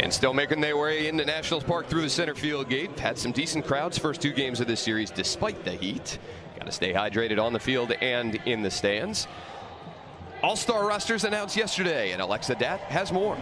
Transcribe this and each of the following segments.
And still making their way into Nationals Park through the center field gate. Had some decent crowds first two games of this series despite the heat. Got to stay hydrated on the field and in the stands. All-star rosters announced yesterday, and Alexa Dat has more.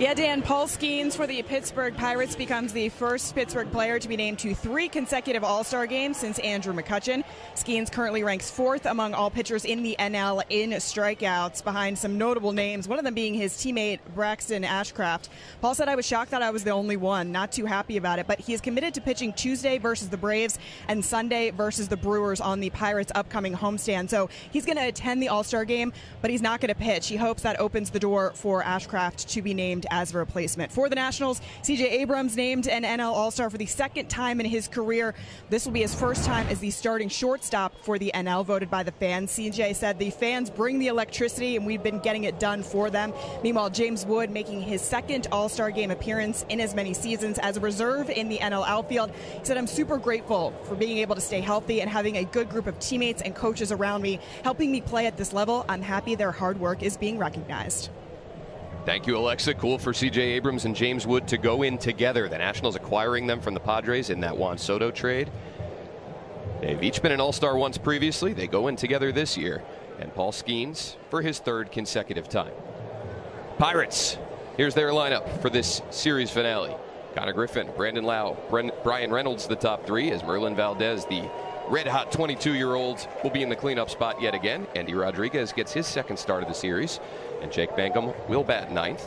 Yeah, Dan, Paul Skeens for the Pittsburgh Pirates becomes the first Pittsburgh player to be named to 3 consecutive All-Star games since Andrew McCutchen. Skeens currently ranks 4th among all pitchers in the NL in strikeouts, behind some notable names, one of them being his teammate Braxton Ashcraft. Paul said, "I was shocked that I was the only one, not too happy about it, but he is committed to pitching Tuesday versus the Braves and Sunday versus the Brewers on the Pirates' upcoming homestand. So he's going to attend the All-Star game, but he's not going to pitch. He hopes that opens the door for Ashcraft to be named as a replacement." For the Nationals, C.J. Abrams named an NL All-Star for the second time in his career. This will be his first time as the starting shortstop for the NL, voted by the fans. C.J. said, "The fans bring the electricity, and we've been getting it done for them." Meanwhile, James Wood making his second All-Star game appearance in as many seasons as a reserve in the NL outfield. He said, "I'm super grateful for being able to stay healthy and having a good group of teammates and coaches around me, helping me play at this level. I'm happy their hard work is being recognized." Thank you, Alexa. Cool for C.J. Abrams and James Wood to go in together. The Nationals acquiring them from the Padres in that Juan Soto trade. They've each been an All-Star once previously. They go in together this year. And Paul Skeens for his 3rd consecutive time. Pirates, here's their lineup for this series finale. Connor Griffin, Brandon Lau, Brian Reynolds the top 3, as Merlin Valdez, the red-hot 22-year-old, will be in the cleanup spot yet again. Andy Rodriguez gets his 2nd start of the series, and Jake Bangham will bat 9th.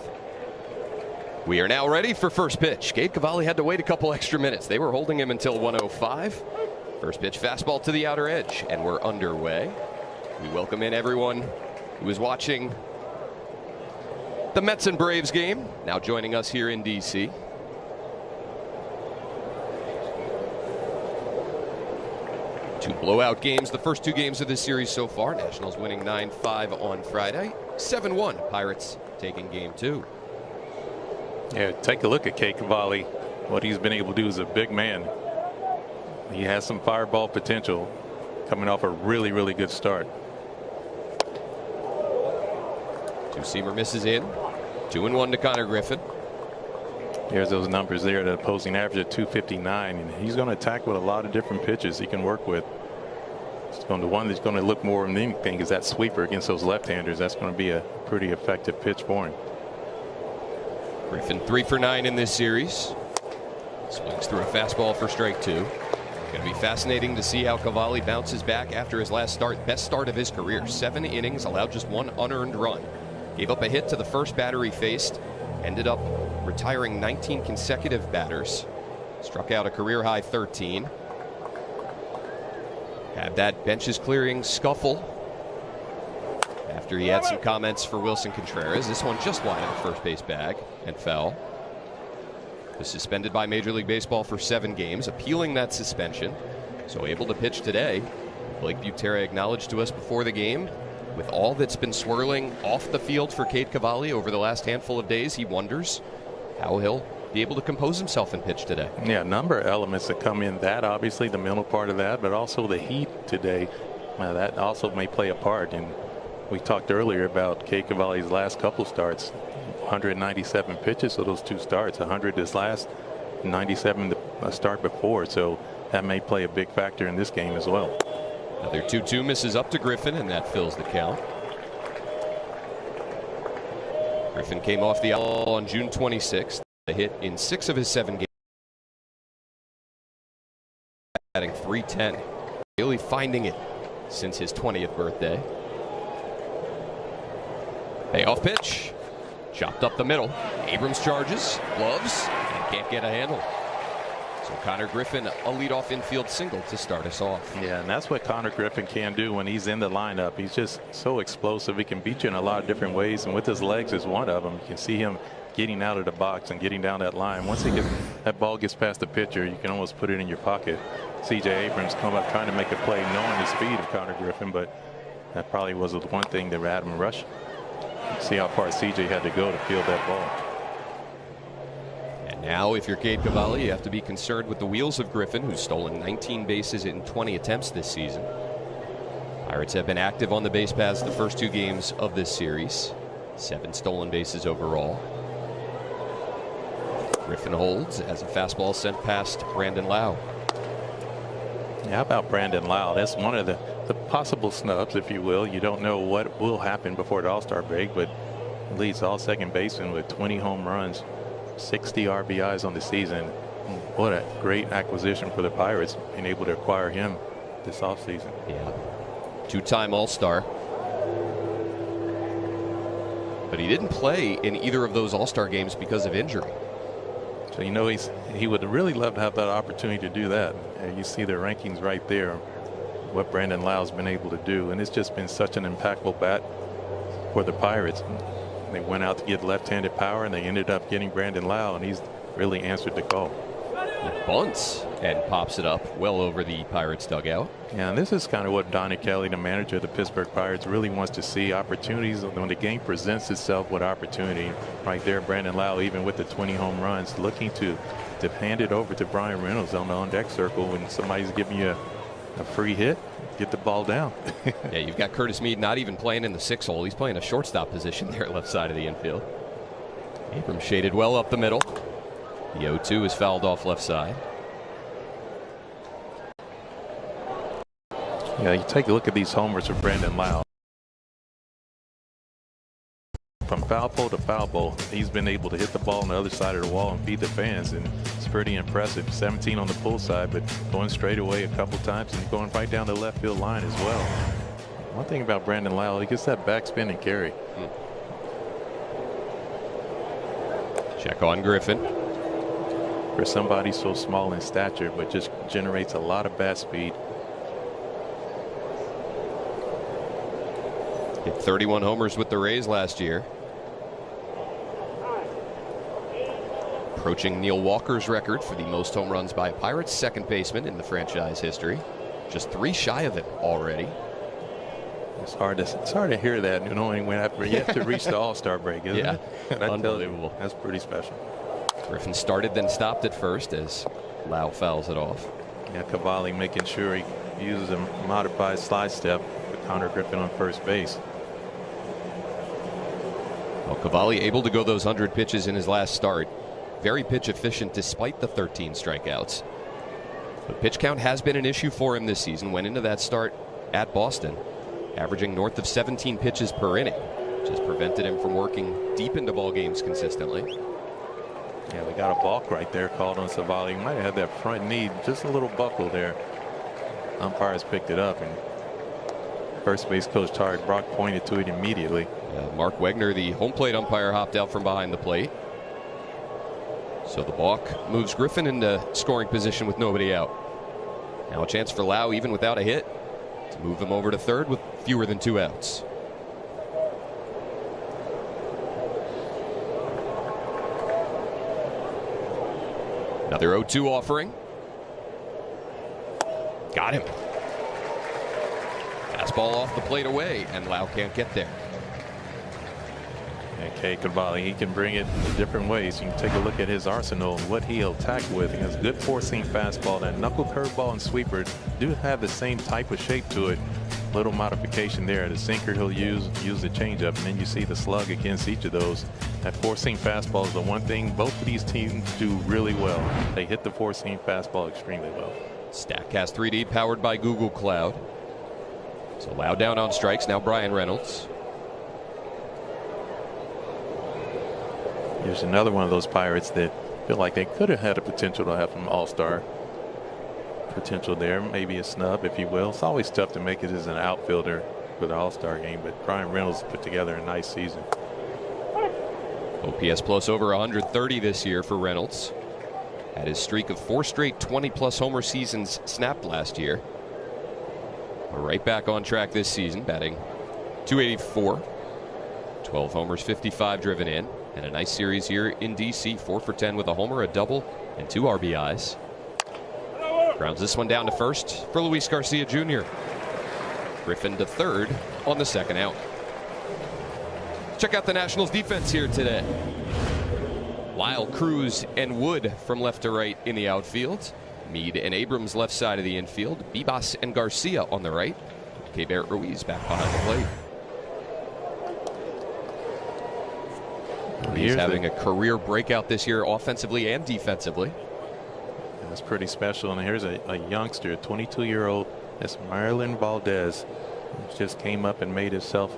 We are now ready for first pitch. Cade Cavalli had to wait a couple extra minutes. They were holding him until 1:05. First pitch fastball to the outer edge, and we're underway. We welcome in everyone who is watching the Mets and Braves game, now joining us here in D.C. Two blowout games, the first 2 games of this series so far. Nationals winning 9-5 on Friday. 7-1, Pirates taking game 2. Yeah, take a look at Cade Cavalli. What he's been able to do as a big man. He has some fireball potential coming off a really, really good start. Two-seamer misses in. 2-1 to Connor Griffin. There's those numbers there, the opposing average at 259, and he's going to attack with a lot of different pitches he can work with. The one that's going to look more than anything is that sweeper against those left-handers. That's going to be a pretty effective pitch for him. Griffin 3 for 9 in this series. Swings through a fastball for strike 2. Going to be fascinating to see how Cavalli bounces back after his last start. Best start of his career. 7 innings, allowed just 1 unearned run. Gave up a hit to the first batter he faced. Ended up retiring 19 consecutive batters. Struck out a career-high 13. Had that benches clearing scuffle after he had some comments for Wilson Contreras. This one just wide of the first base bag and fell. Was suspended by Major League Baseball for 7 games, appealing that suspension. So able to pitch today. Blake Butera acknowledged to us before the game, with all that's been swirling off the field for Cade Cavalli over the last handful of days, he wonders how he'll be able to compose himself and pitch today. Yeah, a number of elements that come in. That obviously the mental part of that, but also the heat today. That also may play a part. And we talked earlier about Cade Cavalli's last couple starts. 197 pitches for those 2 starts. 100 this last, 97 the start before. So that may play a big factor in this game as well. Another 2-2 misses up to Griffin, and that fills the count. Griffin came off the IL on June 26th. A hit in 6 of his 7 games. Batting .310. Really finding it since his 20th birthday. Payoff pitch. Chopped up the middle. Abrams charges, gloves, and can't get a handle. So Connor Griffin, a leadoff infield single to start us off. Yeah, and that's what Connor Griffin can do when he's in the lineup. He's just so explosive. He can beat you in a lot of different ways, and with his legs is one of them. You can see him getting out of the box and getting down that line. Once that ball gets past the pitcher, you can almost put it in your pocket. C.J. Abrams come up trying to make a play, knowing the speed of Connor Griffin, but that probably was the one thing that had him rush. See how far C.J. had to go to field that ball. And now, if you're Cade Cavalli, you have to be concerned with the wheels of Griffin, who's stolen 19 bases in 20 attempts this season. Pirates have been active on the base paths the first 2 games of this series. 7 stolen bases overall. Griffin holds as a fastball sent past Brandon Lau. Yeah, how about Brandon Lau? That's one of the possible snubs, if you will. You don't know what will happen before the All-Star break, but leads all second basemen with 20 home runs, 60 RBIs on the season. What a great acquisition for the Pirates, being able to acquire him this offseason. Yeah, two-time All-Star. But he didn't play in either of those All-Star games because of injury. So you know he would really love to have that opportunity to do that. You see the rankings right there, what Brandon Lau's been able to do, and it's just been such an impactful bat for the Pirates. They went out to get left-handed power, and they ended up getting Brandon Lau, and he's really answered the call. He bunts and pops it up well over the Pirates dugout. Yeah, and this is kind of what Donnie Kelly, the manager of the Pittsburgh Pirates, really wants to see. Opportunities when the game presents itself with opportunity. Right there, Brandon Lau, even with the 20 home runs, looking to hand it over to Brian Reynolds on the on-deck circle when somebody's giving you a free hit. Get the ball down. Yeah, you've got Curtis Mead not even playing in the 6-hole. He's playing a shortstop position there, left side of the infield. Abrams shaded well up the middle. The 0-2 is fouled off left side. Yeah, you take a look at these homers for Brandon Lau. From foul pole to foul pole, he's been able to hit the ball on the other side of the wall and feed the fans, and it's pretty impressive. 17 on the pull side, but going straight away a couple times and going right down the left field line as well. One thing about Brandon Lau, he gets that backspin and carry. Check on Griffin. For somebody so small in stature, but just generates a lot of bat speed. Hit 31 homers with the Rays last year. Approaching Neil Walker's record for the most home runs by a Pirates second baseman in the franchise history. Just 3 shy of it already. It's hard to hear that, you know, when you have to reach the All-Star break, isn't it? Unbelievable. That's pretty special. Griffin started, then stopped at first as Lau fouls it off. Yeah, Cavalli making sure he uses a modified slide step to counter Griffin on first base. Well, Cavalli able to go those 100 pitches in his last start. Very pitch efficient despite the 13 strikeouts. But pitch count has been an issue for him this season. Went into that start at Boston, averaging north of 17 pitches per inning, which has prevented him from working deep into ball games consistently. Yeah, we got a balk right there called on Cavalli. He might have had that front knee, just a little buckle there. Umpires picked it up, and first base coach Tarek Brock pointed to it immediately. Mark Wegner, the home plate umpire, hopped out from behind the plate. So the balk moves Griffin into scoring position with nobody out. Now a chance for Lau, even without a hit, to move him over to third with fewer than 2 outs. Another 0-2 offering. Got him. Fastball off the plate away, and Lau can't get there. Okay, Cavalli, he can bring it different ways. You can take a look at his arsenal and what he'll attack with. He has good four-seam fastball. That knuckle curveball and sweeper do have the same type of shape to it. Little modification there. The sinker he'll use the changeup, and then you see the slug against each of those. That four-seam fastball is the one thing both of these teams do really well. They hit the four-seam fastball extremely well. Statcast 3D powered by Google Cloud. So Lau down on strikes. Now Brian Reynolds. Here's another one of those Pirates that feel like they could have had a potential to have some All-Star potential there. Maybe a snub, if you will. It's always tough to make it as an outfielder for the All-Star game, but Brian Reynolds put together a nice season. OPS plus over 130 this year for Reynolds. Had his streak of 4 straight 20-plus homer seasons snapped last year. We're right back on track this season, batting .284. 12 homers, 55 driven in. And a nice series here in D.C. 4 for 10 with a homer, a double, and 2 RBIs. Grounds this one down to first for Luis Garcia Jr. Griffin to third on the second out. Check out the Nationals defense here today. Lyle, Cruz, and Wood from left to right in the outfield. Mead and Abrams left side of the infield. Bibas and Garcia on the right. Keibert Ruiz back behind the plate. He's having a career breakout this year, offensively and defensively. That's pretty special. And here's a youngster, a 22-year-old. That's Marlon Valdez. He just came up and made himself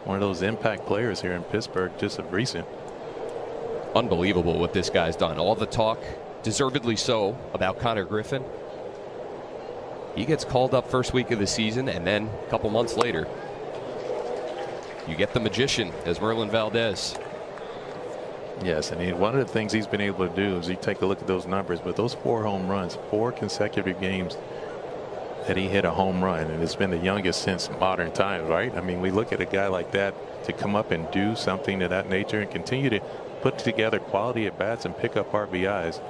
one of those impact players here in Pittsburgh just of recent. Unbelievable what this guy's done. All the talk, deservedly so, about Connor Griffin. He gets called up first week of the season, and then a couple months later, you get the magician as Marlon Valdez. Yes, and one of the things he's been able to do is you take a look at those numbers, but those 4 home runs, 4 consecutive games that he hit a home run, and it's been the youngest since modern times, right? I mean, we look at a guy like that to come up and do something of that nature and continue to put together quality at bats and pick up RBIs.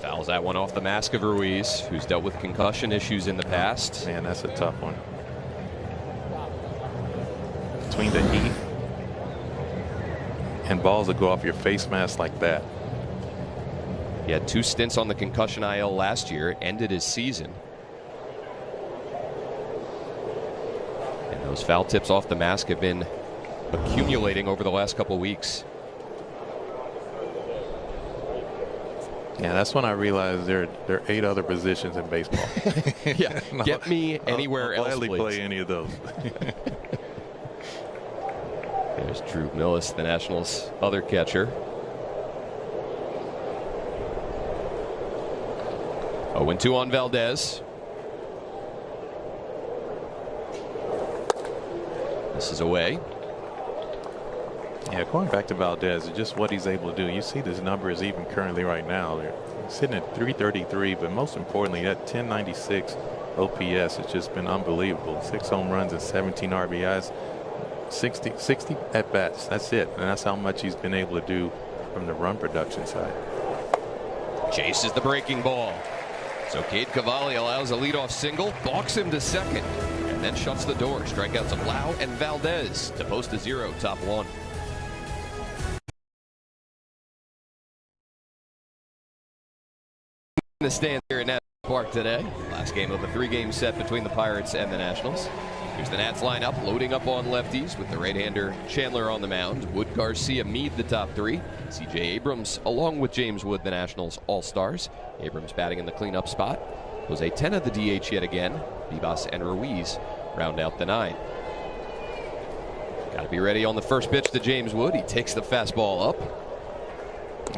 Fouls that one off the mask of Ruiz, who's dealt with concussion issues in the past. Man, that's a tough one. Between the heat and balls that go off your face mask like that. He had 2 stints on the concussion IL last year, ended his season. And those foul tips off the mask have been accumulating over the last couple weeks. Yeah, that's when I realized there are 8 other positions in baseball. Yeah, get me anywhere I'll else, gladly please. play any of those. There's Drew Millis, the Nationals' other catcher. 0-2 on Valdez. This is away. Yeah, going back to Valdez, just what he's able to do. You see his numbers even currently right now. They're sitting at 333, but most importantly, that 1096 OPS has just been unbelievable. 6 home runs and 17 RBIs, 60 at bats. That's it, and that's how much he's been able to do from the run production side. Chases the breaking ball. So Cade Cavalli allows a leadoff single, balks him to second, and then shuts the door. Strikeouts of Lau and Valdez to post a 0, top 1. The stand here at National Park today. Last game of a 3-game set between the Pirates and the Nationals. Here's the Nats lineup, loading up on lefties with the right-hander Chandler on the mound. Wood, Garcia, Meade the top 3. C.J. Abrams along with James Wood, the Nationals all-stars. Abrams batting in the cleanup spot. Jose Tena the DH yet again. Vivas and Ruiz round out the 9. Got to be ready on the first pitch to James Wood. He takes the fastball up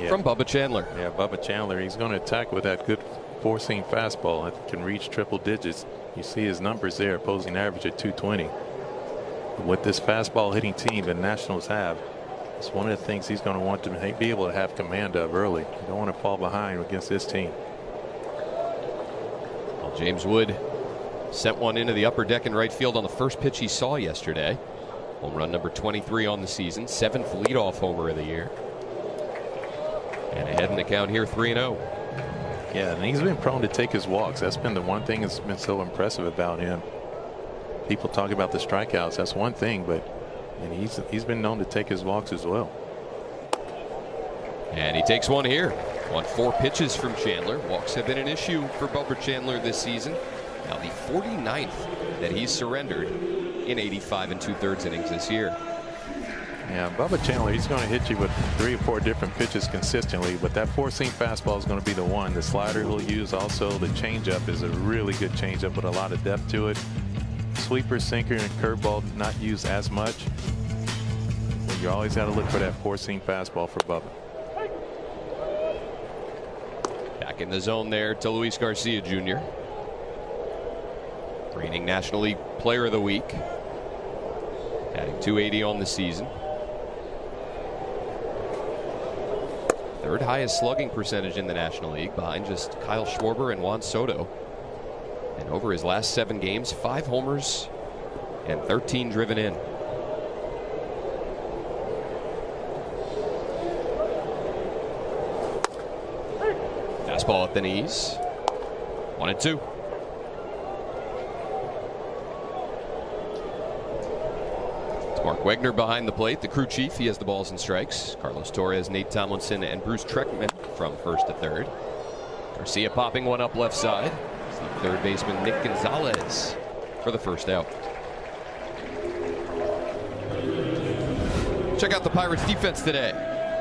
from Bubba Chandler. Yeah, Bubba Chandler, he's going to attack with that good 4-seam fastball that can reach triple digits. You see his numbers there, opposing average at 220. With this fastball hitting team the Nationals have, it's one of the things he's going to want to be able to have command of early. You don't want to fall behind against this team. Well, James Wood sent one into the upper deck in right field on the first pitch he saw yesterday. Home run number 23 on the season, 7th leadoff homer of the year. And ahead in the count here, 3-0. Yeah, and he's been prone to take his walks. That's been the one thing that's been so impressive about him. People talk about the strikeouts. That's one thing, but he's been known to take his walks as well. And he takes one here on 4 pitches from Chandler. Walks have been an issue for Bubba Chandler this season. Now the 49th that he's surrendered in 85 2/3 innings this year. Yeah, Bubba Chandler, he's going to hit you with 3 or 4 different pitches consistently, but that 4-seam fastball is going to be the one. The slider he'll use also. The changeup is a really good changeup with a lot of depth to it. Sweeper, sinker, and curveball not used as much. But you always got to look for that 4-seam fastball for Bubba. Back in the zone there to Luis Garcia Jr. Reigning National League Player of the Week. Adding 280 on the season. 3rd highest slugging percentage in the National League, behind just Kyle Schwarber and Juan Soto. And over his last 7 games, 5 homers and 13 driven in. Fastball at the knees. 1-2. Mark Wegner behind the plate, the crew chief. He has the balls and strikes. Carlos Torres, Nate Tomlinson, and Bruce Treckman from first to third. Garcia popping one up left side. It's the third baseman Nick Gonzalez for the first out. Check out the Pirates defense today.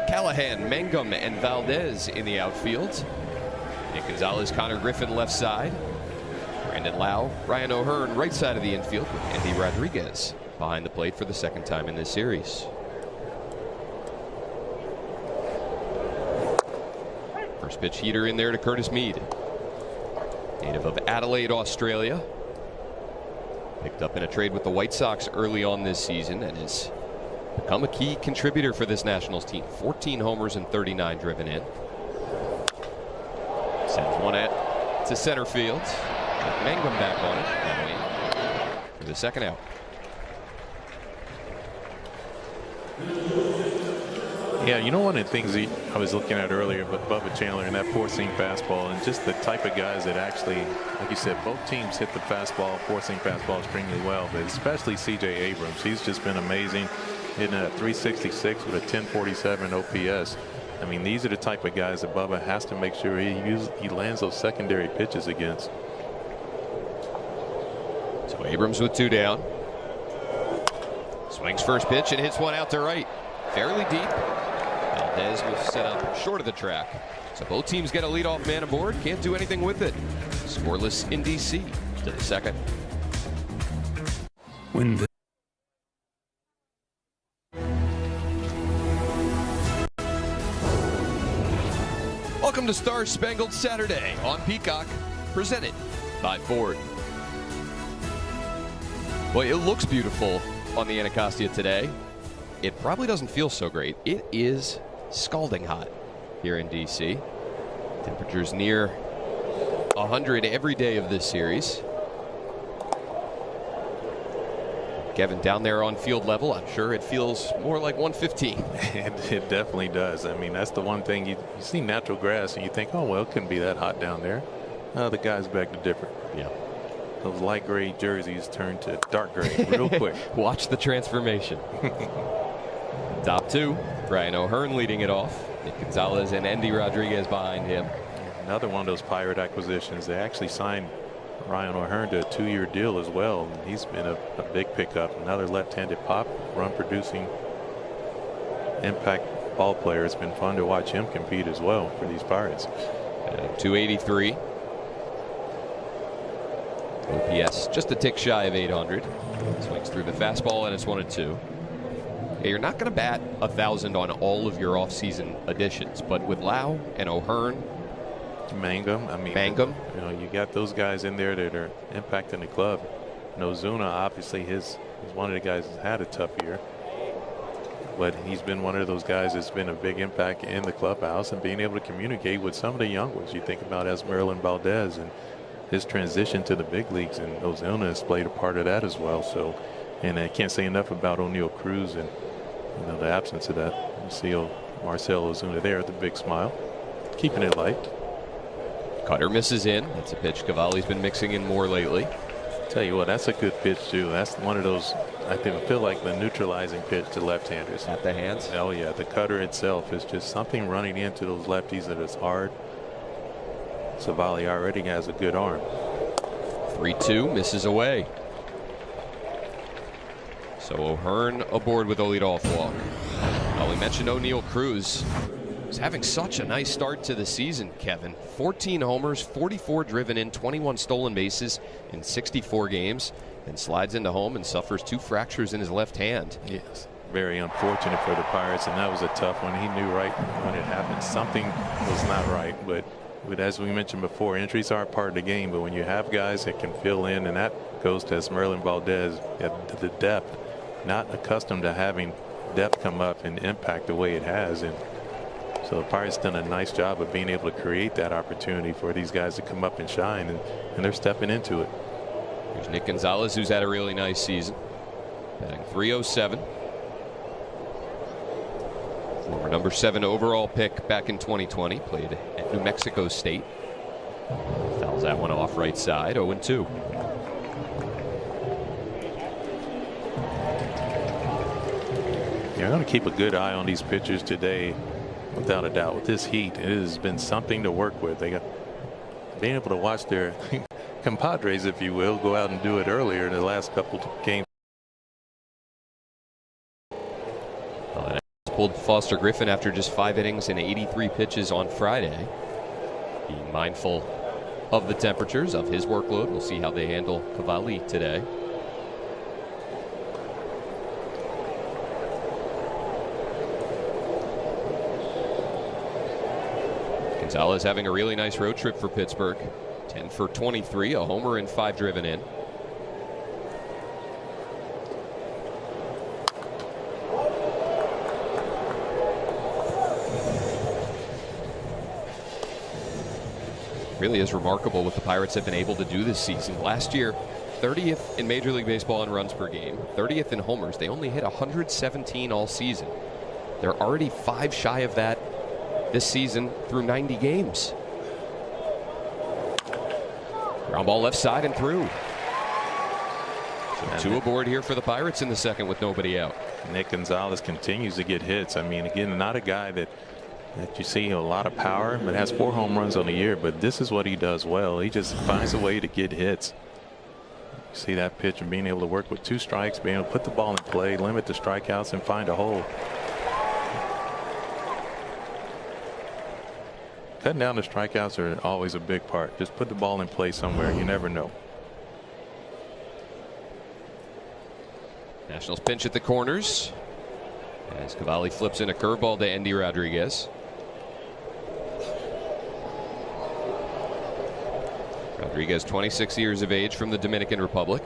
Callahan, Mangum, and Valdez in the outfield. Nick Gonzalez, Connor Griffin left side. Brandon Lau, Ryan O'Hearn right side of the infield with Andy Rodriguez behind the plate for the second time in this series. First pitch heater in there to Curtis Mead. Native of Adelaide, Australia. Picked up in a trade with the White Sox early on this season and has become a key contributor for this Nationals team. 14 homers and 39 driven in. Sends one to center field. Mangum back on it. For the second out. Yeah, you know, one of the things I was looking at earlier with Bubba Chandler and that four-seam fastball, and just the type of guys that actually, like you said, both teams hit the fastball, four-seam fastball extremely well, but especially C.J. Abrams. He's just been amazing, hitting a 366 with a 1047 OPS. I mean, these are the type of guys that Bubba has to make sure he lands those secondary pitches against. So Abrams with two down. Swings first pitch and hits one out to right. Fairly deep. Valdez was set up short of the track. So both teams get a leadoff man aboard. Can't do anything with it. Scoreless in D.C. to the second. Welcome to Star Spangled Saturday on Peacock, presented by Ford. Well, it looks beautiful on the Anacostia today. It probably doesn't feel so great. It is scalding hot here in D.C. Temperatures near 100 every day of this series. Kevin, down there on field level, I'm sure it feels more like 115. It definitely does. I mean, that's the one thing you see natural grass and you think, oh, well, it couldn't be that hot down there. The guys beg to differ. Yeah. Those light gray jerseys turn to dark gray real quick. Watch the transformation. Top two, Ryan O'Hearn leading it off. Nick Gonzalez and Andy Rodriguez behind him. Another one of those Pirate acquisitions. They actually signed Ryan O'Hearn to a 2-year deal as well. He's been a big pickup. Another left-handed pop, run-producing impact ball player. It's been fun to watch him compete as well for these Pirates. 283. OPS just a tick shy of 800. Swings through the fastball and it's 1-2. Yeah, you're not going to bat 1,000 on all of your offseason additions, but with Lau and O'Hearn, Mangum, Mangum, you know, you got those guys in there that are impacting the club. Ozuna, obviously, he's one of the guys that's had a tough year, but he's been one of those guys that's been a big impact in the clubhouse and being able to communicate with some of the young ones. You think about Esmeralda Valdez and his transition to the big leagues, and Ozuna has played a part of that as well. So, and I can't say enough about O'Neal Cruz and the absence of that. You see Marcell Ozuna there with a big smile, keeping it light. Cutter misses in. That's a pitch Cavalli's been mixing in more lately. Tell you what, that's a good pitch too. That's one of those, I feel like the neutralizing pitch to left-handers. At the hands? Oh yeah, the cutter itself is just something running into those lefties that is hard. Cavalli already has a good arm. 3-2, misses away. So O'Hearn aboard with a leadoff walk. Well, we mentioned O'Neal Cruz. He's having such a nice start to the season, Kevin. 14 homers, 44 driven in, 21 stolen bases in 64 games, and slides into home and suffers 2 fractures in his left hand. Yes, very unfortunate for the Pirates, and that was a tough one. He knew right when it happened something was not right, but as we mentioned before, injuries aren't part of the game, but when you have guys that can fill in, and that goes to Esmeralda Valdez, the depth, not accustomed to having depth come up and impact the way it has. And so the Pirates done a nice job of being able to create that opportunity for these guys to come up and shine, and they're stepping into it. Here's Nick Gonzalez, who's had a really nice season, batting .307. Former number 7 overall pick back in 2020, played at New Mexico State. Fouls that one off right side, 0-2. You're going to keep a good eye on these pitchers today, without a doubt. With this heat, it has been something to work with. They got being able to watch their compadres, if you will, go out and do it earlier in the last couple of games. Well, pulled Foster Griffin after just 5 innings and 83 pitches on Friday. Being mindful of the temperatures, of his workload. We'll see how they handle Cavalli today. Gonzalez having a really nice road trip for Pittsburgh. 10 for 23, a homer and 5 driven in. Really is remarkable what the Pirates have been able to do this season. Last year, 30th in Major League Baseball in runs per game, 30th in homers. They only hit 117 all season. They're already 5 shy of that this season through 90 games. Ground ball left side and through. So 2 aboard here for the Pirates in the second with nobody out. Nick Gonzalez continues to get hits. I mean, again, not a guy that you see a lot of power, but has 4 home runs on the year. But this is what he does well. He just finds a way to get hits. You see that pitch and being able to work with 2 strikes, being able to put the ball in play, limit the strikeouts, and find a hole. Cutting down the strikeouts are always a big part. Just put the ball in play somewhere. You never know. Nationals pinch at the corners as Cavalli flips in a curveball to Endy Rodriguez. Rodriguez, 26 years of age, from the Dominican Republic.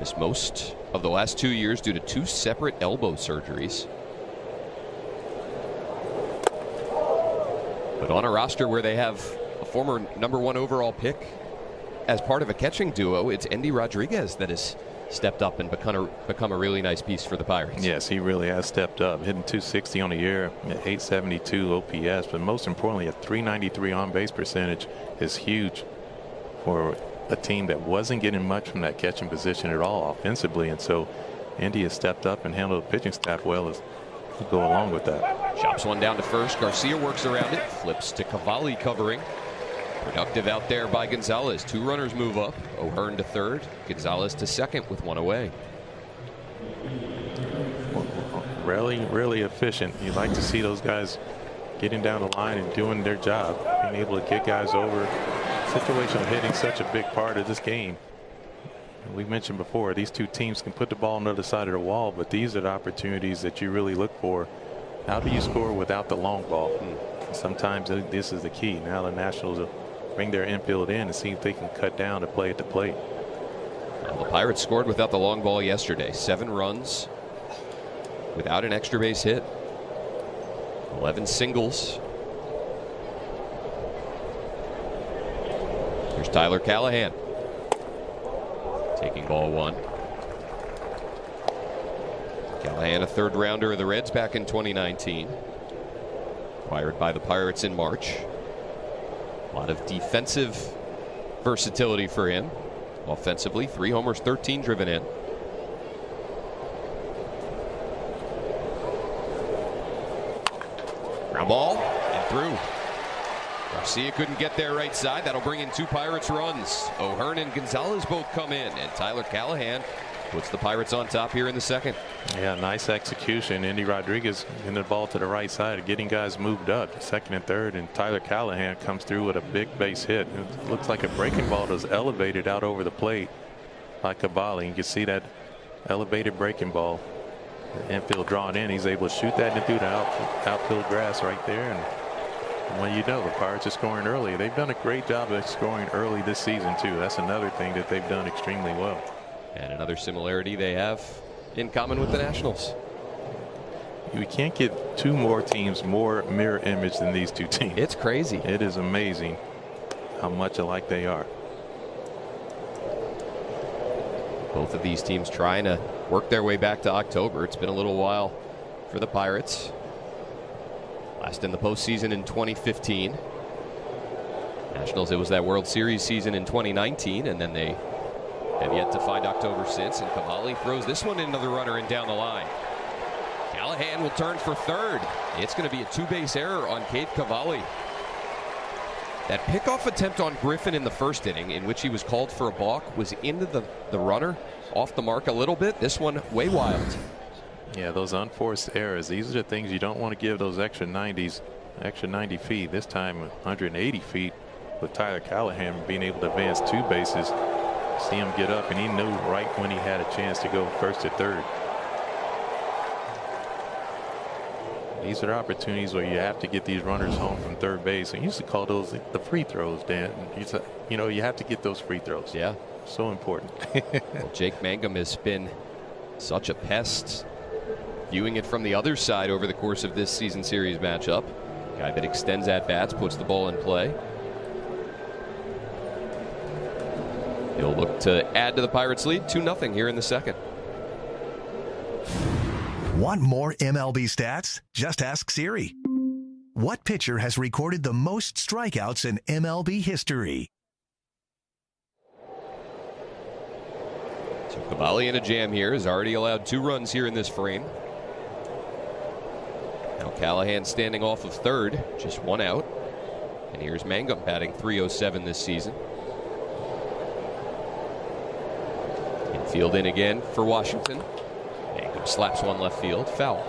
Missed most of the last 2 years due to 2 separate elbow surgeries. But on a roster where they have a former #1 overall pick as part of a catching duo, it's Endy Rodriguez that has stepped up and become a really nice piece for the Pirates. Yes, he really has stepped up, hitting .260 on the year, 872 OPS, but most importantly, a .393 on base percentage is huge for a team that wasn't getting much from that catching position at all offensively. And so Endy has stepped up and handled the pitching staff well as we go along with that. Chops one down to first. Garcia works around it, flips to Cavalli covering. Productive out there by Gonzalez. 2 runners move up. O'Hearn to third. Gonzalez to second with 1 away. Really efficient. You like to see those guys getting down the line and doing their job, being able to get guys over. Situational hitting such a big part of this game. We mentioned before, these 2 teams can put the ball on the other side of the wall, but these are the opportunities that you really look for. How do you score without the long ball? Sometimes this is the key. Now the Nationals will bring their infield in and see if they can cut down to play at the plate. Well, the Pirates scored without the long ball yesterday. 7 runs without an extra base hit. 11 singles. Here's Tyler Callahan. Taking ball 1. Callahan, a 3rd rounder of the Reds back in 2019. Acquired by the Pirates in March. A lot of defensive versatility for him. Offensively, 3 homers, 13 driven in. Ground ball and through. Garcia couldn't get there right side. That'll bring in 2 Pirates runs. O'Hearn and Gonzalez both come in, and Tyler Callahan puts the Pirates on top here in the second. Yeah, nice execution. Endy Rodriguez in the ball to the right side, getting guys moved up, 2nd and 3rd, and Tyler Callahan comes through with a big base hit. It looks like a breaking ball that's elevated out over the plate by Cavalli. You can see that elevated breaking ball. The infield drawn in. He's able to shoot that into the outfield grass right there. And when you know the Pirates are scoring early, they've done a great job of scoring early this season too. That's another thing that they've done extremely well. And another similarity they have in common with the Nationals. We can't get 2 more teams more mirror image than these 2 teams. It's crazy. It is amazing how much alike they are. Both of these teams trying to work their way back to October. It's been a little while for the Pirates. Last in the postseason in 2015. Nationals, it was that World Series season in 2019, and then they have yet to find October since, and Cavalli throws this one into the runner and down the line. Callahan will turn for 3rd. It's going to be a 2-base error on Cade Cavalli. That pickoff attempt on Griffin in the 1st inning, in which he was called for a balk, was into the runner, off the mark a little bit. This one way wild. Yeah, those unforced errors, these are the things you don't want to give those extra 90 feet. This time 180 feet with Tyler Callahan being able to advance 2 bases. See him get up, and he knew right when he had a chance to go first to third. These are opportunities where you have to get these runners home from third base. And you used to call those the free throws, Dan. You know, you have to get those free throws. Yeah. So important. Well, Jake Mangum has been such a pest. Viewing it from the other side over the course of this season series matchup. Guy that extends at bats, puts the ball in play. He'll look to add to the Pirates' lead 2-0 here in the second. Want more MLB stats? Just ask Siri. What pitcher has recorded the most strikeouts in MLB history? So Cavalli in a jam here, has already allowed 2 runs here in this frame. Now Callahan standing off of third, just 1 out. And here's Mangum batting .307 this season. Infield in again for Washington. Mangum slaps one left field, foul.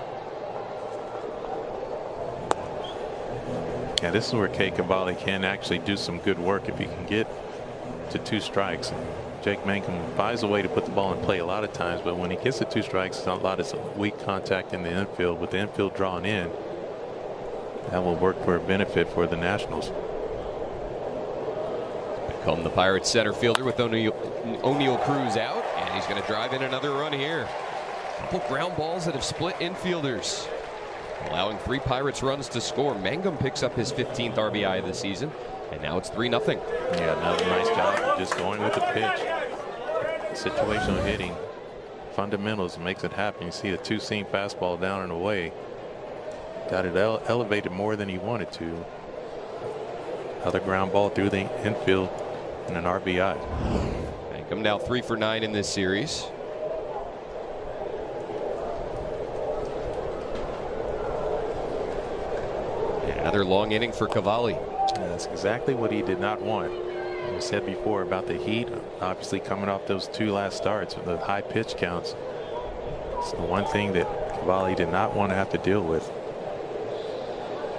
Yeah, this is where Kay Cavalli can actually do some good work if he can get to 2 strikes. Jake Mangum finds a way to put the ball in play a lot of times, but when he gets to 2 strikes, a lot of weak contact in the infield. With the infield drawn in, that will work for a benefit for the Nationals. Become the Pirates center fielder with O'Neal Cruz out, and he's going to drive in another run here. Couple ground balls that have split infielders, allowing 3 Pirates runs to score. Mangum picks up his 15th RBI of the season, and now it's 3-0. Yeah, another nice job of just going with the pitch. Situational hitting, fundamentals makes it happen. You see the 2-seam fastball down and away. Got it elevated more than he wanted to. Another ground ball through the infield and an RBI. Mangum now 3 for 9 in this series. And another long inning for Cavalli. That's exactly what he did not want. We said before about the heat, obviously coming off those 2 last starts with the high pitch counts. It's the one thing that Cavalli did not want to have to deal with.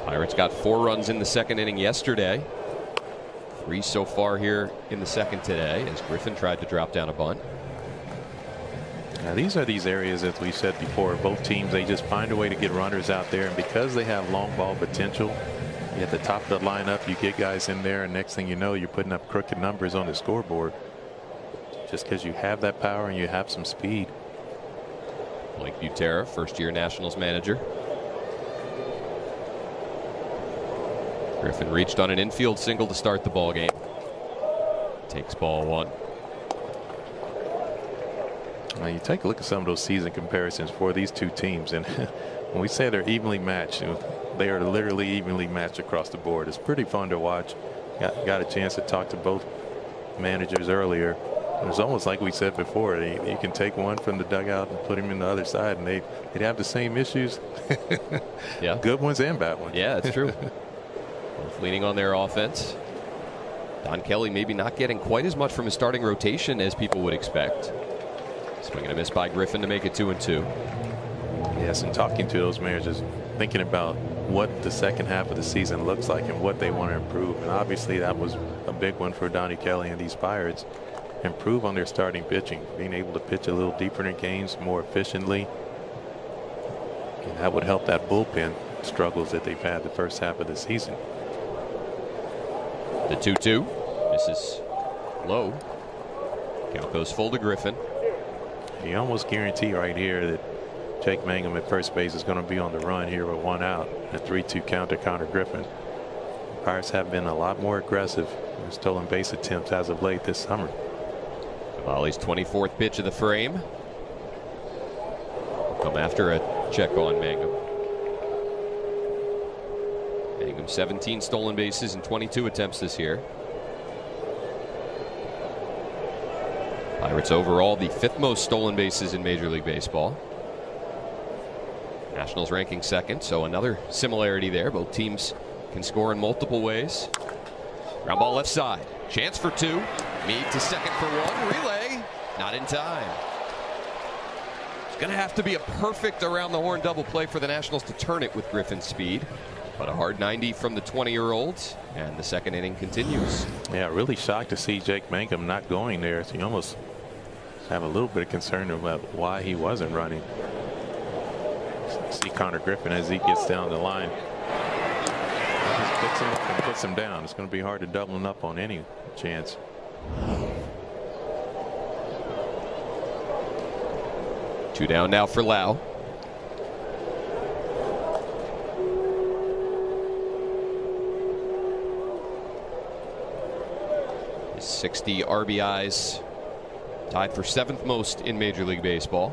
Pirates got 4 runs in the second inning yesterday. 3 so far here in the second today, as Griffin tried to drop down a bunt. Now these are these areas, as we said before, both teams, they just find a way to get runners out there, and because they have long ball potential, at the top of the lineup, you get guys in there, and next thing you know, you're putting up crooked numbers on the scoreboard just because you have that power and you have some speed. Blake Butera, first-year Nationals manager. Griffin reached on an infield single to start the ball game. Takes ball 1. Now you take a look at some of those season comparisons for these 2 teams, and when we say they're evenly matched, they are literally evenly matched across the board. It's pretty fun to watch. Got a chance to talk to both managers earlier. It was almost like we said before, you can take one from the dugout and put him in the other side, and they'd have the same issues. Yeah, good ones and bad ones. Yeah, that's true. Both leaning on their offense. Don Kelly maybe not getting quite as much from his starting rotation as people would expect. Swing and a miss by Griffin to make it 2-2. Yes, and talking to those managers, thinking about what the second half of the season looks like and what they want to improve. And obviously that was a big one for Donnie Kelly and these Pirates. Improve on their starting pitching, being able to pitch a little deeper in games more efficiently. And that would help that bullpen struggles that they've had the first half of the season. The 2-2 misses low. Count goes full to Griffin. You almost guarantee right here that Jake Mangum at first base is going to be on the run here with 1 out. A 3-2 count to Connor Griffin. Pirates have been a lot more aggressive in stolen base attempts as of late this summer. Cavalli's 24th pitch of the frame. Come after a check on Mangum. Mangum 17 stolen bases in 22 attempts this year. Pirates overall the 5th most stolen bases in Major League Baseball. Nationals ranking 2nd, so another similarity there. Both teams can score in multiple ways. Ground ball left side. Chance for 2. Meade to second for 1. Relay. Not in time. Going to have to be a perfect around the horn double play for the Nationals to turn it with Griffin's speed. But a hard 90 from the 20-year-old, and the second inning continues. Yeah, really shocked to see Jake Mangum not going there. So you almost have a little bit of concern about why he wasn't running. See Connor Griffin as he gets down the line. Just picks him up and puts him down. It's going to be hard to double him up on any chance. Two down now for Lau. His 60 RBIs, tied for 7th most in Major League Baseball.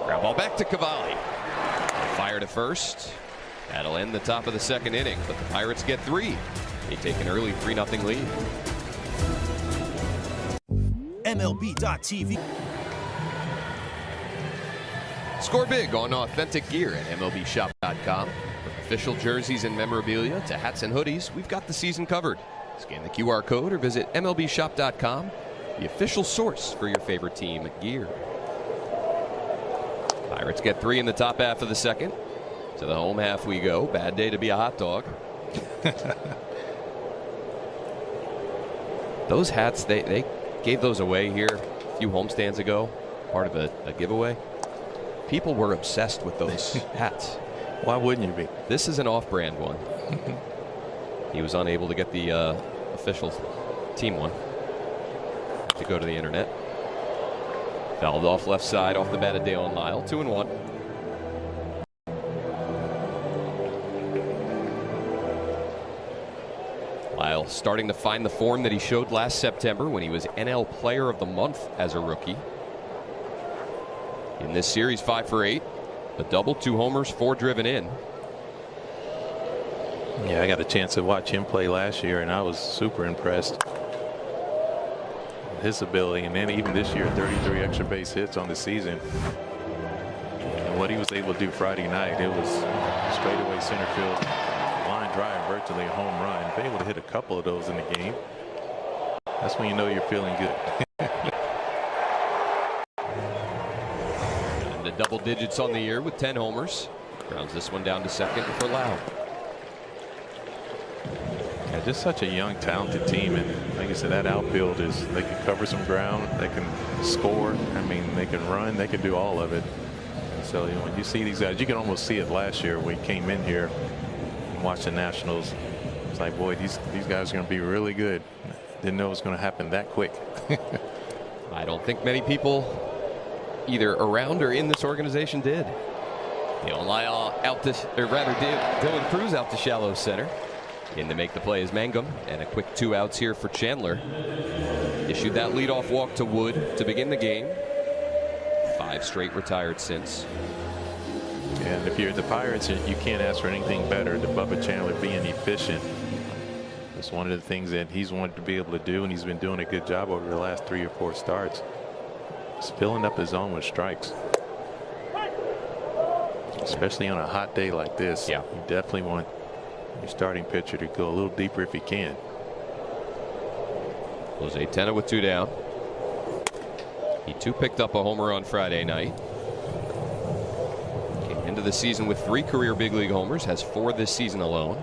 Ground ball back to Cavalli. Fire to first. That'll end the top of the second inning, but the Pirates get 3. They take an early 3-0 lead. MLB.tv. Score big on authentic gear at MLBshop.com. From official jerseys and memorabilia to hats and hoodies, we've got the season covered. Scan the QR code or visit MLBshop.com, the official source for your favorite team gear. Pirates get 3 in the top half of the second. To the home half we go. Bad day to be a hot dog. Those hats, they gave those away here a few homestands ago, part of a giveaway. People were obsessed with those hats. Why wouldn't you be? This is an off-brand one. He was unable to get the official team one. Had to go to the internet. Fouled off left side off the bat of Dale and Lyle. 2-1. Lyle starting to find the form that he showed last September when he was NL Player of the Month as a rookie. In this series, 5 for 8, a double, 2 homers, 4 driven in. Yeah, I got a chance to watch him play last year, and I was super impressed with his ability. And then even this year, 33 extra base hits on the season. And what he was able to do Friday night, it was straightaway center field, line drive, virtually a home run. Be able to hit a couple of those in the game. That's when you know you're feeling good. Double digits on the year with 10 homers. Grounds this one down to second for Lau. Yeah, just such a young, talented team, and like I said, that outfield is, they can cover some ground, they can score. I mean, they can run, they can do all of it. And so when you see these guys, you can almost see it last year when we came in here and watched the Nationals. It's like, boy, these guys are going to be really good. Didn't know it was going to happen that quick. I don't think many people either around or in this organization did. Lyle out to, or rather Dylan Cruz out to shallow center. In to make the play is Mangum, and a quick 2 outs here for Chandler. Issued that leadoff walk to Wood to begin the game. 5 straight retired since. And if you're the Pirates, you can't ask for anything better than Bubba Chandler being efficient. It's one of the things that he's wanted to be able to do, and he's been doing a good job over the last 3 or 4 starts. He's filling up his zone with strikes. Especially on a hot day like this. Yeah. You definitely want your starting pitcher to go a little deeper if he can. Jose Tena with 2 down. He too picked up a homer on Friday night. Came into the season with 3 career big league homers, has 4 this season alone.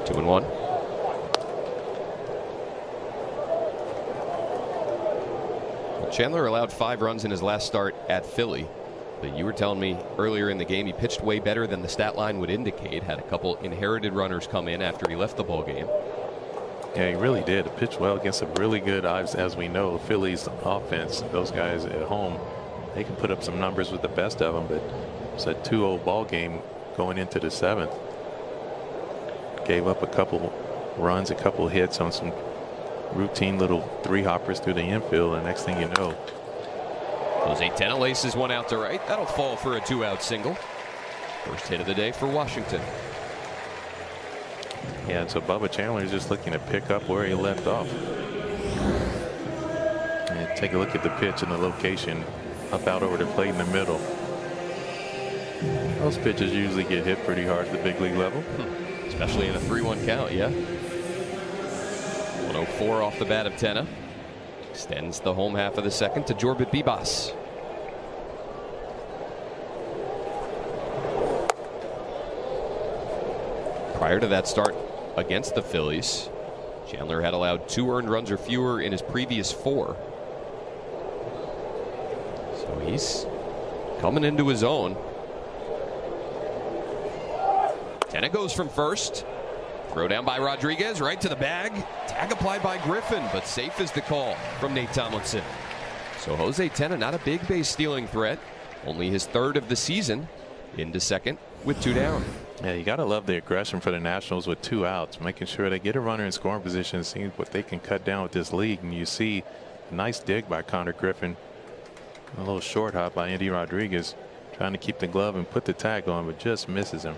Two and 1. Well, Chandler allowed 5 runs in his last start at Philly, but you were telling me earlier in the game he pitched way better than the stat line would indicate. Had a couple inherited runners come in after he left the ball game. Yeah, he really did. He pitched well against some really good, as we know, Phillies offense. Those guys at home, they can put up some numbers with the best of them, but it's a 2-0 ball game going into the 7th. Gave up a couple runs, a couple hits on some routine little 3-hoppers through the infield, and next thing you know, Jose Tena laces one out to right. That'll fall for a 2-out single. First hit of the day for Washington. Yeah, and so Bubba Chandler is just looking to pick up where he left off. And take a look at the pitch and the location up out over the plate in the middle. Those pitches usually get hit pretty hard at the big league level. Especially in a 3-1 count, yeah. 104 off the bat of Tenna. Extends the home half of the second to Jorbit Bibas. Prior to that start against the Phillies, Chandler had allowed 2 earned runs or fewer in his previous 4. So he's coming into his own. Tenna goes from first. Throw down by Rodriguez, right to the bag. Tag applied by Griffin, but safe is the call from Nate Tomlinson. So Jose Tenna, not a big base stealing threat. Only his 3rd of the season. Into second with 2 down. Yeah, you got to love the aggression for the Nationals with 2 outs, making sure they get a runner in scoring position and see what they can cut down with this league. And you see a nice dig by Connor Griffin. A little short hop by Andy Rodriguez, trying to keep the glove and put the tag on, but just misses him.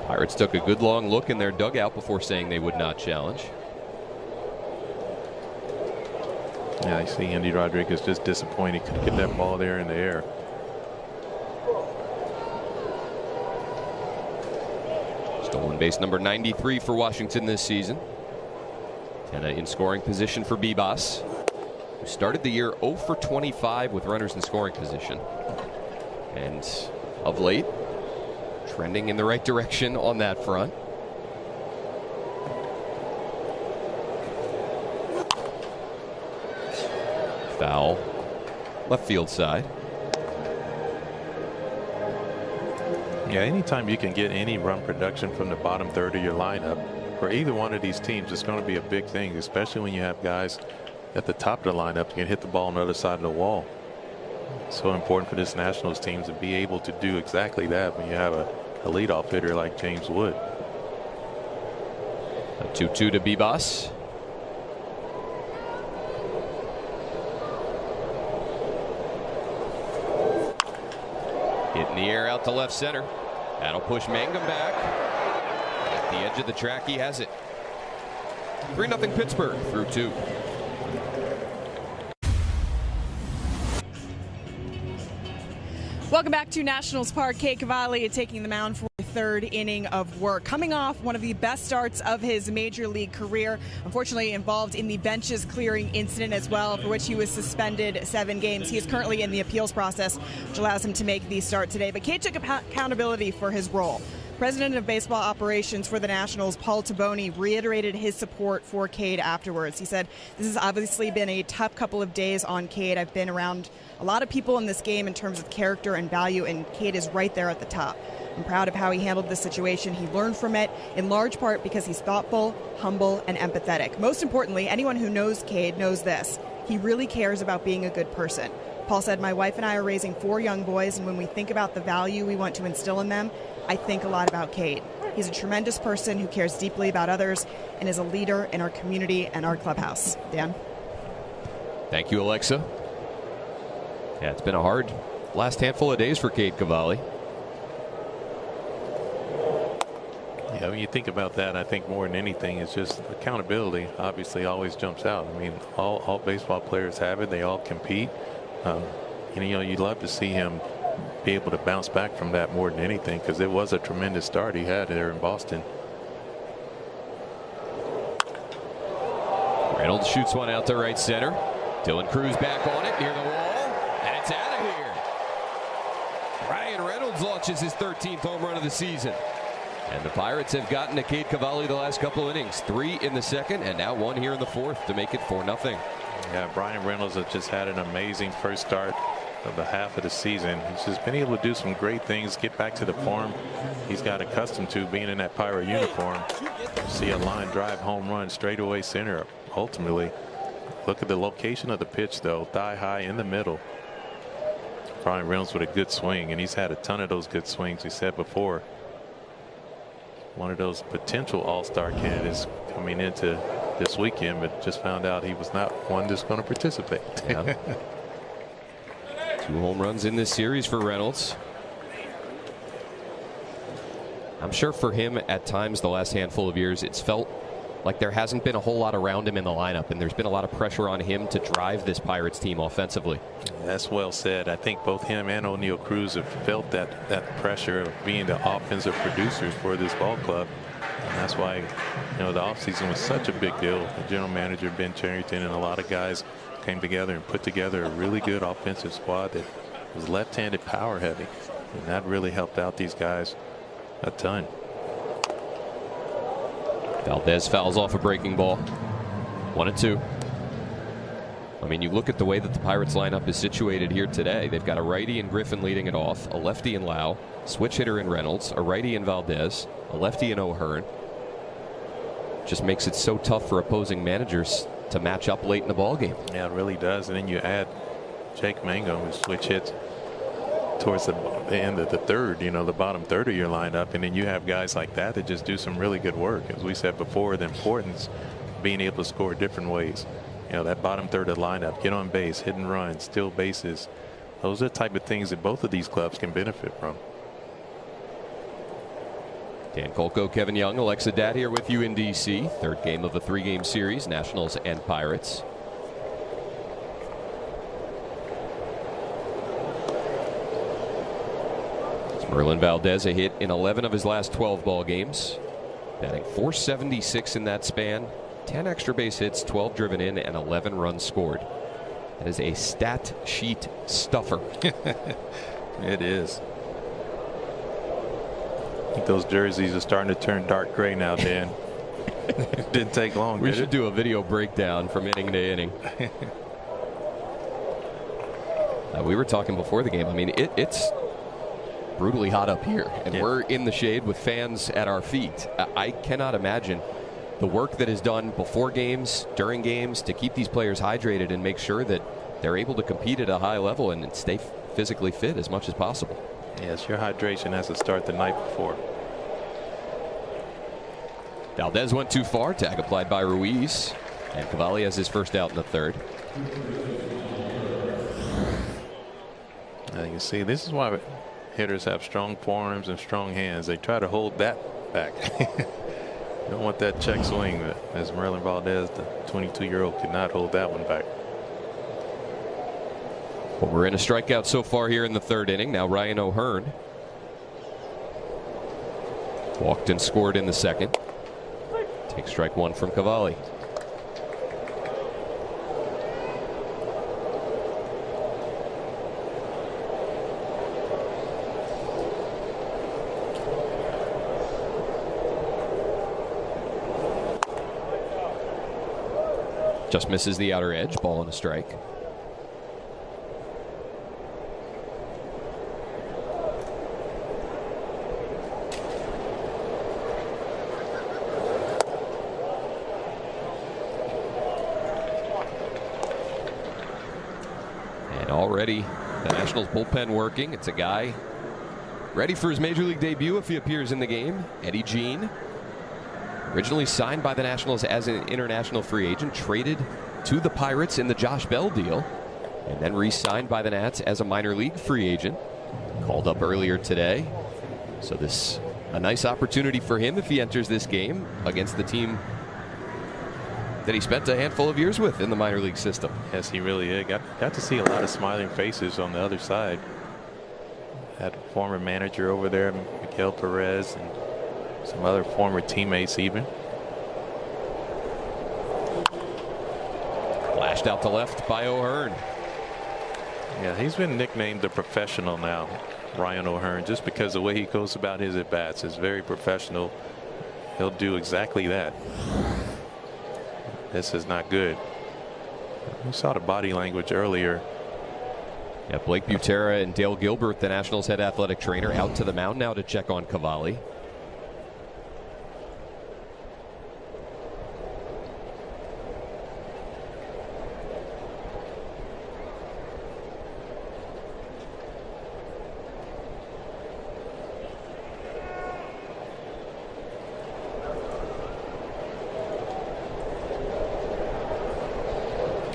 Pirates took a good long look in their dugout before saying they would not challenge. Yeah, I see Andy Rodriguez just disappointed. Couldn't get that ball there in the air. Stolen base number 93 for Washington this season. Tenna in scoring position for Bibas, who started the year 0 for 25 with runners in scoring position. And of late, trending in the right direction on that front. Foul, left field side. Yeah, anytime you can get any run production from the bottom third of your lineup for either one of these teams, it's going to be a big thing, especially when you have guys at the top of the lineup who can hit the ball on the other side of the wall. So important for this Nationals team to be able to do exactly that when you have a leadoff hitter like James Wood. A 2-2 to Bibas. Hit in the air out to left center. That'll push Mangum back. At the edge of the track, he has it. 3-0 Pittsburgh through 2. Welcome back to Nationals Park. Cade Cavalli taking the mound for the 3rd inning of work. Coming off one of the best starts of his major league career. Unfortunately involved in the benches clearing incident as well, for which he was suspended 7 games. He is currently in the appeals process, which allows him to make the start today. But Cade took accountability for his role. President of Baseball Operations for the Nationals, Paul Taboni, reiterated his support for Cade afterwards. He said, "This has obviously been a tough couple of days on Cade. I've been around a lot of people in this game in terms of character and value, and Cade is right there at the top. I'm proud of how he handled this situation. He learned from it, in large part because he's thoughtful, humble, and empathetic. Most importantly, anyone who knows Cade knows this. He really cares about being a good person." Paul said, "My wife and I are raising 4 young boys, and when we think about the value we want to instill in them, I think a lot about Cade. He's a tremendous person who cares deeply about others and is a leader in our community and our clubhouse." Dan? Thank you, Alexa. Yeah, it's been a hard last handful of days for Cade Cavalli. Yeah, when you think about that, I think more than anything, it's just accountability obviously always jumps out. I mean, all baseball players have it. They all compete. And, you know, you'd love to see him be able to bounce back from that more than anything, because it was a tremendous start he had there in Boston. Reynolds shoots one out to right center. Dylan Cruz back on it near the wall, and it's out of here. Ryan Reynolds launches his 13th home run of the season. And the Pirates have gotten to Cade Cavalli the last couple innings. 3 in the second, and now 1 here in the 4th to make it 4-0. Yeah, Brian Reynolds has just had an amazing first start of the half of the season. He's just been able to do some great things, get back to the form he's got accustomed to being in that Pirate uniform. See a line drive home run straightaway center. Ultimately, look at the location of the pitch, though. Thigh high in the middle. Brian Reynolds with a good swing, and he's had a ton of those good swings. We said before, one of those potential all-star candidates coming into this weekend, but just found out he was not one that's going to participate. Yeah. 2 home runs in this series for Reynolds. I'm sure for him at times the last handful of years it's felt like there hasn't been a whole lot around him in the lineup, and there's been a lot of pressure on him to drive this Pirates team offensively. That's well said. I think both him and O'Neal Cruz have felt that pressure of being the offensive producers for this ball club. And that's why, the offseason was such a big deal. The general manager, Ben Cherington, and a lot of guys came together and put together a really good offensive squad that was left-handed power heavy. And that really helped out these guys a ton. Valdez fouls off a breaking ball. 1-2. I mean, you look at the way that the Pirates lineup is situated here today. They've got a righty in Griffin leading it off, a lefty in Lau, switch hitter in Reynolds, a righty in Valdez, a lefty in O'Hearn. Just makes it so tough for opposing managers to match up late in the ballgame. Yeah, it really does. And then you add Jake Mangum, who switch hits towards the end of the third, the bottom third of your lineup, and then you have guys like that just do some really good work. As we said before, the importance of being able to score different ways. That bottom third of the lineup, get on base, hit and run, steal bases. Those are the type of things that both of these clubs can benefit from. Dan Kolko, Kevin Young, Alexa Datt here with you in D.C. Third game of a 3-game series, Nationals and Pirates. Merlin Valdez a hit in 11 of his last 12 ball games, batting .476 in that span, 10 extra base hits, 12 driven in, and 11 runs scored. That is a stat sheet stuffer. It is. I think those jerseys are starting to turn dark gray now, Dan. It didn't take long. We should do a video breakdown from inning to inning. We were talking before the game. I mean, it's brutally hot up here, and we're in the shade with fans at our feet. I cannot imagine the work that is done before games, during games, to keep these players hydrated and make sure that they're able to compete at a high level and stay physically fit as much as possible. Yes, your hydration has to start the night before. Valdez went too far. Tag applied by Ruiz, and Cavalli has his first out in the third. You can see this is why hitters have strong forearms and strong hands. They try to hold that back. You don't want that check swing, but as Merlin Valdez, the 22-year-old, could not hold that one back. Well, we're in a strikeout so far here in the third inning. Now Ryan O'Hearn walked and scored in the second. Take strike one from Cavalli. Just misses the outer edge. Ball and a strike. And already the Nationals bullpen working. It's a guy ready for his major league debut if he appears in the game. Eddie Jean. Originally signed by the Nationals as an international free agent, traded to the Pirates in the Josh Bell deal, and then re-signed by the Nats as a minor league free agent. Called up earlier today. So this a nice opportunity for him if he enters this game against the team that he spent a handful of years with in the minor league system. Yes, he really is. Got to see a lot of smiling faces on the other side. Had a former manager over there, Miguel Perez, and some other former teammates even. Flashed out to left by O'Hearn. Yeah, he's been nicknamed the professional now, Ryan O'Hearn, just because the way he goes about his at-bats is very professional. He'll do exactly that. This is not good. We saw the body language earlier. Yeah, Blake Butera and Dale Gilbert, the Nationals head athletic trainer, out to the mound now to check on Cavalli.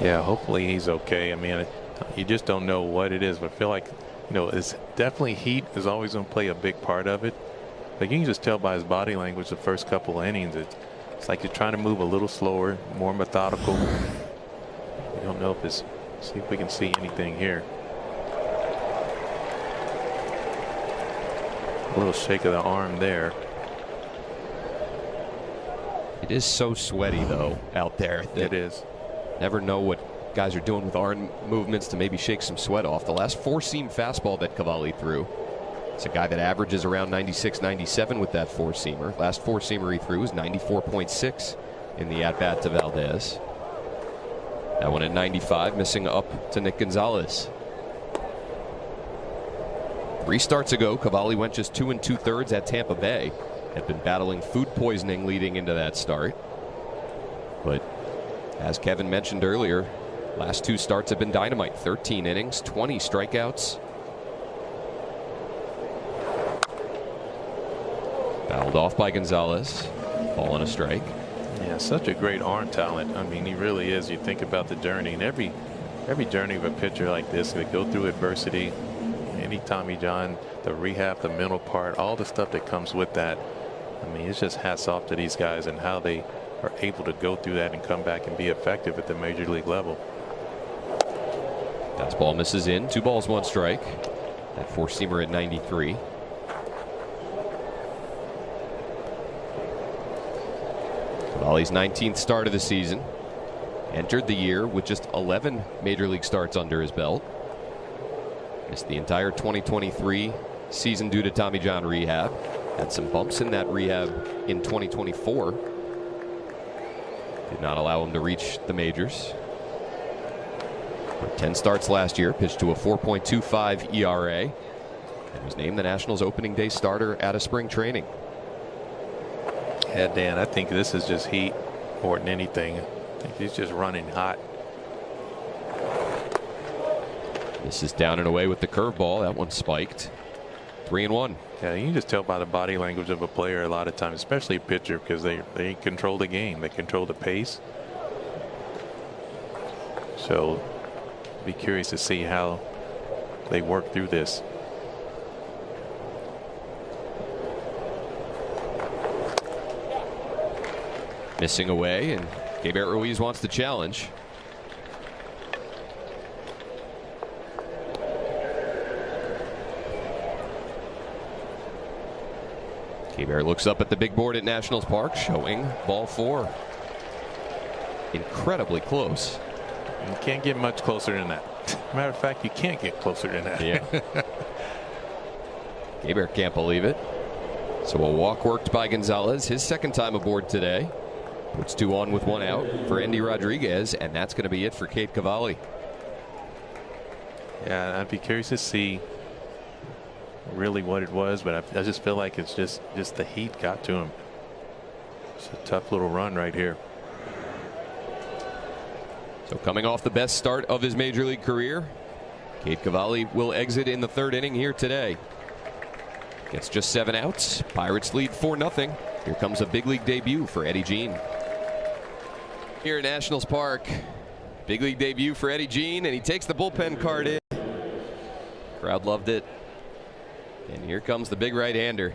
Yeah, hopefully he's okay. I mean, you just don't know what it is, but I feel like, it's definitely heat is always going to play a big part of it. But you can just tell by his body language the first couple of innings that It's like you're trying to move a little slower, more methodical. We don't know if it's, see if we can see anything here. A little shake of the arm there. It is so sweaty though out there. It is. Never know what guys are doing with arm movements to maybe shake some sweat off. The last four-seam fastball that Cavalli threw, it's a guy that averages around 96, 97 with that four-seamer. Last four-seamer he threw was 94.6 in the at-bat to Valdez. That one at 95, missing up to Nick Gonzalez. 3 starts ago, Cavalli went just 2 2/3 at Tampa Bay. Had been battling food poisoning leading into that start. But as Kevin mentioned earlier, last 2 starts have been dynamite. 13 innings, 20 strikeouts. Fouled off by Gonzalez. Ball and a strike. Yeah, such a great arm talent. I mean, he really is. You think about the journey, and every journey of a pitcher like this, they go through adversity. Any Tommy John, the rehab, the mental part, all the stuff that comes with that. I mean, it's just hats off to these guys and how they are able to go through that and come back and be effective at the major league level. Fastball misses in. 2 balls, 1 strike. That four-seamer at 93. Cavalli's 19th start of the season. Entered the year with just 11 major league starts under his belt. Missed the entire 2023 season due to Tommy John rehab. Had some bumps in that rehab in 2024. Did not allow him to reach the majors. 10 starts last year, pitched to a 4.25 ERA, and was named the Nationals opening day starter out of spring training. Yeah, Dan, I think this is just heat more than anything. I think he's just running hot. This is down and away with the curveball. That one spiked. 3-1. Yeah, you can just tell by the body language of a player a lot of times, especially a pitcher, because they control the game. They control the pace. So be curious to see how they work through this. Missing away, and Gabriel Ruiz wants the challenge. Bear looks up at the big board at Nationals Park, showing ball 4. Incredibly close. You can't get much closer than that. Matter of fact, you can't get closer than that. Yeah. Bear can't believe it. So a walk worked by Gonzalez, his second time aboard today. Puts 2 on with 1 out for Endy Rodriguez, and that's going to be it for Cade Cavalli. Yeah, I'd be curious to see really what it was, but I just feel like it's just the heat got to him. It's a tough little run right here. So coming off the best start of his major league career, Cade Cavalli will exit in the 3rd inning here today. Gets just 7 outs. Pirates lead 4-0. Here comes a big league debut for Eddie Jean. Here at Nationals Park, big league debut for Eddie Jean, and he takes the bullpen card in. Crowd loved it. And here comes the big right-hander.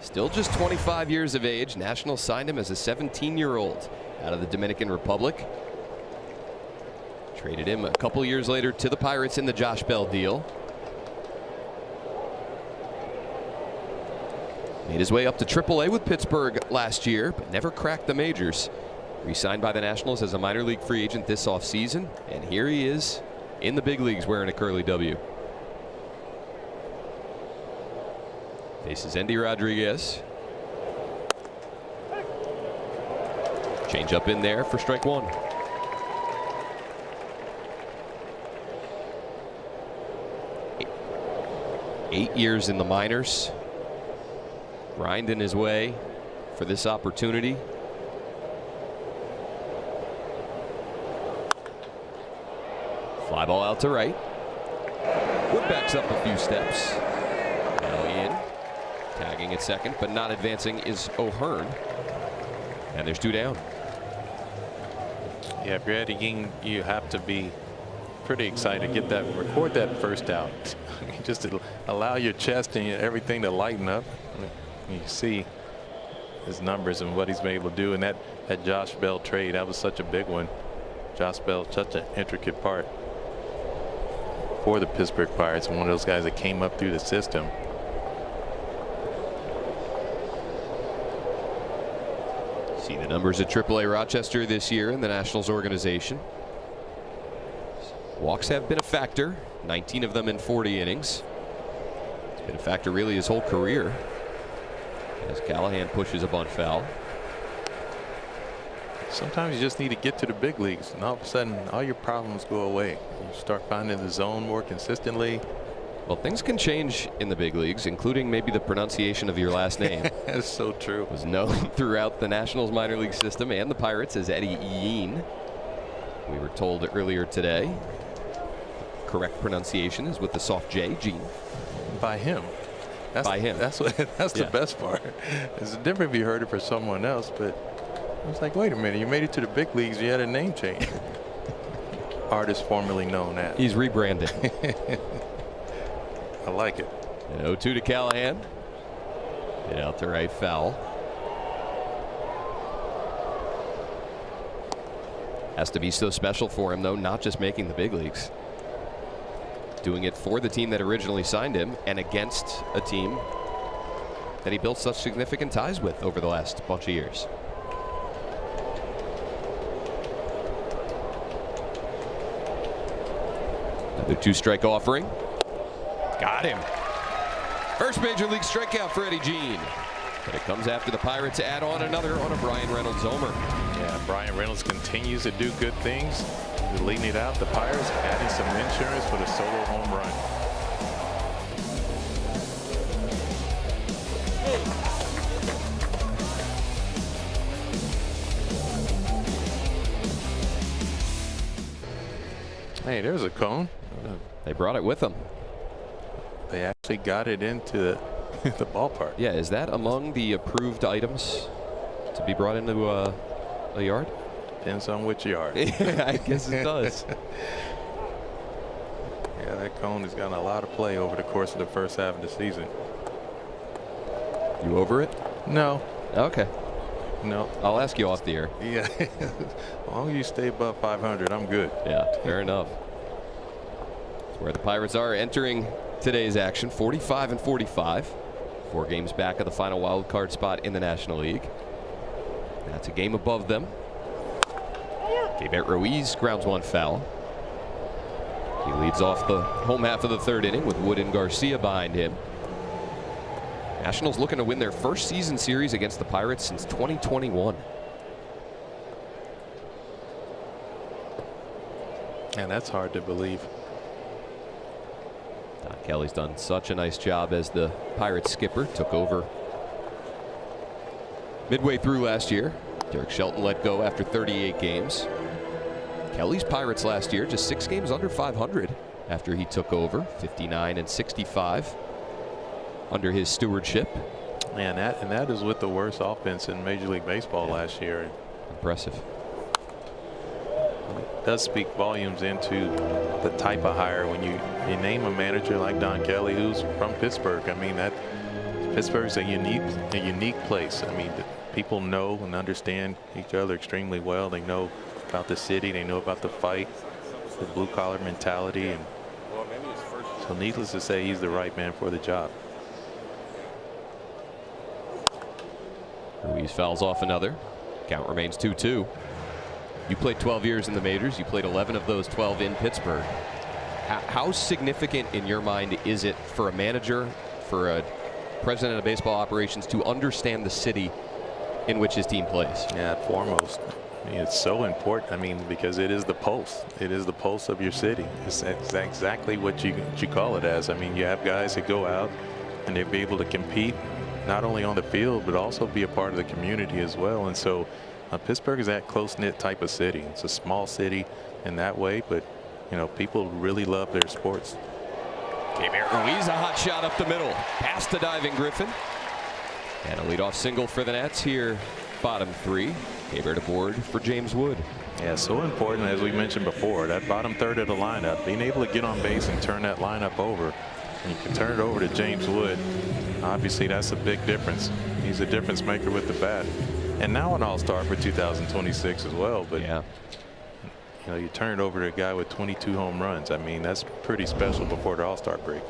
Still just 25 years of age. Nationals signed him as a 17-year-old out of the Dominican Republic. Traded him a couple years later to the Pirates in the Josh Bell deal. Made his way up to AAA with Pittsburgh last year, but never cracked the majors. Re-signed by the Nationals as a minor league free agent this offseason, and here he is in the big leagues wearing a curly W. Faces Endy Rodriguez. Change up in there for strike 1. Eight years in the minors. Grinding his way for this opportunity. Fly ball out to right. Wood backs up a few steps. Now in. Tagging at second, but not advancing is O'Hearn. And there's 2 down. Yeah, if you're Eddie Jean, you have to be pretty excited to get that, record that first out. Just to allow your chest and everything to lighten up. You see his numbers and what he's been able to do. And that Josh Bell trade, that was such a big one. Josh Bell, such an intricate part for the Pittsburgh Pirates, one of those guys that came up through the system. See the numbers at AAA Rochester this year in the Nationals organization. Walks have been a factor, 19 of them in 40 innings. It's been a factor really his whole career, as Callahan pushes a bunt foul. Sometimes you just need to get to the big leagues, and all of a sudden all your problems go away. You start finding the zone more consistently. Well, things can change in the big leagues, including maybe the pronunciation of your last name. That's so true. Was known throughout the Nationals minor league system and the Pirates as Eddie Yeen. We were told earlier today, correct pronunciation is with the soft J, Gene. By him. By him. That's the best part. It's different if you heard it for someone else, but I was like, wait a minute, you made it to the big leagues, you had a name change. Artist formerly known as. He's rebranded. I like it. An 0-2 to Callahan. Hit out to right, foul. Has to be so special for him, though, not just making the big leagues. Doing it for the team that originally signed him and against a team that he built such significant ties with over the last bunch of years. Another 2-strike offering. Got him. First major league strikeout for Eddie Jean. But it comes after the Pirates add on another on a Brian Reynolds homer. Yeah, Brian Reynolds continues to do good things. They're leading it out. The Pirates adding some insurance for the solo home run. Hey, there's a cone. They brought it with them. They actually got it into the ballpark. Yeah, is that among the approved items to be brought into a yard? Depends on which yard. Yeah, I guess it does. Yeah, that cone has gotten a lot of play over the course of the first half of the season. You over it? No. Okay. No. I'll ask you off the air. Yeah. As long as you stay above 500, I'm good. Yeah, fair enough. That's where the Pirates are entering today's action, 45-45. 4 games back of the final wild card spot in the National League. That's a game above them. Gabriel Ruiz grounds one foul. He leads off the home half of the third inning with Wood and Garcia behind him. Nationals looking to win their first season series against the Pirates since 2021. And that's hard to believe. Don Kelly's done such a nice job as the Pirates skipper. Took over midway through last year. Derek Shelton let go after 38 games. Kelly's Pirates last year just 6 games under 500 after he took over, 59-65 under his stewardship. Man, that is with the worst offense in Major League Baseball last year. Impressive. It does speak volumes into the type of hire when you name a manager like Don Kelly, who's from Pittsburgh. I mean, that Pittsburgh's a unique place. I mean, people know and understand each other extremely well. They know about the city. They know about the fight, the blue collar mentality, and so needless to say, he's the right man for the job. Ruiz fouls off another. Count remains 2-2. You played 12 years in the majors. You played 11 of those 12 in Pittsburgh. How significant in your mind is it for a manager, for a president of baseball operations, to understand the city in which his team plays? Yeah, foremost. I mean, it's so important. I mean, because it is the pulse. It is the pulse of your city. It's exactly what you call it as. I mean, you have guys that go out and they be able to compete not only on the field but also be a part of the community as well. And so Pittsburgh is that close-knit type of city. It's a small city in that way, but you know, people really love their sports. Gabriel Ruiz, a hot shot up the middle, past the diving Griffin, and a leadoff single for the Nats here. Bottom 3. Gabriel aboard for James Wood. Yeah, so important, as we mentioned before, that bottom third of the lineup, being able to get on base and turn that lineup over You can turn it over to James Wood. Obviously, that's a big difference. He's a difference maker with the bat. And now an all-star for 2026 as well. But yeah, you know, you turn it over to a guy with 22 home runs. I mean, that's pretty special before the all-star break.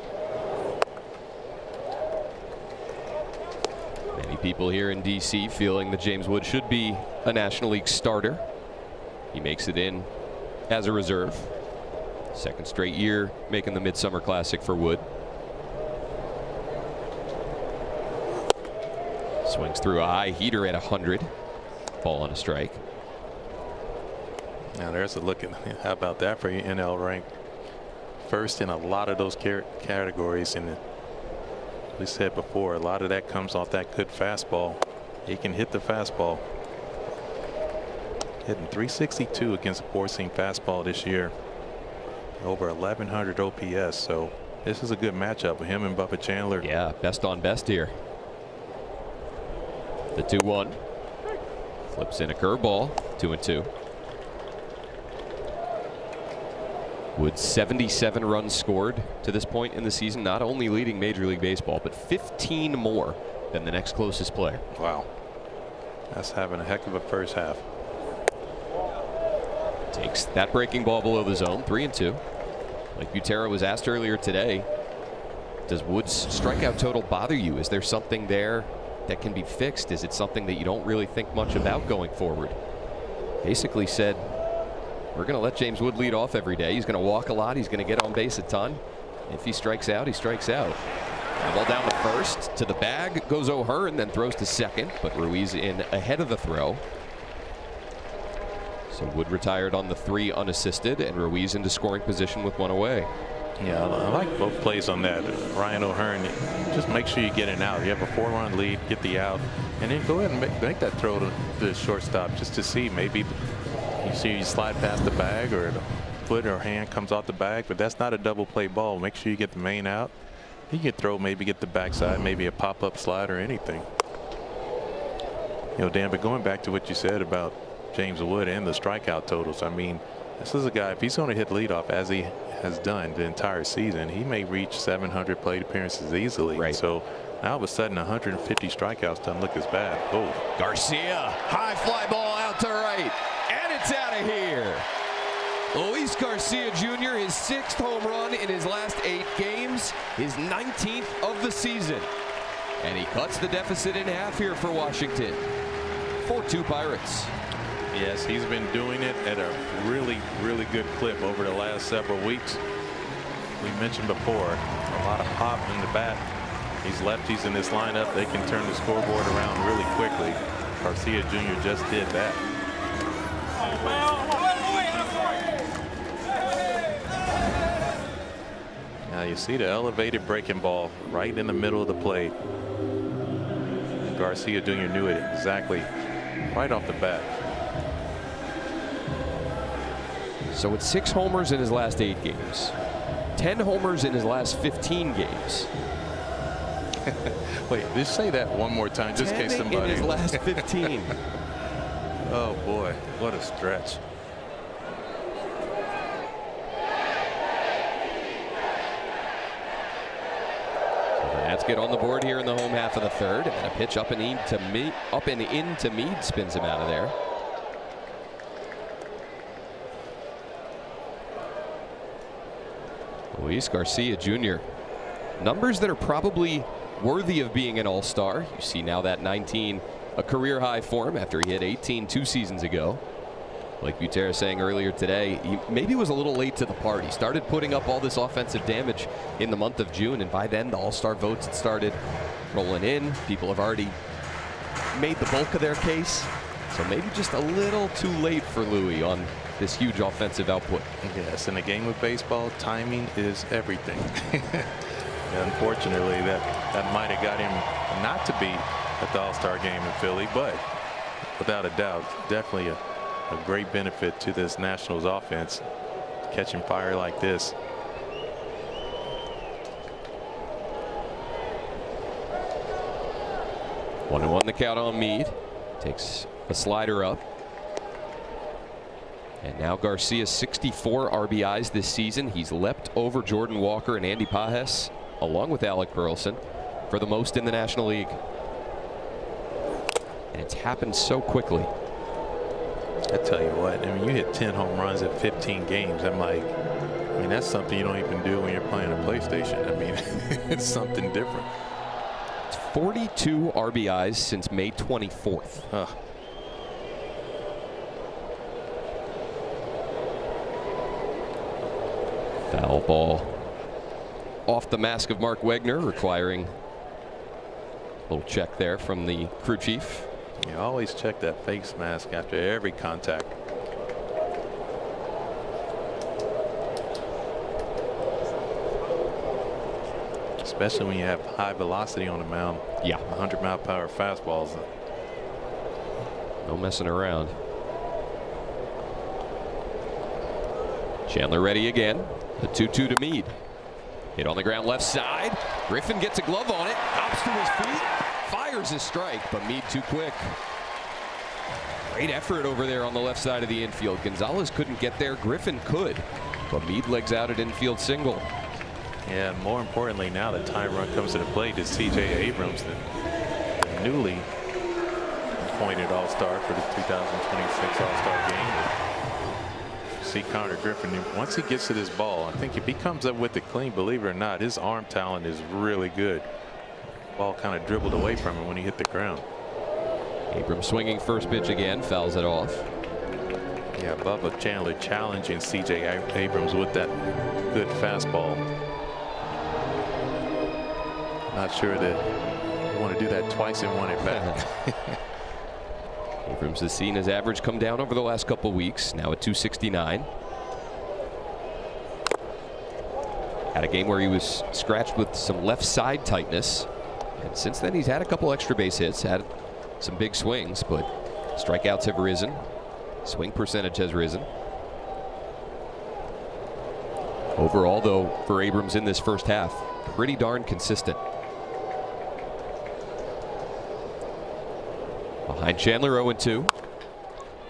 Many people here in D.C. feeling that James Wood should be a National League starter. He makes it in as a reserve. Second straight year making the Midsummer Classic for Wood. Swings through a high heater at 100. Ball on a strike. Now there's a look at, how about that for your NL rank? First in a lot of those categories, and we said before, a lot of that comes off that good fastball. He can hit the fastball. Hitting 362 against a four-seam fastball this year. Over 1,100 OPS, so this is a good matchup with him and Bubba Chandler. Yeah, best on best here. The 2-1. Flips in a curveball. 2-2. Wood 77 runs scored to this point in the season, not only leading Major League Baseball, but 15 more than the next closest player. Wow. That's having a heck of a first half. Takes that breaking ball below the zone. 3-2. Like Butera was asked earlier today, does Wood's strikeout total bother you? Is there something there that can be fixed? Is it something that you don't really think much about going forward? Basically said, we're going to let James Wood lead off every day. He's going to walk a lot. He's going to get on base a ton. If he strikes out, he strikes out. Ball down to first. To the bag goes O'Hearn, then throws to second, but Ruiz in ahead of the throw. So Wood retired on the 3 unassisted, and Ruiz into scoring position with 1 away. Yeah, I like both plays on that. Ryan O'Hearn, just make sure you get an out. You have a 4-run lead, get the out, and then go ahead and make that throw to the shortstop just to see. Maybe you see you slide past the bag, or the foot or hand comes off the bag, but that's not a double play ball. Make sure you get the main out. You can throw, maybe get the backside, maybe a pop-up slide or anything. You know, Dan, but going back to what you said about James Wood and the strikeout totals, I mean, this is a guy, if he's going to hit leadoff as he has done the entire season, he may reach 700 plate appearances easily. Right. So now all of a sudden 150 strikeouts doesn't look as bad. Oh, Garcia, high fly ball out to right, and it's out of here. Luis Garcia Jr., his 6th home run in his last 8 games, his 19th of the season. And he cuts the deficit in half here for Washington. 4-2 Pirates. yes, he's been doing it at a really, really good clip over the last several weeks. We mentioned before, a lot of pop in the bat. These lefties in this lineup, they can turn the scoreboard around really quickly. Garcia Jr. just did that. Now you see the elevated breaking ball right in the middle of the plate. Garcia Jr. knew it exactly right off the bat. So it's 6 homers in his last 8 games. 10 homers in his last 15 games. Wait, just say that one more time, just in case somebody. In his last 15. Oh boy, what a stretch. Let's get on the board here in the home half of the third, and a pitch up and into Mead spins him out of there. Luis Garcia Jr. Numbers that are probably worthy of being an all-star. You see now that 19, a career high for him after he hit 18 2 seasons ago. Like Butera saying earlier today, he maybe was a little late to the party. Started putting up all this offensive damage in the month of June, and by then the all-star votes had started rolling in. People have already made the bulk of their case. So maybe just a little too late for Louis on this huge offensive output. Yes, in a game of baseball, timing is everything. Unfortunately, that might have got him not to be at the All-Star game in Philly, but without a doubt, definitely a great benefit to this Nationals offense, catching fire like this. One and one the count on Mead. Takes a slider up. And now Garcia 64 RBIs this season. He's leapt over Jordan Walker and Andy Pages along with Alec Burleson, for the most in the National League. And it's happened so quickly. I tell you what, I mean, you hit 10 home runs in 15 games. I'm like, I mean, that's something you don't even do when you're playing a PlayStation. I mean, it's something different. It's 42 RBIs since May 24th. Foul ball off the mask of Mark Wegner, requiring a little check there from the crew chief. You always check that face mask after every contact. Especially when you have high velocity on the mound. Yeah. 100-mile-per-hour fastballs. No messing around. Chandler ready again. The 2-2 to Meade. Hit on the ground left side. Griffin gets a glove on it. Hops to his feet. Fires his strike, but Meade too quick. Great effort over there on the left side of the infield. Gonzalez couldn't get there. Griffin could, but Meade legs out at infield single. Yeah, more importantly, now the time run comes to the plate is C.J. Abrams, the newly appointed All-Star for the 2026 All-Star game. See Connor Griffin, once he gets to this ball, I think if he comes up with it clean, believe it or not, his arm talent is really good. Ball kind of dribbled away from him when he hit the ground. Abrams swinging first pitch again, fouls it off. Yeah, Bubba Chandler challenging C.J. Abrams with that good fastball. Not sure that you want to do that twice in one at bat. Abrams has seen his average come down over the last couple weeks, now at 269. Had a game where he was scratched with some left side tightness, and since then he's had a couple extra base hits, had some big swings, but strikeouts have risen, swing percentage has risen. Overall, though, for Abrams in this first half, pretty darn consistent. Behind Chandler, 0-2.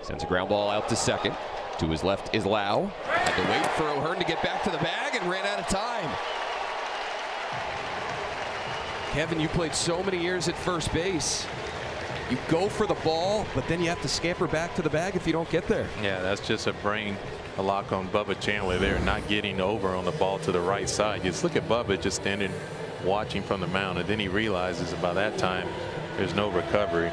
Sends a ground ball out to second. To his left is Lau. Had to wait for O'Hearn to get back to the bag and ran out of time. Kevin, you played so many years at first base. You go for the ball, but then you have to scamper back to the bag if you don't get there. Yeah, that's just a lock on Bubba Chandler there, not getting over on the ball to the right side. Just look at Bubba just standing watching from the mound, and then he realizes by that time there's no recovery.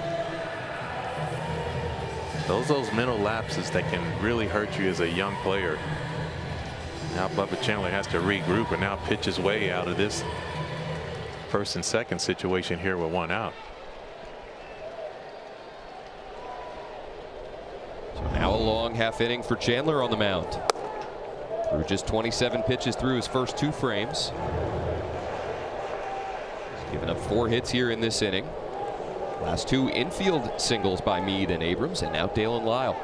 Those mental lapses that can really hurt you as a young player. Now Bubba Chandler has to regroup and now pitch his way out of this first and second situation here with one out. So now a long half inning for Chandler on the mound. Through just 27 pitches through his first two frames. He's given up 4 hits here in this inning. Last 2 infield singles by Meade and Abrams, and now Dale and Lyle.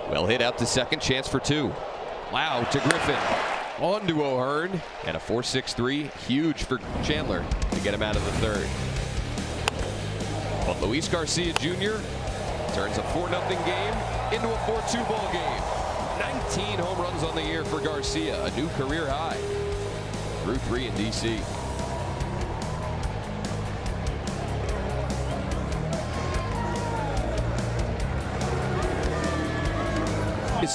Well hit out to second, chance for 2. Lau to Griffin. On to O'Hearn, and a 4-6-3, huge for Chandler to get him out of the third. But Luis Garcia Jr. turns a 4-0 game into a 4-2 ball game. 19 home runs on the year for Garcia, a new career high. Through 3 in D.C.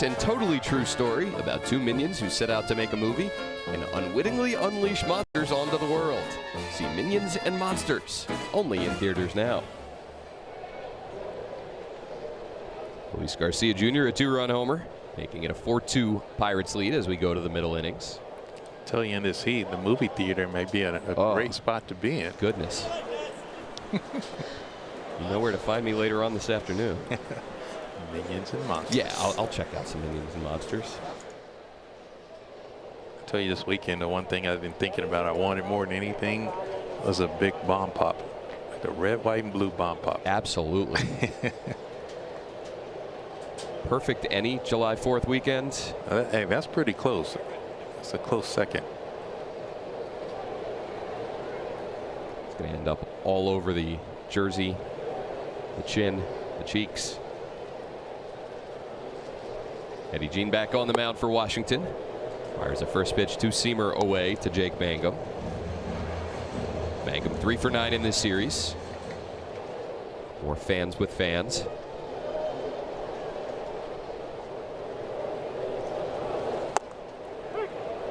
And totally true story about 2 minions who set out to make a movie and unwittingly unleash monsters onto the world. See Minions and Monsters, only in theaters now. Luis Garcia Jr., a 2-run homer, making it a 4-2 Pirates lead as we go to the middle innings. I tell you, in this heat, the movie theater may be a great spot to be in. Goodness. You know where to find me later on this afternoon. Minions and Monsters. Yeah, I'll check out some Minions and Monsters. I'll tell you, this weekend, the one thing I've been thinking about I wanted more than anything was a big bomb pop. Like a red, white, and blue bomb pop. Absolutely. Perfect any July 4th weekend. Hey, that's pretty close. It's a close second. It's going to end up all over the jersey, the chin, the cheeks. Eddie Jean back on the mound for Washington. Fires a first pitch two-seamer away to Jake Mangum. Mangum 3 for 9 in this series. More fans with fans.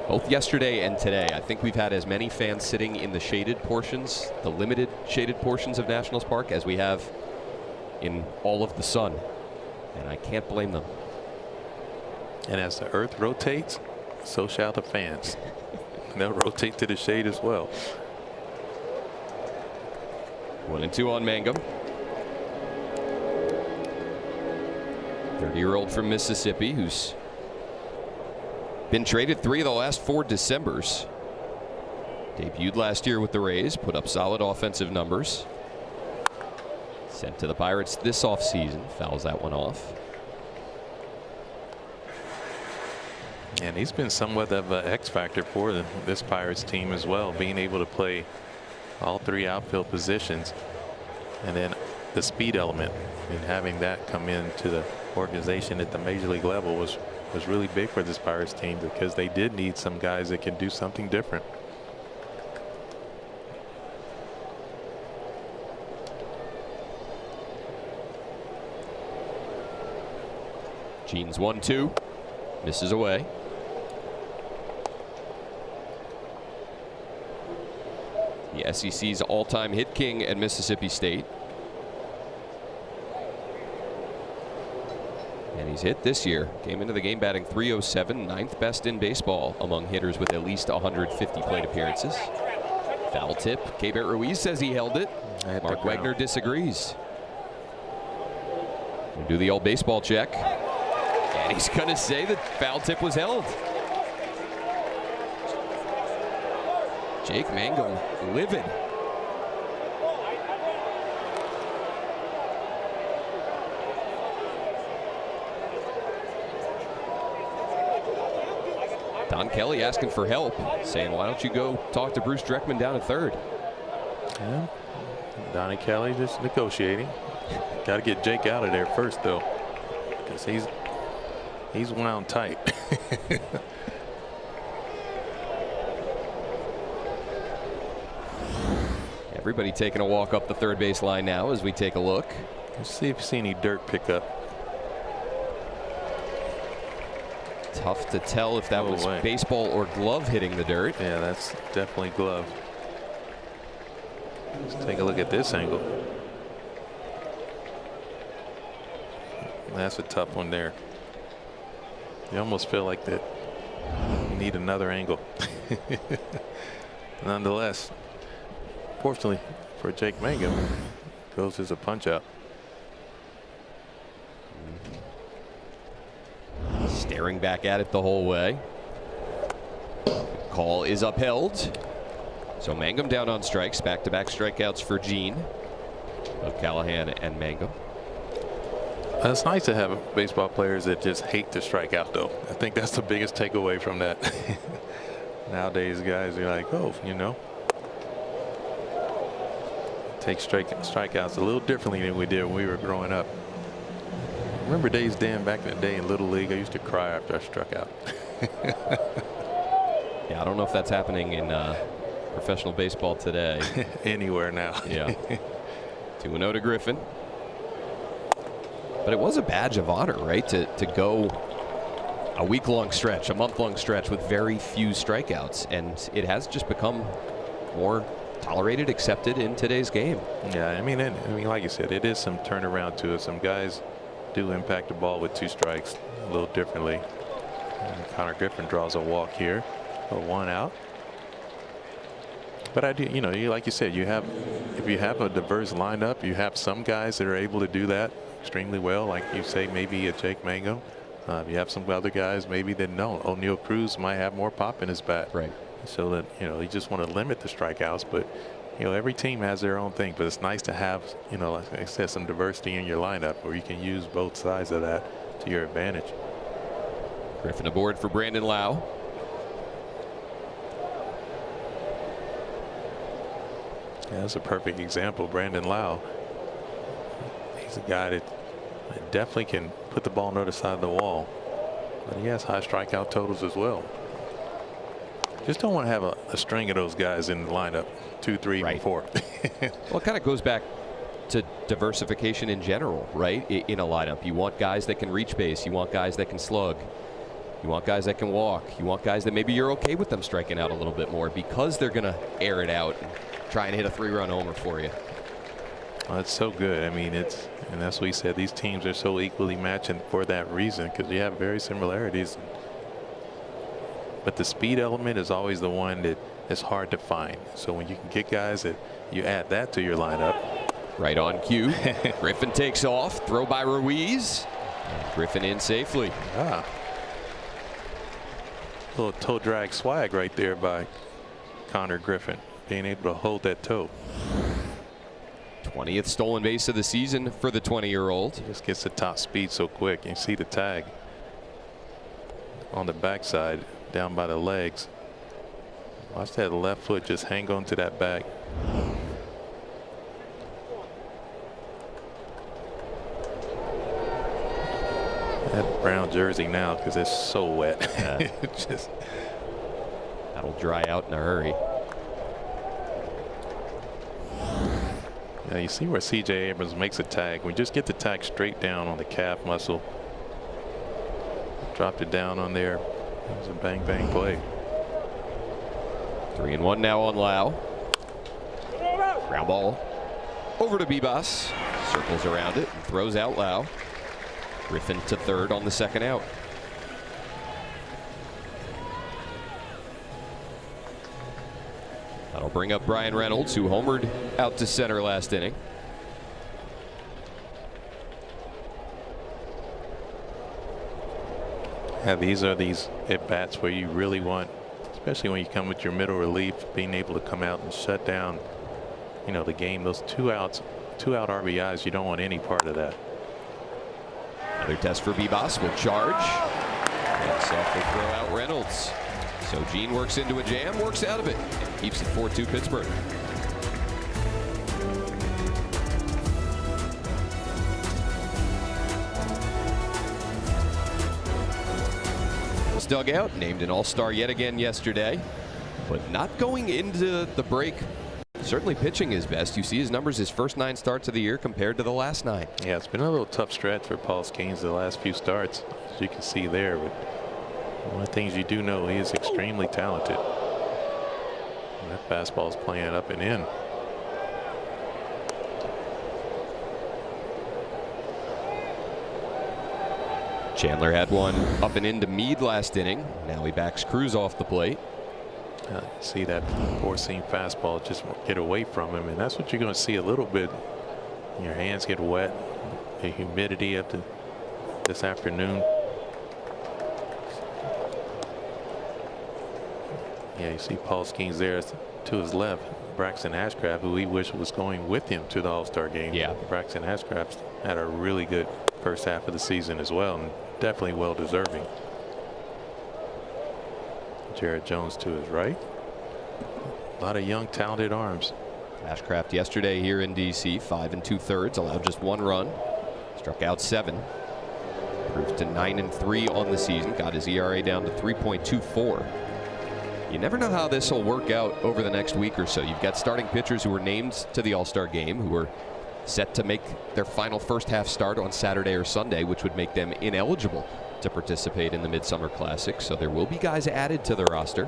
Both yesterday and today, I think we've had as many fans sitting in the shaded portions, the limited shaded portions of Nationals Park, as we have in all of the sun. And I can't blame them. And as the earth rotates, so shall the fans. They'll rotate to the shade as well. 1-2 on Mangum. 30-year-old from Mississippi who's been traded 3 of the last 4 Decembers. Debuted last year with the Rays, put up solid offensive numbers. Sent to the Pirates this offseason, fouls that one off. And he's been somewhat of an X factor for this Pirates team as well, being able to play all 3 outfield positions, and then the speed element, and having that come into the organization at the major league level was really big for this Pirates team, because they did need some guys that can do something different. Jean's 1-2, misses away. The SEC's all-time hit king at Mississippi State. And he's hit this year. Came into the game batting .307, 9th best in baseball among hitters with at least 150 plate appearances. Foul tip. Keibert Ruiz says he held it. Mark Wagner disagrees. We'll do the old baseball check. And he's going to say that foul tip was held. Jake Mangum livid. Don Kelly asking for help, saying, why don't you go talk to Bruce Dreckman down at third? Yeah. Donnie Kelly just negotiating. Got to get Jake out of there first, though, because he's wound tight. Everybody taking a walk up the third base line now as we take a look. Let's see if you see any dirt pick up. Tough to tell if that was baseball or glove hitting the dirt. Yeah, that's definitely glove. Let's take a look at this angle. That's a tough one there. You almost feel like that you need another angle. Nonetheless, fortunately for Jake Mangum, goes as a punch out. Staring back at it the whole way. Call is upheld. So Mangum down on strikes. Back-to-back strikeouts for Jean of Callahan and Mangum. It's nice to have baseball players that just hate to strike out, though. I think that's the biggest takeaway from that. Nowadays, guys are like, oh, you know, take strikeouts a little differently than we did when we were growing up. Remember days, Dan, back in the day in Little League, I used to cry after I struck out. Yeah, I don't know if that's happening in professional baseball today. Anywhere now. Yeah. 2-0 to Griffin. But it was a badge of honor, right, to go a week-long stretch, a month-long stretch with very few strikeouts, and it has just become more tolerated, accepted in today's game. Yeah, I mean, like you said, it is some turnaround to it. Some guys do impact the ball with 2 strikes a little differently. And Connor Griffin draws a walk here, a 1 out. But I do, you know, like you said, if you have a diverse lineup, you have some guys that are able to do that extremely well, like you say, maybe a Jake Mangum. You have some other guys maybe that don't. O'Neal Cruz might have more pop in his bat. Right. So that, you know, you just want to limit the strikeouts, but you know, every team has their own thing, but it's nice to have, you know, like I said, some diversity in your lineup where you can use both sides of that to your advantage. Griffin aboard for Brandon Lau. Yeah, that's a perfect example. Brandon Lau, he's a guy that definitely can put the ball on the other side of the wall, but he has high strikeout totals as well. Just don't want to have a string of those guys in the lineup, 2, 3, Right. and 4. Well, it kind of goes back to diversification in general, right? In a lineup, you want guys that can reach base. You want guys that can slug. You want guys that can walk. You want guys that maybe you're okay with them striking out a little bit more because they're going to air it out and try and hit a 3-run homer for you. Well, that's so good. I mean, and that's what we said. These teams are so equally matched, and for that reason, because you have very similarities. But the speed element is always the one that is hard to find. So when you can get guys that you add that to your lineup. Right on cue. Griffin takes off. Throw by Ruiz. Griffin in safely. Ah. Little toe drag swag right there by Connor Griffin, being able to hold that toe. 20th stolen base of the season for the 20-year-old. Just gets the top speed so quick. You see the tag on the backside down by the legs. Watch that left foot just hang on to that back. That brown jersey now, because it's so wet. Yeah. Just That'll dry out in a hurry. yeah, you see where C.J. Abrams makes a tag. We just get the tag straight down on the calf muscle. Dropped it down on there. It was a bang bang play. 3-1 now on Lau. Ground ball over to Bibas. Circles around it and throws out Lau. Griffin to third on the second out. That'll bring up Brian Reynolds, who homered out to center last inning. Yeah, these are these at-bats where you really want, especially when you come with your middle relief, being able to come out and shut down, you know, the game. Those two out RBIs, you don't want any part of that. Another test for Bibas will charge. And softly throw out Reynolds. So Gene works into a jam, works out of it, and keeps it 4-2 Pittsburgh. This dugout named an all-star yet again yesterday, but not going into the break. Certainly pitching his best. You see his numbers his first 9 starts of the year compared to the last 9. Yeah, it's been a little tough stretch for Paul Skeens the last few starts, as you can see there. But one of the things you do know, he is extremely talented. And that fastball is playing up and in. Chandler had one up and into Meade last inning. Now he backs Cruz off the plate. See that four-seam fastball just get away from him, and that's what you're going to see a little bit. Your hands get wet, the humidity up to this afternoon. Yeah, you see Paul Skeens there to his left. Braxton Ashcraft, who he wished was going with him to the All-Star game. Yeah. Braxton Ashcraft had a really good first half of the season as well, and definitely well deserving. Jared Jones to his right. A lot of young talented arms. Ashcraft yesterday here in DC, 5 2/3, allowed just 1 run, struck out 7, improved to 9-3 on the season, got his ERA down to 3.24. You never know how this will work out over the next week or so. You've got starting pitchers who were named to the All-Star game, who are set to make their final first half start on Saturday or Sunday, which would make them ineligible to participate in the Midsummer Classic. So there will be guys added to the roster.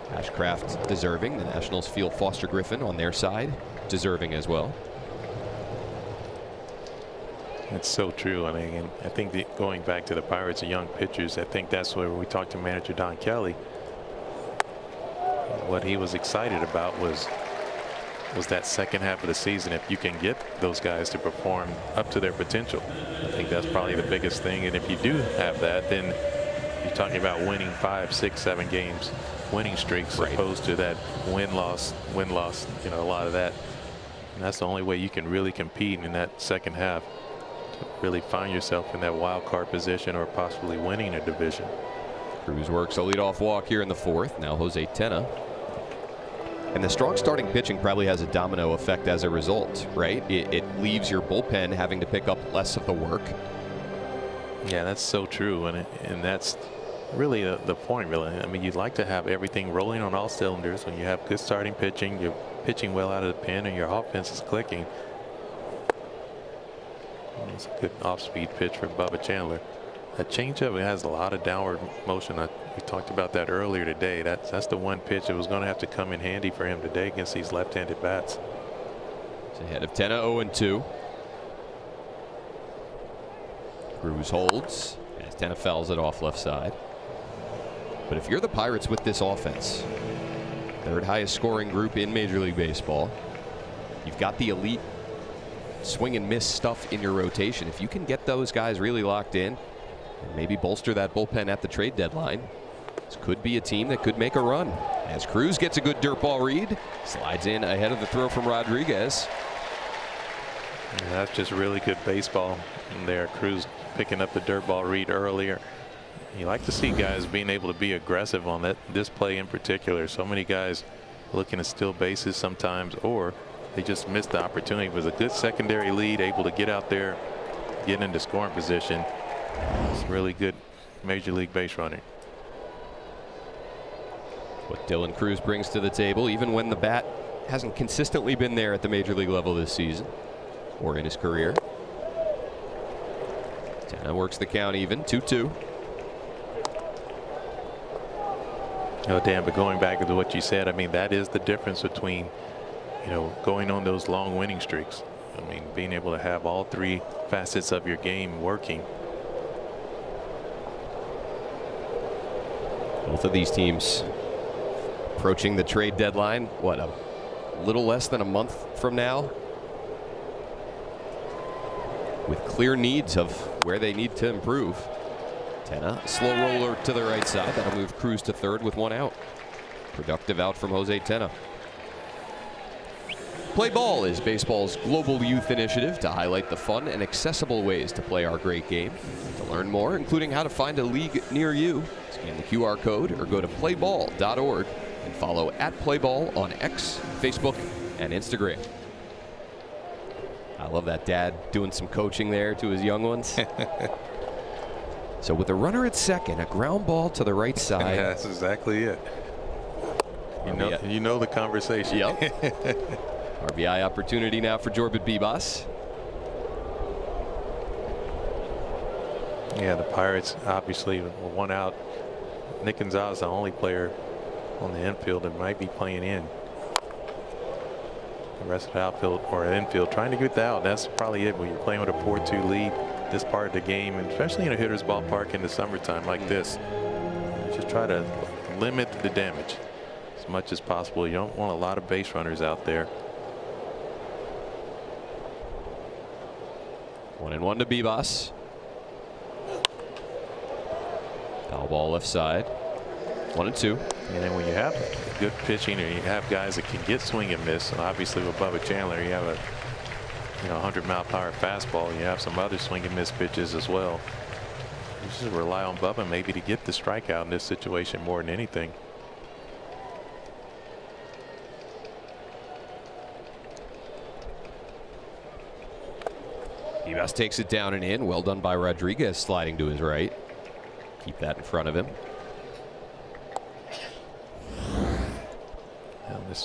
Ashcraft deserving. The Nationals feel Foster Griffin on their side deserving as well. That's so true. I mean, and I think going back to the Pirates and young pitchers, I think that's where we talked to manager Don Kelly. What he was excited about was that second half of the season. If you can get those guys to perform up to their potential, I think that's probably the biggest thing. And if you do have that, then you're talking about winning 5, 6, 7 games, winning streaks, right, opposed to that win-loss, you know, a lot of that. And that's the only way you can really compete in that second half, to really find yourself in that wild card position or possibly winning a division. Cruz works a leadoff walk here in the 4th. Now Jose Tena. And the strong starting pitching probably has a domino effect as a result, right? It leaves your bullpen having to pick up less of the work. Yeah, that's so true, and that's really the point, really. I mean, you'd like to have everything rolling on all cylinders when you have good starting pitching, you're pitching well out of the pen, and your offense is clicking. It's a good off-speed pitch for Bubba Chandler. That changeup, it has a lot of downward motion. We talked about that earlier today. That's the one pitch that was going to have to come in handy for him today against these left-handed bats. It's ahead of Tenna, 0-2. Cruz holds as Tenna fouls it off left side. But if you're the Pirates with this offense, third highest scoring group in Major League Baseball, you've got the elite swing and miss stuff in your rotation. If you can get those guys really locked in and maybe bolster that bullpen at the trade deadline, this could be a team that could make a run. As Cruz gets a good dirt ball read, slides in ahead of the throw from Rodriguez. Yeah, that's just really good baseball there. Cruz picking up the dirt ball read earlier. You like to see guys being able to be aggressive on this play in particular. So many guys looking to steal bases sometimes, or they just missed the opportunity. It was a good secondary lead, able to get out there, get into scoring position. It's really good Major League base running. What Dylan Cruz brings to the table, even when the bat hasn't consistently been there at the Major League level this season or in his career. Tenna works the count even, 2-2. Oh, Dan, but going back to what you said, I mean, that is the difference between, going on those long winning streaks. I mean, being able to have all three facets of your game working. Both of these teams approaching the trade deadline, what, a little less than a month from now, with clear needs of where they need to improve. Tenna, slow roller to the right side. That'll move Cruz to third with one out. Productive out from Jose Tenna. Play Ball is baseball's global youth initiative to highlight the fun and accessible ways to play our great game. To learn more, including how to find a league near you, scan the QR code or go to playball.org and follow @playball on X, Facebook, and Instagram. I love that dad doing some coaching there to his young ones. So with a runner at second, a ground ball to the right side. That's exactly it. You know the conversation. Yep. RBI opportunity now for Jorbit Bibas. Yeah, the Pirates obviously were one out. Nick Gonzalez, the only player on the infield that might be playing in. The rest of the outfield or infield trying to get the out. That's probably it when you're playing with a 4-2 lead this part of the game, and especially in a hitter's ballpark in the summertime like this. You just try to limit the damage as much as possible. You don't want a lot of base runners out there. 1-1 to Bibas. Foul ball left side. 1-2. And then when you have good pitching, or you have guys that can get swing and miss, and obviously with Bubba Chandler, you have a 100-mile-per-hour fastball. You have some other swing and miss pitches as well. You just rely on Bubba maybe to get the strikeout in this situation more than anything. Bibas takes it down and in. Well done by Rodriguez, sliding to his right. Keep that in front of him.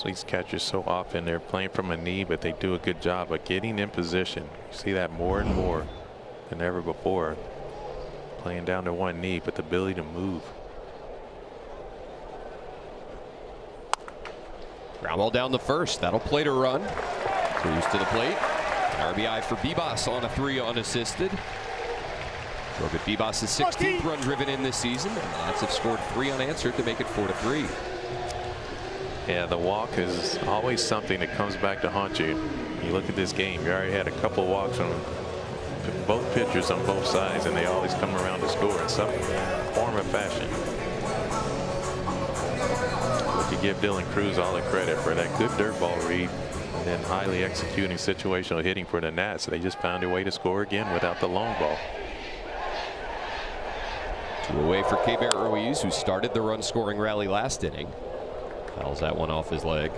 These catchers so often they're playing from a knee, but they do a good job of getting in position. You see that more and more than ever before. Playing down to one knee, but the ability to move. Ground ball down the first. That'll plate a run. Cruz to the plate. An RBI for Bibas on a 3 unassisted. Robert Bibas' 16th run driven in this season, and the Nats have scored 3 unanswered to make it 4-3. Yeah, the walk is always something that comes back to haunt you. You look at this game, you already had a couple walks from both pitchers on both sides, and they always come around to score in some form or fashion. But you give Dylan Cruz all the credit for that good dirt ball read and then highly executing situational hitting for the Nats. They just found a way to score again without the long ball. 2 away for Keibert Ruiz, who started the run scoring rally last inning. Fouls that one off his leg.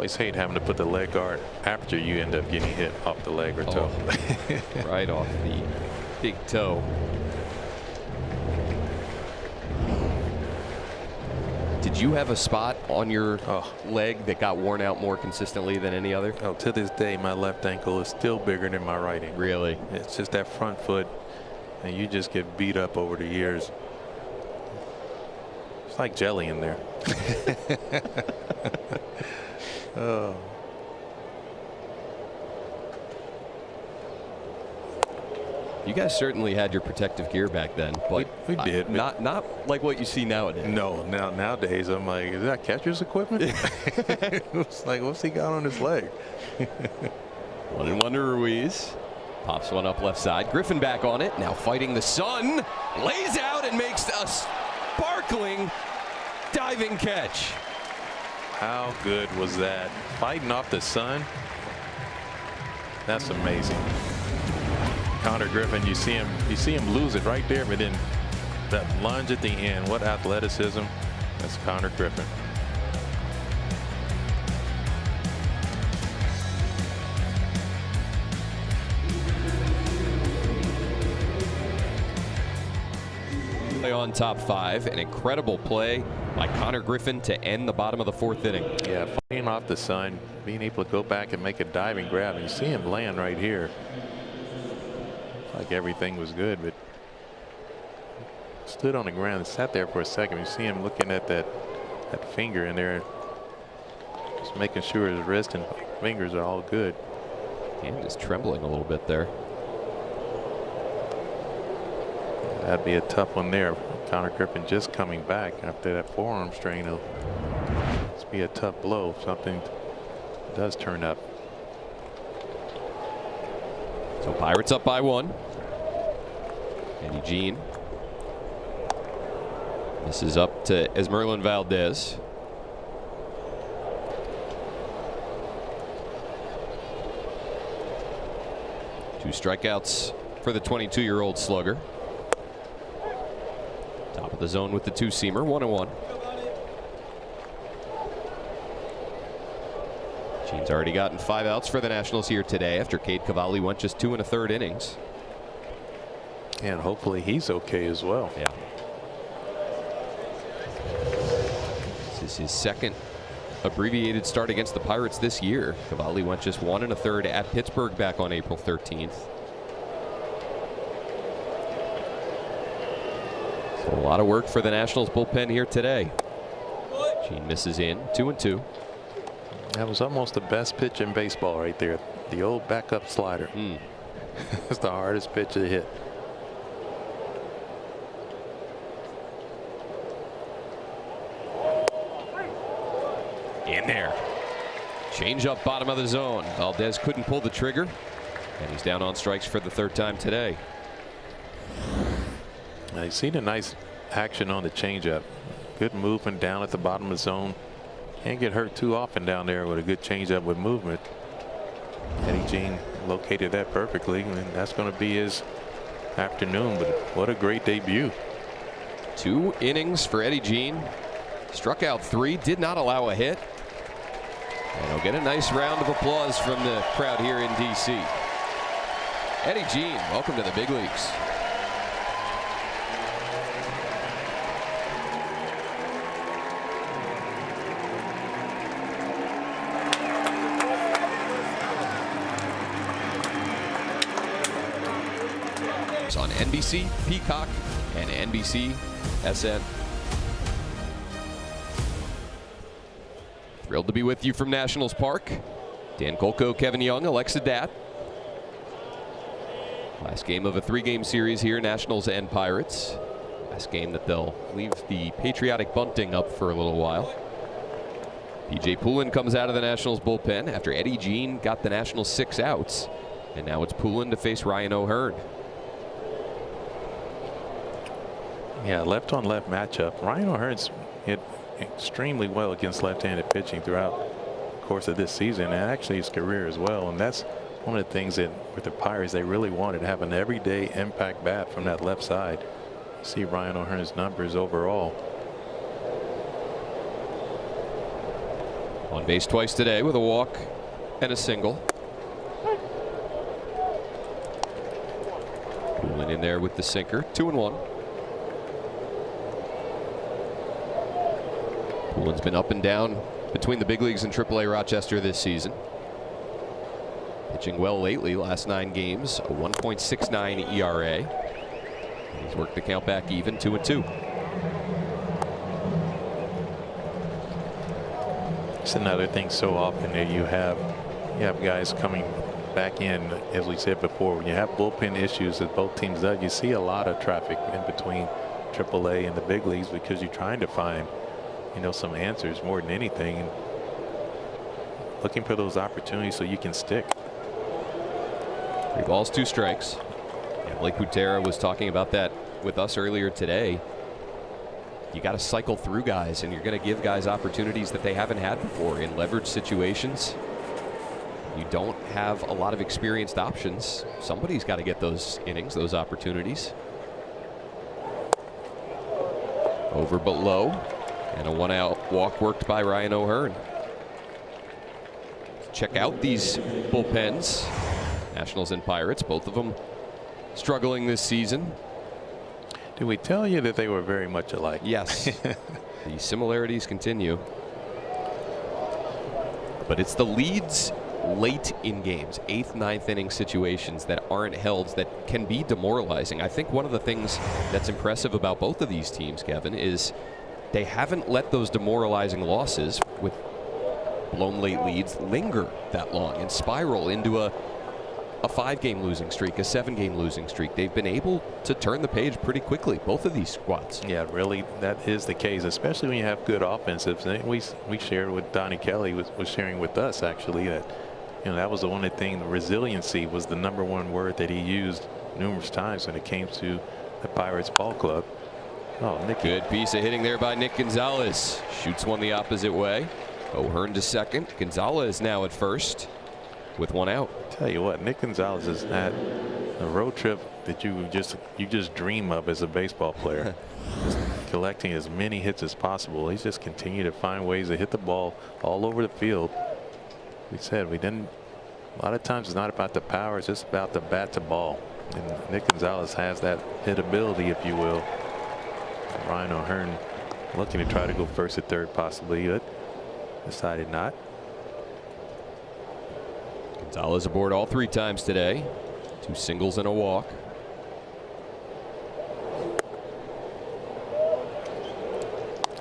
always hate having to put the leg guard after you end up getting hit off the leg or toe. Right off the big toe. Did you have a spot on your leg that got worn out more consistently than any other? Oh, to this day, my left ankle is still bigger than my right ankle. Really? It's just that front foot, and you just get beat up over the years. It's like jelly in there. Oh. You guys certainly had your protective gear back then, but we did. Not like what you see nowadays. No, nowadays I'm like, is that catcher's equipment? It's like, what's he got on his leg? 1-1 to Ruiz. Pops one up left side. Griffin back on it. Now fighting the sun. Lays out and makes a sparkling diving catch. How good was that? Fighting off the sun. That's amazing. Connor Griffin, you see him lose it right there, but then that lunge at the end, what athleticism. That's Connor Griffin. On top 5, an incredible play by Connor Griffin to end the bottom of the 4th inning. Yeah, fighting off the sun, being able to go back and make a diving grab, and you see him land right here. Like everything was good, but stood on the ground and sat there for a second. You see him looking at that finger in there, just making sure his wrist and fingers are all good. Hand is trembling a little bit there. That'd be a tough one there. Connor Griffin just coming back after that forearm strain. It'll be a tough blow if something does turn up. So Pirates up by 1. Eddie Jean. This is up to Esmeralyn Valdez. Two strikeouts for the 22-year-old slugger. Top of the zone with the two-seamer, 1-1. Jean's already gotten 5 outs for the Nationals here today after Cade Cavalli went just 2 1/3 innings. And hopefully he's okay as well. Yeah. This is his second abbreviated start against the Pirates this year. Cavalli went just 1 1/3 at Pittsburgh back on April 13th. So a lot of work for the Nationals bullpen here today. Jean misses in, 2-2. That was almost the best pitch in baseball right there. The old backup slider. That's the hardest pitch to hit. In there. Change up bottom of the zone. Valdez couldn't pull the trigger, and he's down on strikes for the 3rd time today. Now you see the nice action on the changeup. Good movement down at the bottom of the zone. Can't get hurt too often down there with a good changeup with movement. Eddie Jean located that perfectly, and that's going to be his afternoon. But what a great debut. 2 innings for Eddie Jean. Struck out 3, did not allow a hit. And he'll get a nice round of applause from the crowd here in D.C. Eddie Jean, welcome to the big leagues. On NBC, Peacock, and NBC SN. Thrilled to be with you from Nationals Park. Dan Kolko, Kevin Young, Alexa Dat. Last game of a 3-game series here, Nationals and Pirates. Last game that they'll leave the patriotic bunting up for a little while. PJ Poulin comes out of the Nationals bullpen after Eddie Jean got the Nationals 6 outs. And now it's Poulin to face Ryan O'Hearn. Yeah, left on left matchup. Ryan O'Hearn's hit extremely well against left-handed pitching throughout the course of this season, and actually his career as well. And that's one of the things that with the Pirates they really wanted to have an everyday impact bat from that left side. You see Ryan O'Hearn's numbers overall. On base twice today with a walk and a single. Pulling in there with the sinker. 2-1. Pullen's been up and down between the big leagues and AAA Rochester this season. Pitching well lately, last 9 games, a 1.69 ERA. He's worked the count back even, 2-2. It's another thing so often that you have guys coming back in, as we said before, when you have bullpen issues that both teams do, you see a lot of traffic in between AAA and the big leagues because you're trying to find, some answers more than anything, and looking for those opportunities so you can stick. 3 balls, 2 strikes. Yeah, Blake Butera was talking about that with us earlier today. You got to cycle through guys, and you're going to give guys opportunities that they haven't had before in leverage situations. You don't have a lot of experienced options. Somebody's got to get those innings, those opportunities. Over but low, and a 1-out walk worked by Ryan O'Hearn. Check out these bullpens. Nationals and Pirates, both of them struggling this season. Did we tell you that they were very much alike? Yes. The similarities continue. But it's the leads late in games, 8th, 9th inning situations that aren't held that can be demoralizing. I think one of the things that's impressive about both of these teams, Kevin, is they haven't let those demoralizing losses with blown late leads linger that long and spiral into a 5-game losing streak, a 7-game losing streak. They've been able to turn the page pretty quickly, both of these squads. Yeah, really, that is the case, especially when you have good offensives. And we shared with Donnie Kelly was sharing with us actually that that was the one thing. Resiliency was the #1 word that he used numerous times when it came to the Pirates ball club. Oh, Nick. Good piece of hitting there by Nick Gonzalez. Shoots one the opposite way. O'Hearn to second. Gonzalez now at first with 1 out. Tell you what, Nick Gonzalez is at a road trip that you just dream of as a baseball player. Just collecting as many hits as possible. He's just continued to find ways to hit the ball all over the field. We said a lot of times it's not about the power, it's just about the bat to ball. And Nick Gonzalez has that hit ability, if you will. Ryan O'Hearn looking to try to go first or third possibly, but decided not. Gonzalez aboard all 3 times today. 2 singles and a walk.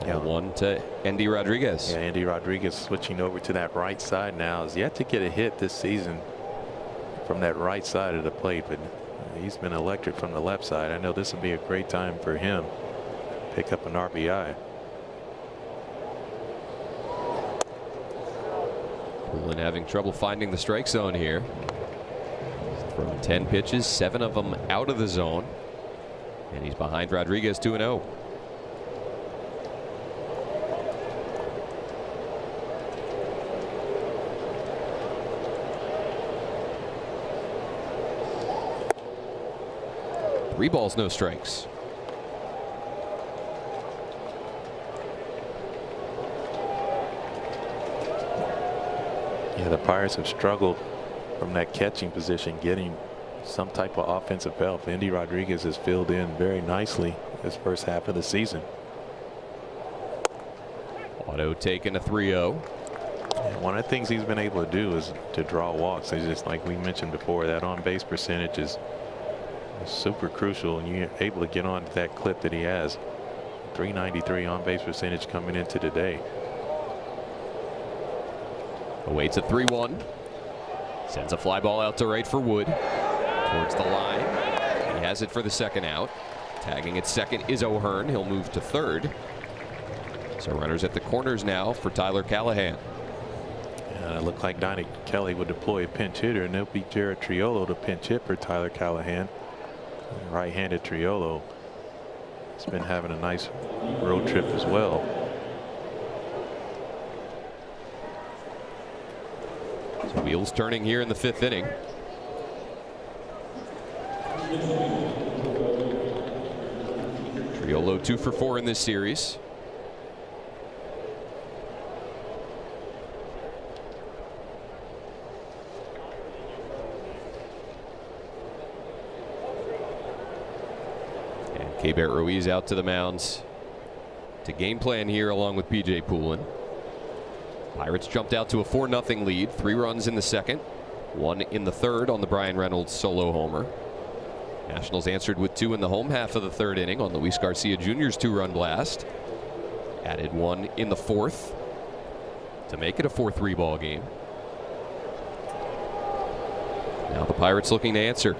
Yeah. 1 to Andy Rodriguez. Yeah, Andy Rodriguez switching over to that right side now. Has yet to get a hit this season from that right side of the plate, but he's been electric from the left side. I know this would be a great time for him to pick up an RBI. Pullen having trouble finding the strike zone here. He's thrown 10 pitches, 7 of them out of the zone, and he's behind Rodriguez 2-0. Three balls, no strikes. Yeah, the Pirates have struggled from that catching position, getting some type of offensive help. Andy Rodriguez has filled in very nicely this first half of the season. Auto taking a 3-0. And one of the things he's been able to do is to draw walks. It's just like we mentioned before, that on base percentage is super crucial, and you're able to get on that clip that he has. 393 on base percentage coming into today. Awaits a 3-1. Sends a fly ball out to right for Wood. Towards the line. He has it for the 2nd out. Tagging at second is O'Hearn. He'll move to third. So runners at the corners now for Tyler Callahan. And it looked like Donnie Kelly would deploy a pinch hitter, and it'll be Jared Triolo to pinch hit for Tyler Callahan. Right-handed Triolo has been having a nice road trip as well. So wheels turning here in the 5th inning. Triolo 2 for 4 in this series. K-Bert Ruiz out to the mounds to game plan here along with P.J. Poulin. Pirates jumped out to a 4-0 lead. 3 runs in the second, 1 in the third on the Brian Reynolds solo homer. Nationals answered with 2 in the home half of the third inning on Luis Garcia Jr.'s 2-run blast. Added 1 in the fourth to make it a 4-3 ball game. Now the Pirates looking to answer.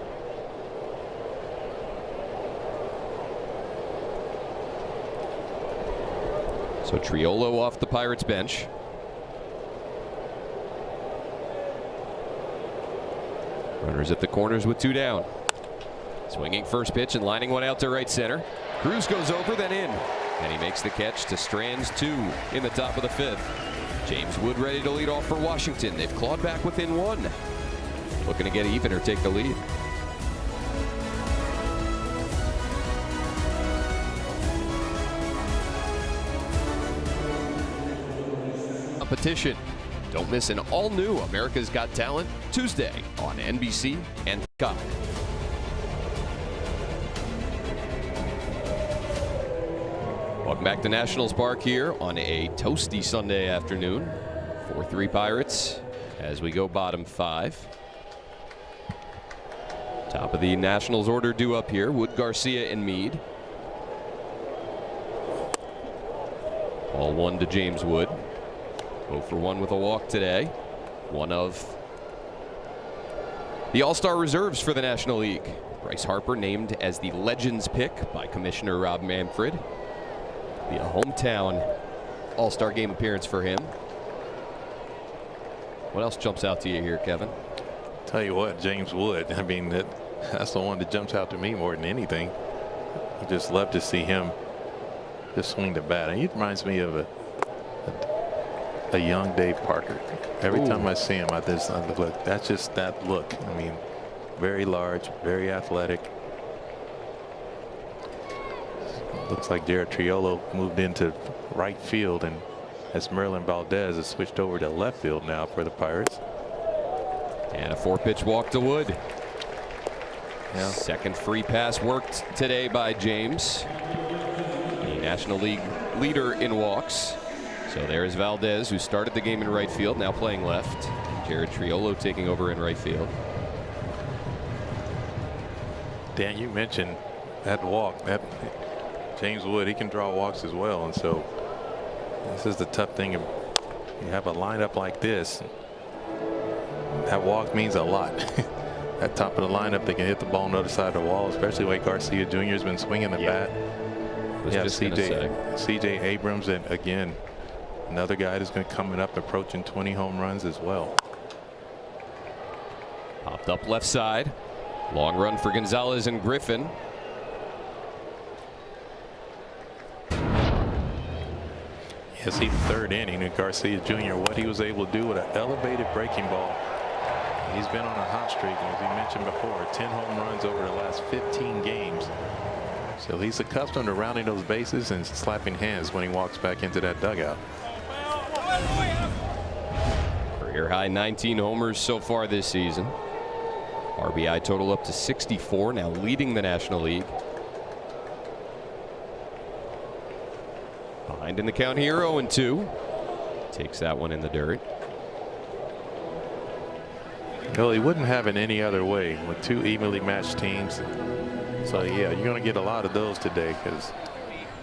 So Triolo off the Pirates bench. Runners at the corners with 2 down. Swinging first pitch and lining one out to right center. Cruz goes over, then in. And he makes the catch to Strand's 2 in the top of the 5th. James Wood ready to lead off for Washington. They've clawed back within 1. Looking to get even or take the lead. Competition. Don't miss an all-new America's Got Talent Tuesday on NBC and Peacock. Welcome back to Nationals Park here on a toasty Sunday afternoon. 4-3 Pirates as we go bottom 5. Top of the Nationals order due up here. Wood, Garcia, and Meade. All 1 to James Wood. 0 for 1 with a walk today. One of the All-Star reserves for the National League. Bryce Harper named as the Legends pick by Commissioner Rob Manfred. Be a hometown All-Star game appearance for him. What else jumps out to you here, Kevin? Tell you what, James Wood, I mean, that's the one that jumps out to me more than anything. I just love to see him just swing the bat. And he reminds me of a young Dave Parker. Every time I see him, I look, that's just that look. I mean, very large, very athletic. Looks like Jared Triolo moved into right field, and as Merlin Valdez has switched over to left field now for the Pirates. And a 4-pitch walk to Wood. Yeah. Second free pass worked today by James, the National League leader in walks. So there's Valdez, who started the game in right field, now playing left. Jared Triolo taking over in right field. Dan, you mentioned that walk. That James Wood, he can draw walks as well, and so this is the tough thing. You have a lineup like this. That walk means a lot. At top of the lineup, they can hit the ball on the other side of the wall, especially the way Garcia Jr. has been swinging the bat. Yeah, CJ Abrams, and again, another guy that's going to coming up approaching 20 home runs as well. Popped up left side. Long run for Gonzalez and Griffin. You see the third inning and Garcia Jr. what he was able to do with an elevated breaking ball. He's been on a hot streak, and as we mentioned before, 10 home runs over the last 15 games. So he's accustomed to rounding those bases and slapping hands when he walks back into that dugout. Career high 19 homers so far this season. RBI total up to 64, now leading the National League. Behind in the count here, 0-2. Takes that one in the dirt. Well, he wouldn't have it any other way with 2 evenly matched teams. So yeah, you're going to get a lot of those today because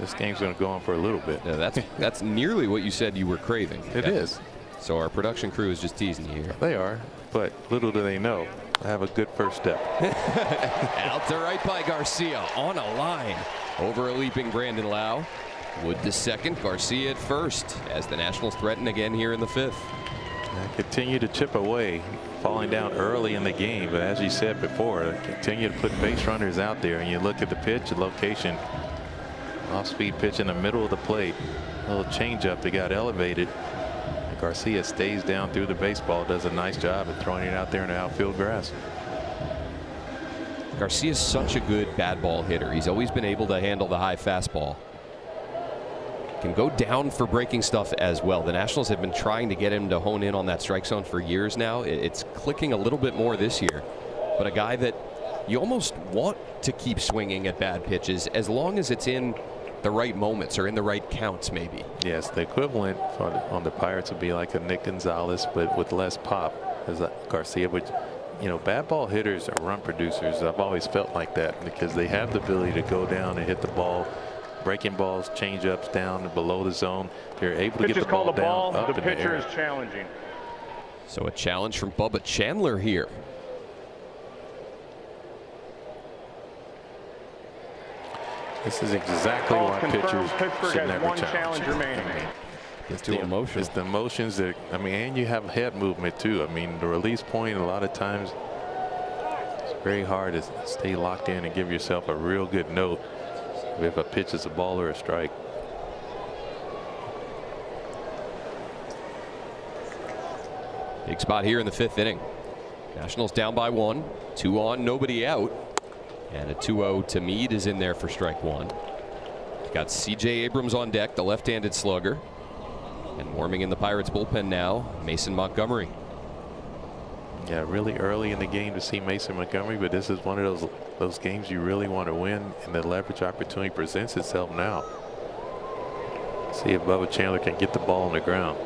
this game's going to go on for a little bit. Yeah, that's nearly what you said you were craving. It is. So our production crew is just teasing you here. They are, but little do they know, I have a good first step. Out to right by Garcia on a line over a leaping Brandon Lau. Wood to second, Garcia at first as the Nationals threaten again here in the 5th. Continue to chip away, falling down early in the game, but as you said before, continue to put base runners out there, and you look at the pitch, the location, off-speed pitch in the middle of the plate, a little changeup that got elevated. Garcia stays down through the baseball, does a nice job of throwing it out there in the outfield grass. Garcia's such a good bad ball hitter. He's always been able to handle the high fastball. Can go down for breaking stuff as well. The Nationals have been trying to get him to hone in on that strike zone for years now. It's clicking a little bit more this year, but a guy that you almost want to keep swinging at bad pitches as long as it's in the right moments or in the right counts, maybe. Yes, the equivalent on the Pirates would be like a Nick Gonzalez, but with less pop, as Garcia would. You know, bad ball hitters are run producers. I've always felt like that because they have the ability to go down and hit the ball. Breaking balls, change ups down and below the zone. They're able to get the ball down. Up the pitcher is challenging. So a challenge from Bubba Chandler here. This is exactly why pitchers should never challenge. It's the emotions. It's the emotions that, I mean, and you have head movement too. I mean, the release point, a lot of times it's very hard to stay locked in and give yourself a real good note if a pitch is a ball or a strike. Big spot here in the 5th inning. Nationals down by 1, 2 on, nobody out. And a 2-0 to Meade is in there for strike 1. Got CJ Abrams on deck, the left-handed slugger. And warming in the Pirates bullpen now, Mason Montgomery. Yeah, really early in the game to see Mason Montgomery, but this is one of those games you really want to win, and the leverage opportunity presents itself now. See if Bubba Chandler can get the ball on the ground.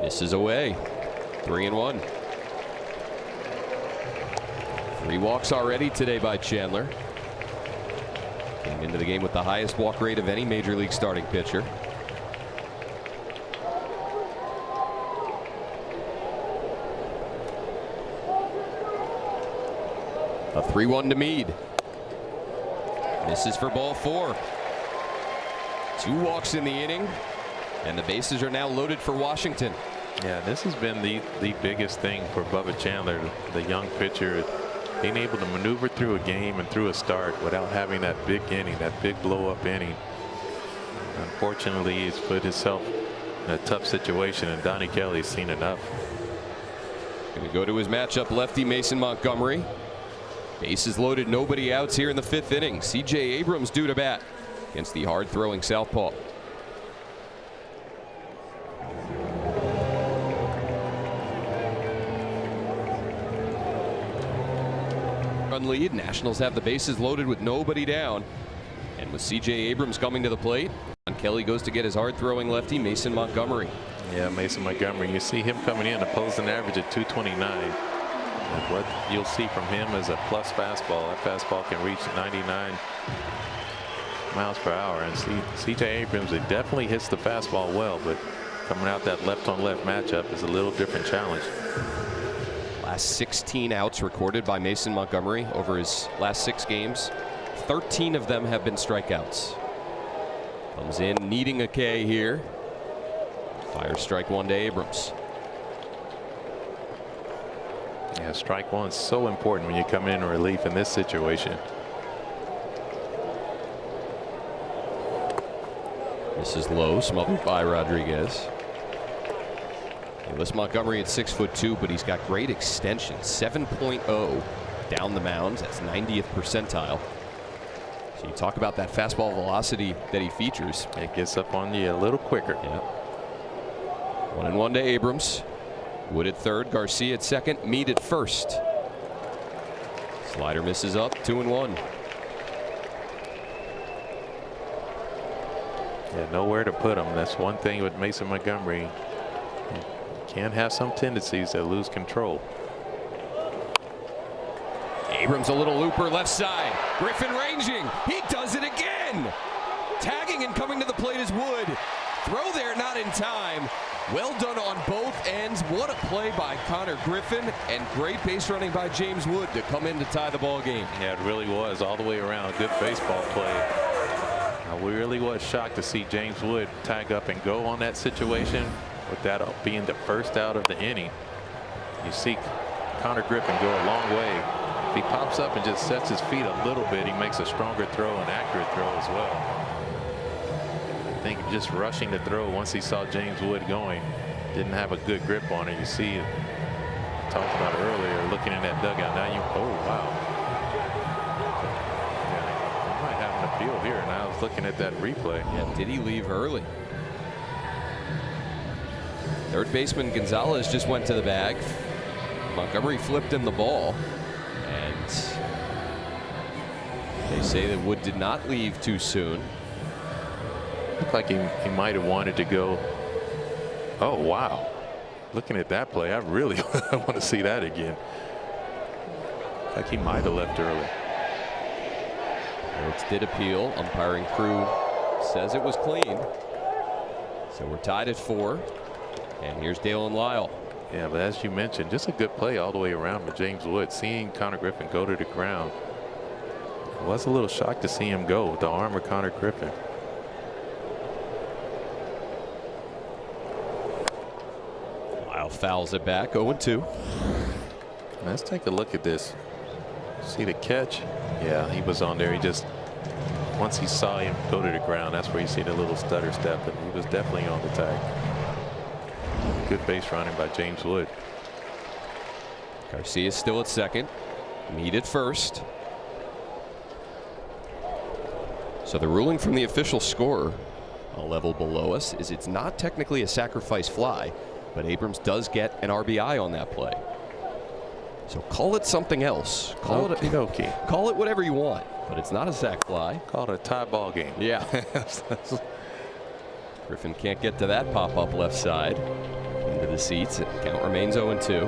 Misses away. 3-1. 3 walks already today by Chandler. Came into the game with the highest walk rate of any major league starting pitcher. A 3-1 to Meade. Misses for ball 4. 2 walks in the inning, and the bases are now loaded for Washington. Yeah, this has been the biggest thing for Bubba Chandler, the young pitcher, being able to maneuver through a game and through a start without having that big inning, that big blow-up inning. Unfortunately, he's put himself in a tough situation, and Donnie Kelly's seen enough. Going to go to his matchup, lefty Mason Montgomery. Bases loaded, nobody outs here in the 5th inning. CJ Abrams due to bat against the hard-throwing southpaw. Run lead. Nationals have the bases loaded with nobody down. And with CJ Abrams coming to the plate, Kelly goes to get his hard-throwing lefty Mason Montgomery. Yeah, Mason Montgomery. You see him coming in, opposing average at 229. And what you'll see from him is a plus fastball. That fastball can reach 99 miles per hour. And CJ Abrams, it definitely hits the fastball well, but coming out that left-on-left matchup is a little different challenge. Last 16 outs recorded by Mason Montgomery over his last 6 games. 13 of them have been strikeouts. Comes in needing a K here. Fires strike 1 to Abrams. Yeah, strike 1 is so important when you come in relief in this situation. This is low, smothered by Rodriguez. He lists Montgomery at 6'2", but he's got great extension, 7.0 down the mound. That's 90th percentile. So you talk about that fastball velocity that he features. It gets up on you a little quicker. Yeah. 1-1 to Abrams. Wood at third, Garcia at second, Meade at first. Slider misses up, 2-1. Yeah, nowhere to put him. That's one thing with Mason Montgomery. He can have some tendencies that lose control. Abrams a little looper left side. Griffin ranging. He does it again. Tagging and coming to the plate is Wood. Throw there, not in time. Well done on both ends. What a play by Connor Griffin, and great base running by James Wood to come in to tie the ball game. Yeah, it really was all the way around. A good baseball play. We really was shocked to see James Wood tag up and go on that situation, with that being the first out of the inning. You see Connor Griffin go a long way. If he pops up and just sets his feet a little bit, he makes a stronger throw, an accurate throw as well. I think just rushing the throw once he saw James Wood going, didn't have a good grip on it. You see, talked about it earlier, looking in that dugout. Now you, oh wow. Yeah, he might have an appeal here. And I was looking at that replay. Yeah, did he leave early? Third baseman Gonzalez just went to the bag. Montgomery flipped him the ball, and they say that Wood did not leave too soon. Looked like he might have wanted to go. Oh, wow. Looking at that play, I really want to see that again. Like he might have left early. Rhodes did appeal. Umpiring crew says it was clean. So we're tied at 4. And here's Dalen Lyle. Yeah, but as you mentioned, just a good play all the way around with James Wood. Seeing Connor Griffin go to the ground. I was a little shocked to see him go with the arm of Connor Griffin. Lyle fouls it back. 0-2. Let's take a look at this. See the catch? Yeah, he was on there. He just, once he saw him go to the ground, that's where you see the little stutter step, and he was definitely on the tag. Good base running by James Wood. Garcia still at second. Mead at first. So the ruling from the official scorer, a level below us, is it's not technically a sacrifice fly, but Abrams does get an RBI on that play. So call it something else. Call it whatever you want, but it's not a sac fly. Call it a tie ball game. Yeah. Griffin can't get to that pop-up left side. Into the seats. Count remains 0-2.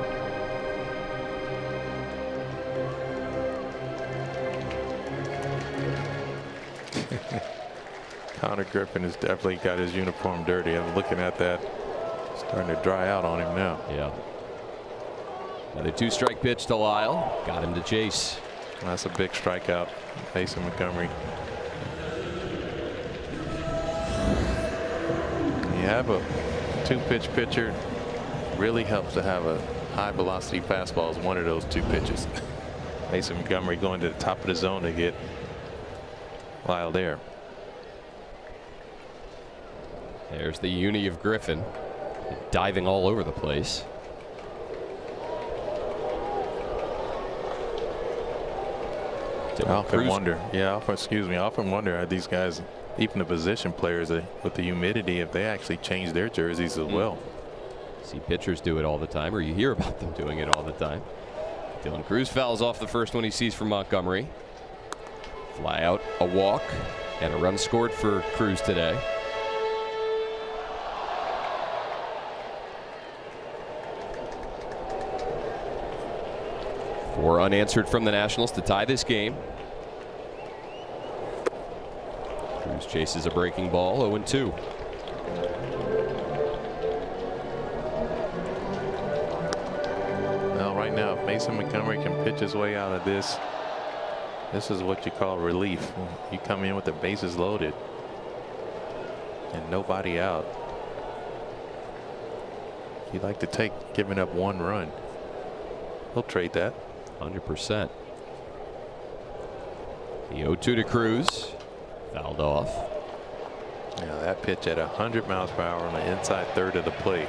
Connor Griffin has definitely got his uniform dirty. I'm looking at that. Starting to dry out on him now. Yeah. Another 2-strike pitch to Lyle. Got him to chase. That's a big strikeout. Mason Montgomery. You have a 2-pitch pitcher. Really helps to have a high velocity fastball as one of those 2 pitches. Mason Montgomery going to the top of the zone to get Lyle there. There's the uni of Griffin. Diving all over the place. I often wonder, are these guys, even the position players with the humidity, if they actually change their jerseys as well? See pitchers do it all the time, or you hear about them doing it all the time. Dylan Cruz fouls off the first one he sees from Montgomery. Fly out, a walk, and a run scored for Cruz today. Four unanswered from the Nationals to tie this game. Cruz chases a breaking ball, 0-2. Well, right now, if Mason Montgomery can pitch his way out of this, this is what you call relief. You come in with the bases loaded and nobody out. You'd like to take giving up 1 run. He'll trade that. 100%. The 0-2 to Cruz. Fouled off. Yeah, that pitch at 100 miles per hour on the inside third of the plate.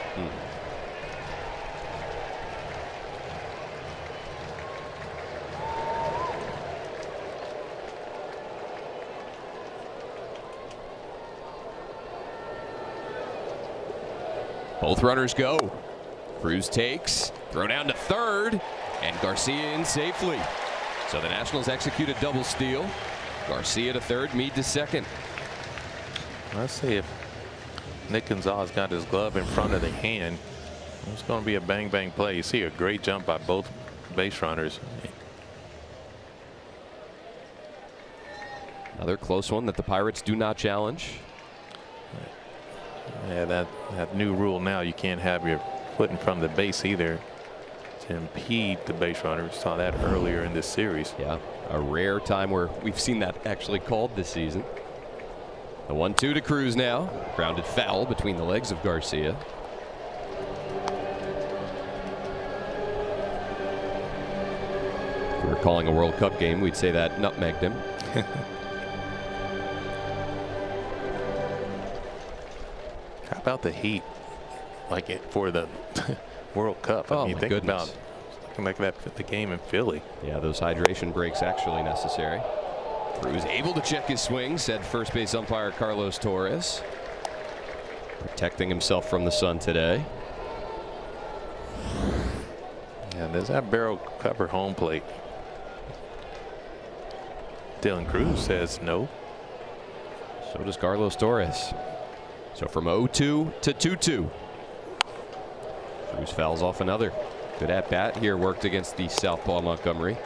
Both runners go. Cruz takes. Throw down to third. And Garcia in safely. So the Nationals execute a double steal. Garcia to third, Mead to second. Let's see if Nick Gonzalez got his glove in front of the hand. It's going to be a bang bang play. You see a great jump by both base runners. Another close one that the Pirates do not challenge. Yeah, that new rule now, you can't have your foot in front of the base either to impede the base runner. We saw that earlier in this series. Yeah, a rare time where we've seen that actually called this season. The 1-2 to Cruz now. Grounded foul between the legs of Garcia. If we were calling a World Cup game, we'd say that nutmegged him. How about the heat, like it for the World Cup? Oh, I mean, my think goodness. about like that the game in Philly. Yeah, those hydration breaks actually necessary. Cruz able to check his swing, said first base umpire Carlos Torres. Protecting himself from the sun today. And does that barrel cover home plate? Dylan Cruz says no. So does Carlos Torres. So from 0-2 to 2-2. Cruz fouls off another. Good at bat here, worked against the southpaw Montgomery.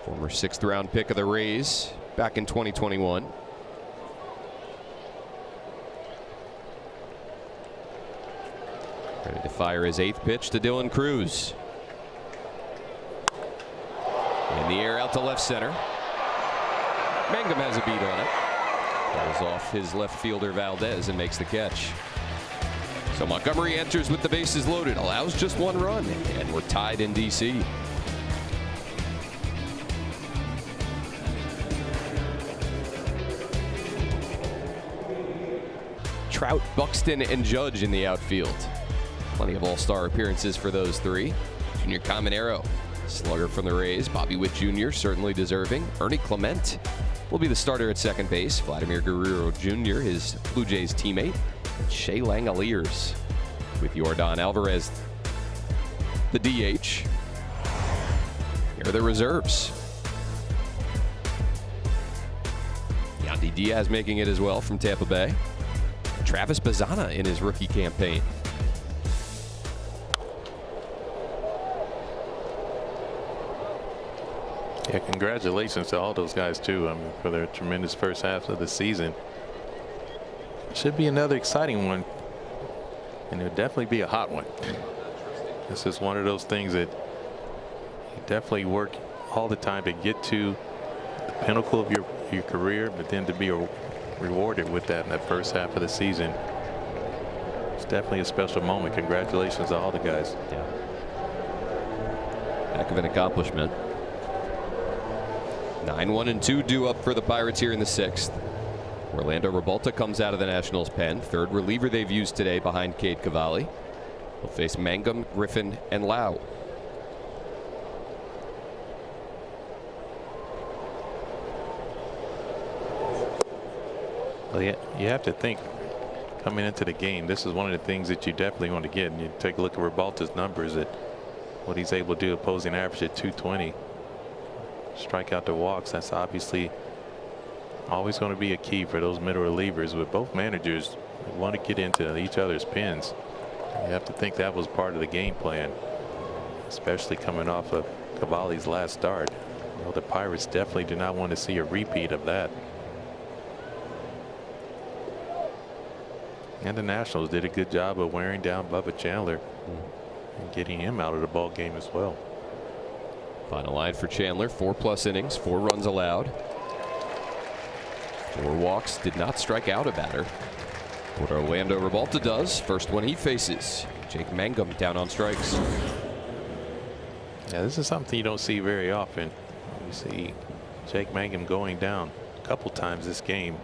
Former 6th round pick of the Rays back in 2021. Ready to fire his 8th pitch to Dylan Cruz. In the air out to left center. Mangum has a beat on it. Falls off his left fielder Valdez and makes the catch. So Montgomery enters with the bases loaded, allows just 1 run, and we're tied in D.C. Trout, Buxton, and Judge in the outfield. Plenty of all-star appearances for those 3. Junior Caminero, slugger from the Rays. Bobby Witt Jr. certainly deserving. Ernie Clement will be the starter at second base. Vladimir Guerrero Jr., his Blue Jays teammate. Shea Langoliers with Yordan Alvarez, the DH. Here are the reserves. Yandy Diaz making it as well from Tampa Bay. Travis Bazzana in his rookie campaign. Yeah, congratulations to all those guys too. I mean, for their tremendous first half of the season. Should be another exciting one, and it'll definitely be a hot one. This is one of those things that you definitely work all the time to get to the pinnacle of your career, but then to be rewarded with that in that first half of the season. It's definitely a special moment. Congratulations to all the guys. Yeah. Heck of an accomplishment. 9-1-2 due up for the Pirates here in the 6th. Orlando Revolta comes out of the Nationals pen. 3rd reliever they've used today behind Cade Cavalli. They'll face Mangum, Griffin, and Lau. Well, you have to think coming into the game, this is one of the things that you definitely want to get. And you take a look at Revolta's numbers, at what he's able to do, opposing average at 220. Strike out the walks. That's obviously always going to be a key for those middle relievers. With both managers want to get into each other's pins. You have to think that was part of the game plan, especially coming off of Cavalli's last start. Well, the Pirates definitely do not want to see a repeat of that. And the Nationals did a good job of wearing down Bubba Chandler and getting him out of the ball game as well. Final line for Chandler: 4+ innings, 4 runs allowed, 4 walks, did not strike out a batter. What Orlando Revolta does, first one he faces, Jake Mangum down on strikes. Yeah, this is something you don't see very often. You see Jake Mangum going down a couple times this game.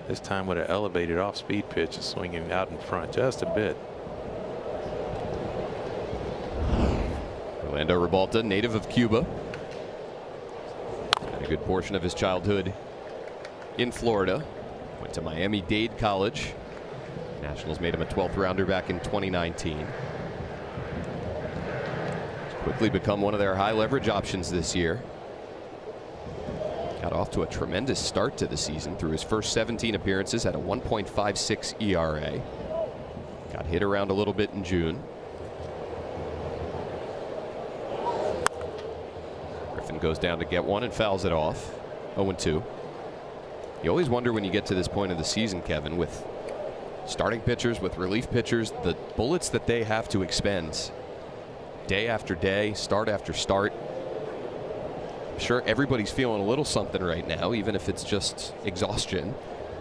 This time with an elevated off-speed pitch, swinging out in front just a bit. Orlando Revolta, native of Cuba. Had a good portion of his childhood in Florida. Went to Miami-Dade College. Nationals made him a 12th rounder back in 2019. He's quickly become one of their high leverage options this year. Got off to a tremendous start to the season. Through his first 17 appearances, had a 1.56 ERA. Got hit around a little bit in June. Griffin goes down to get one and fouls it off. 0-2. You always wonder when you get to this point of the season, Kevin, with starting pitchers, with relief pitchers, the bullets that they have to expend day after day, start after start. I'm sure everybody's feeling a little something right now, even if it's just exhaustion.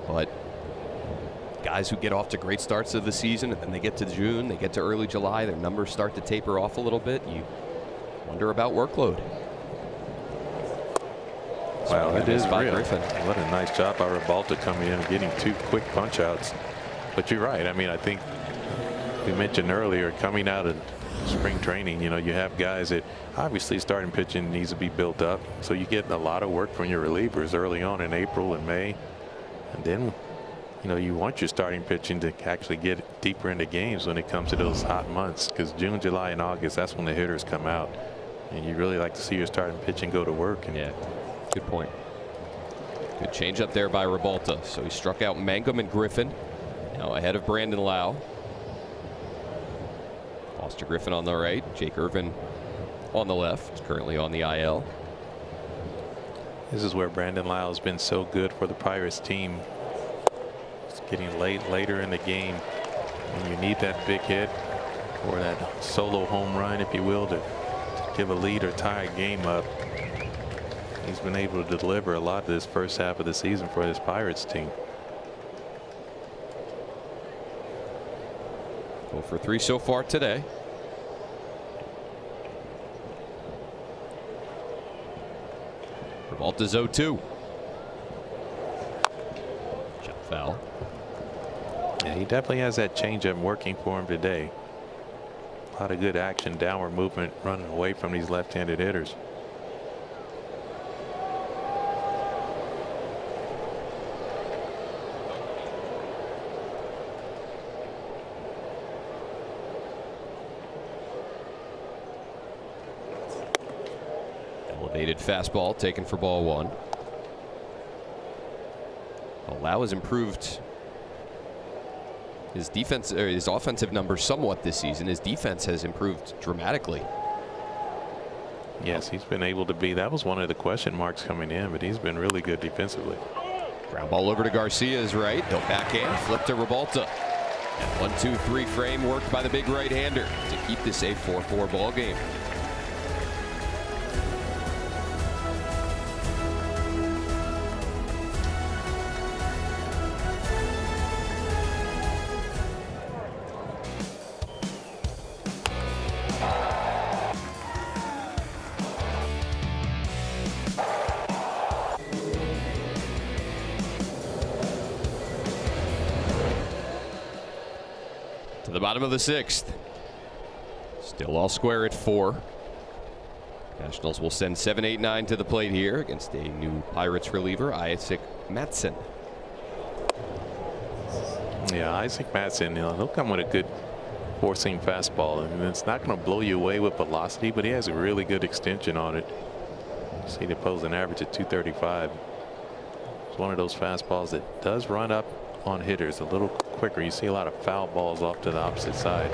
But guys who get off to great starts of the season, and then they get to June, they get to early July, their numbers start to taper off a little bit. You wonder about workload. Wow, it is real. Griffin. What a nice job by Revolta coming in and getting 2 quick punch outs. But you're right. I mean, I think we mentioned earlier, coming out of spring training, you know, you have guys that obviously starting pitching needs to be built up. So you get a lot of work from your relievers early on in April and May. And then you want your starting pitching to actually get deeper into games when it comes to those hot months, because June, July, and August, that's when the hitters come out, and you really like to see your starting pitching go to work. And yeah, good point. Good change up there by Rebalta. So he struck out Mangum and Griffin. Now ahead of Brandon Lau. Foster Griffin on the right. Jake Irvin on the left. Currently on the IL. This is where Brandon Lau has been so good for the Pirates team. It's getting later in the game when you need that big hit or that solo home run, if you will, to give a lead or tie a game up. He's been able to deliver a lot this first half of the season for this Pirates team. 0 for 3 so far today. Rebalta's 0-2. Shot foul. Yeah, he definitely has that changeup working for him today. A lot of good action, downward movement, running away from these left-handed hitters. Elevated fastball taken for ball 1. Lau has improved his defense, or his offensive numbers somewhat this season. His defense has improved dramatically. Yes, he's been able to be. That was one of the question marks coming in, but he's been really good defensively. Ground ball over to Garcia's right. He'll backhand, flip to Rebalta. And 1-2-3 frame worked by the big right-hander to keep this a 4-4 ball game. The bottom of the 6th. Still all square at 4. Nationals will send 7, 8, 9 to the plate here against a new Pirates reliever, Isaac Mattson. Yeah, Isaac Mattson, he'll come with a good 4-seam fastball, and it's not going to blow you away with velocity, but he has a really good extension on it. See the opposing average at 235. It's one of those fastballs that does run up on hitters a little quicker. You see a lot of foul balls off to the opposite side.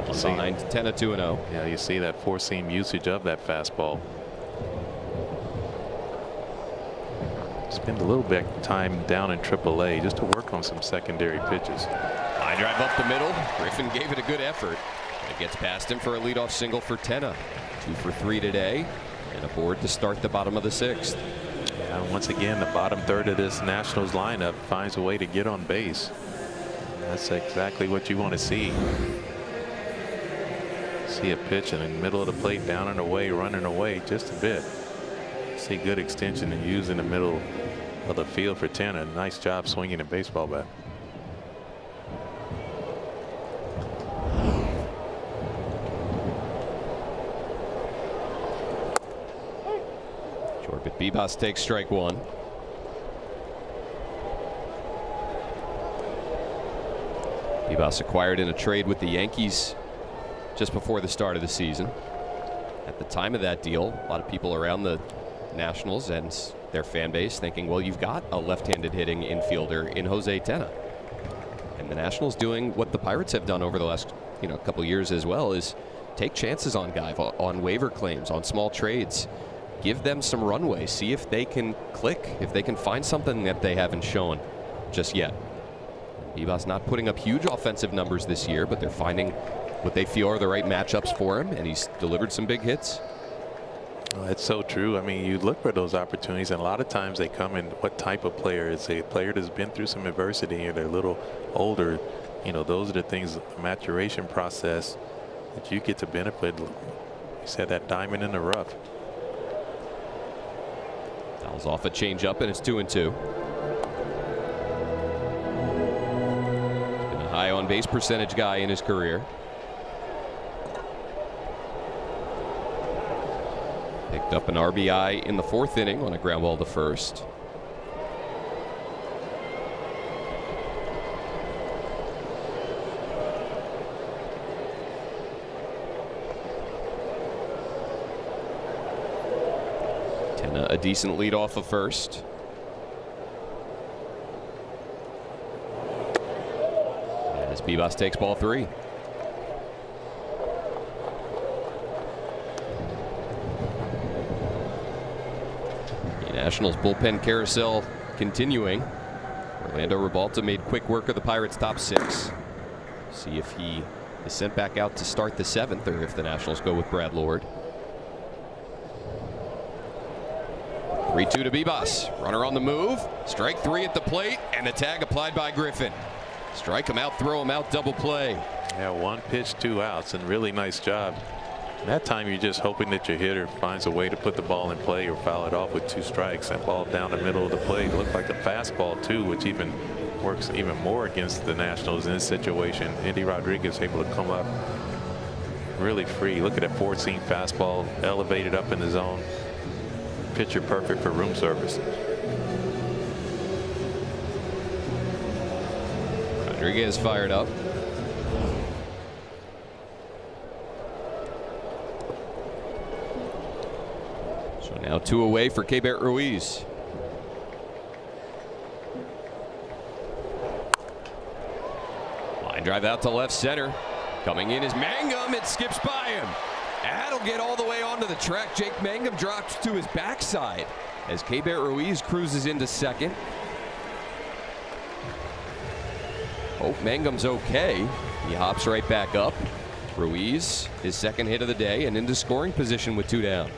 Behind 10-2-0. Yeah, you see that 4-seam usage of that fastball. Spend a little bit of time down in AAA just to work on some secondary pitches. Line drive up the middle. Griffin gave it a good effort. It gets past him for a leadoff single for Tenna. 2 for 3 today, and aboard to start the bottom of the 6th. Once again, the bottom third of this Nationals lineup finds a way to get on base. That's exactly what you want to see. See a pitch in the middle of the plate, down and away, running away just a bit. See good extension and use in the middle of the field for Tenna. Nice job swinging a baseball bat. But Bibas takes strike 1. Bibas acquired in a trade with the Yankees just before the start of the season. At the time of that deal, a lot of people around the Nationals and their fan base thinking, well, you've got a left-handed hitting infielder in Jose Tenna. And the Nationals doing what the Pirates have done over the last couple years as well, is take chances on guys, on waiver claims, on small trades. Give them some runway. See if they can click, if they can find something that they haven't shown just yet. Bibas not putting up huge offensive numbers this year, but they're finding what they feel are the right matchups for him, and he's delivered some big hits. Oh, that's so true. I mean, you look for those opportunities, and a lot of times they come in what type of player. It's a player that's been through some adversity and they're a little older. Those are the things, the maturation process that you get to benefit. You said that diamond in the rough. Fouls off a changeup, and it's 2-2. He's been a high on base percentage guy in his career. Picked up an RBI in the 4th inning on a ground ball to first. Tenna a decent lead off of first. As Bibas takes ball 3. The Nationals bullpen carousel continuing. Orlando Ribalta made quick work of the Pirates' top 6. See if he is sent back out to start the 7th, or if the Nationals go with Brad Lord. 3-2 to Bibas. Runner on the move. Strike 3 at the plate, and the tag applied by Griffin. Strike him out, throw him out, double play. Yeah, 1 pitch, 2 outs, and really nice job. That time you're just hoping that your hitter finds a way to put the ball in play or foul it off with 2 strikes. That ball down the middle of the plate looked like a fastball too, which even works even more against the Nationals in this situation. Andy Rodriguez able to come up really free. Look at that 4-seam fastball elevated up in the zone. Pitcher perfect for room service. Rodriguez fired up. So now 2 away for Keibert Ruiz. Line drive out to left center. Coming in is Mangum. It skips by him. That'll get all the way onto the track. Jake Mangum drops to his backside as Keibert Ruiz cruises into second. Hope Mangum's okay. He hops right back up. Ruiz, his 2nd hit of the day, and into scoring position with 2 down.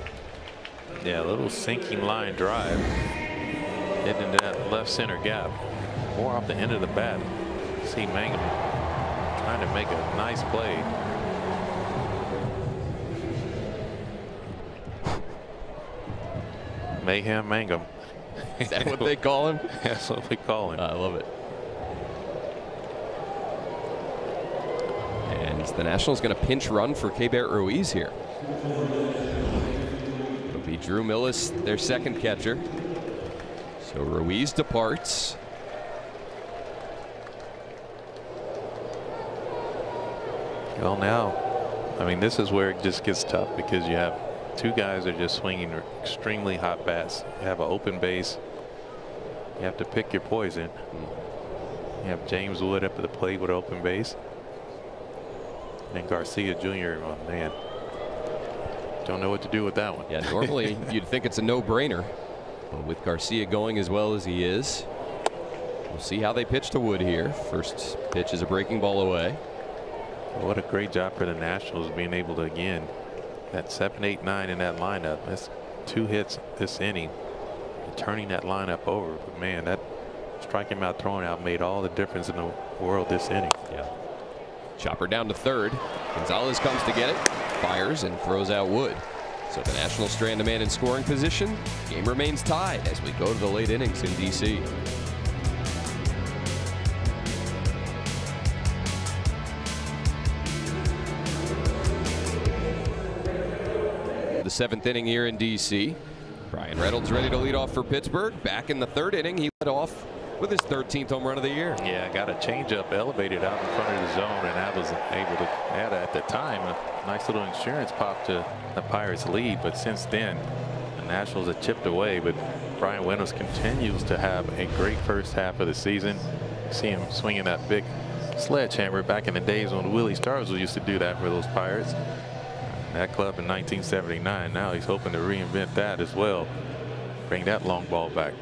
Yeah, a little sinking line drive. Hitting into that left center gap. More off the end of the bat. See Mangum trying to make a nice play. Mayhem Mangum. Is that what they call him? That's what we call him. I love it. And the Nationals going to pinch run for Keibert Ruiz here. It'll be Drew Millis, their 2nd catcher. So Ruiz departs. Well, now, I mean, this is where it just gets tough because you have 2 guys that are just swinging extremely hot bats. You have an open base. You have to pick your poison. You have James Wood up at the plate with open base. And Garcia Jr. Oh man, don't know what to do with that one. Yeah, normally you'd think it's a no-brainer, but with Garcia going as well as he is, we'll see how they pitch to Wood here. First pitch is a breaking ball away. What a great job for the Nationals being able to, again, that 7, 8, 9 in that lineup. That's 2 hits this inning, turning that lineup over. But man, that striking out, throwing out made all the difference in the world this inning. Yeah. Chopper down to 3rd. Gonzalez comes to get it, fires, and throws out Wood. So the Nationals strand a man in scoring position. Game remains tied as we go to the late innings in D.C. The 7th inning here in D.C. Brian Reynolds ready to lead off for Pittsburgh. Back in the 3rd inning, he led off with his 13th home run of the year. Yeah, got a changeup elevated out in front of the zone, and that was able to add, at the time, a nice little insurance pop to the Pirates' lead. But since then, the Nationals have chipped away. But Brian Reynolds continues to have a great first half of the season. See him swinging that big sledgehammer back in the days when Willie Starnes used to do that for those Pirates. That club in 1979. Now he's hoping to reinvent that as well. Bring that long ball back.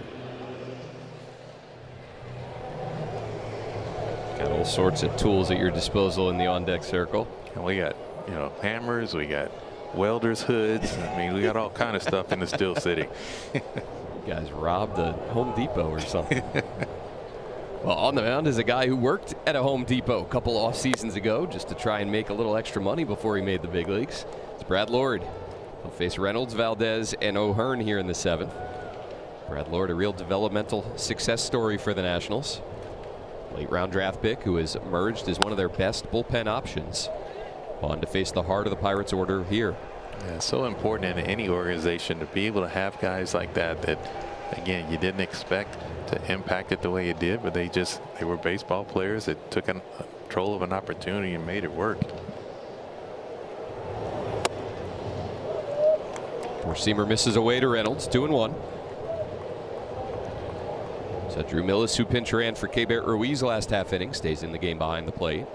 Got all sorts of tools at your disposal in the on-deck circle. And we got, you know, hammers, we got welders' hoods. I mean, we got all kind of stuff in the Steel City. You guys robbed a Home Depot or something. Well, on the mound is a guy who worked at a Home Depot a couple off seasons ago just to try and make a little extra money before he made the big leagues. It's Brad Lord. He'll face Reynolds, Valdez, and O'Hearn here in the 7th. Brad Lord, a real developmental success story for the Nationals. Late round draft pick who has emerged as one of their best bullpen options. On to face the heart of the Pirates order here. Yeah, it's so important in any organization to be able to have guys like that again, you didn't expect to impact it the way it did, but they were baseball players that took control of an opportunity and made it work. Four-seamer misses away to Reynolds, 2-1. So Drew Millis, who pinch ran for Keibert Ruiz last half inning, stays in the game behind the plate.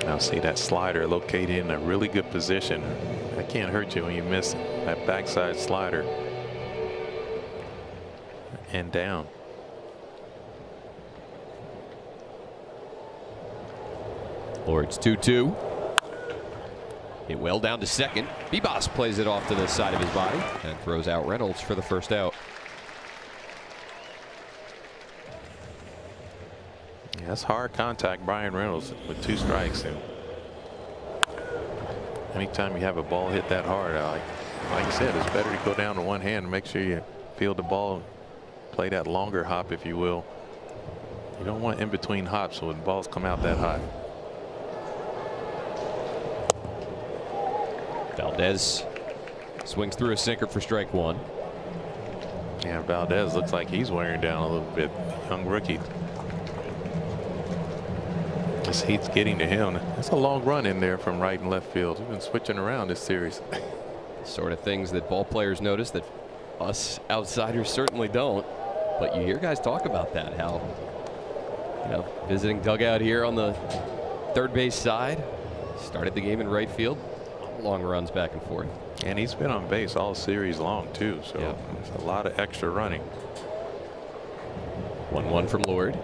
Now see that slider located in a really good position. That can't hurt you when you miss that backside slider. And down. Lord's 2-2. Hit well down to second. Bibas plays it off to the side of his body and throws out Reynolds for the first out. Yeah, that's hard contact, Brian Reynolds, with 2 strikes. And anytime you have a ball hit that hard, like I said, it's better to go down to one hand and make sure you feel the ball, play that longer hop, if you will. You don't want in between hops when balls come out that hot. Valdez swings through a sinker for strike 1. Yeah, Valdez looks like he's wearing down a little bit. Young rookie. This heat's getting to him. That's a long run in there from right and left field. We've been switching around this series. Sort of things that ball players notice that us outsiders certainly don't. But you hear guys talk about that, how, visiting dugout here on the third base side, started the game in right field. Long runs back and forth. And he's been on base all series long, too. So yep. There's a lot of extra running. 1-1 from Lord.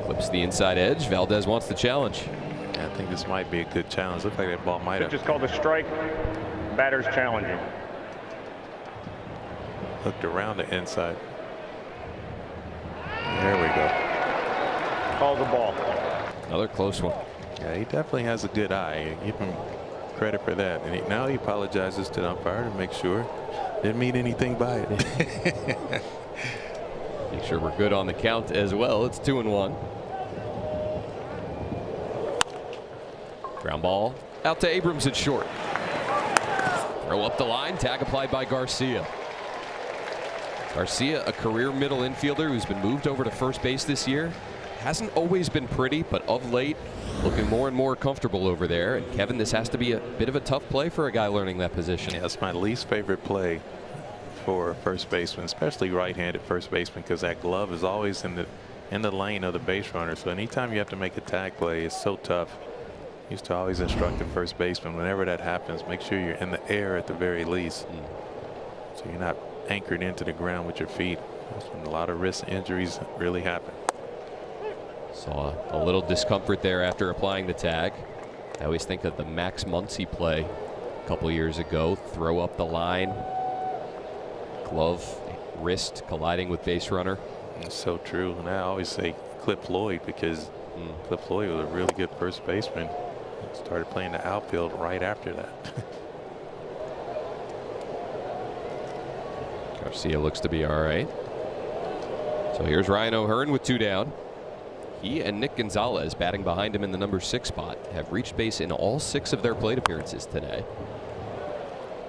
Clips the inside edge. Valdez wants the challenge. Yeah, I think this might be a good challenge. Looks like that ball might have. Just called a strike. Batter's challenging. Looked around the inside. There we go. Calls the ball. Another close one. Yeah, he definitely has a good eye. Give him credit for that. And now he apologizes to the umpire to make sure didn't mean anything by it. Make sure we're good on the count as well. It's 2-1. Ground ball out to Abrams at short. Throw up the line. Tag applied by Garcia. Garcia, a career middle infielder who's been moved over to first base this year. Hasn't always been pretty, but of late looking more and more comfortable over there. And Kevin, this has to be a bit of a tough play for a guy learning that position. Yeah, that's my least favorite play for first baseman, especially right-handed first baseman, because that glove is always in the lane of the base runner. So anytime you have to make a tag play, it's so tough. Used to always instruct the first baseman, whenever that happens, make sure you're in the air at the very least, so you're not anchored into the ground with your feet. That's when a lot of wrist injuries really happen. Saw a little discomfort there after applying the tag. I always think of the Max Muncy play a couple years ago. Throw up the line, glove, wrist colliding with base runner. It's so true. And I always say Cliff Lloyd, because Cliff Lloyd was a really good first baseman. Started playing the outfield right after that. Garcia looks to be all right. So here's Ryan O'Hearn with 2 down. He and Nick Gonzalez, batting behind him in the number 6 spot, have reached base in all 6 of their plate appearances today.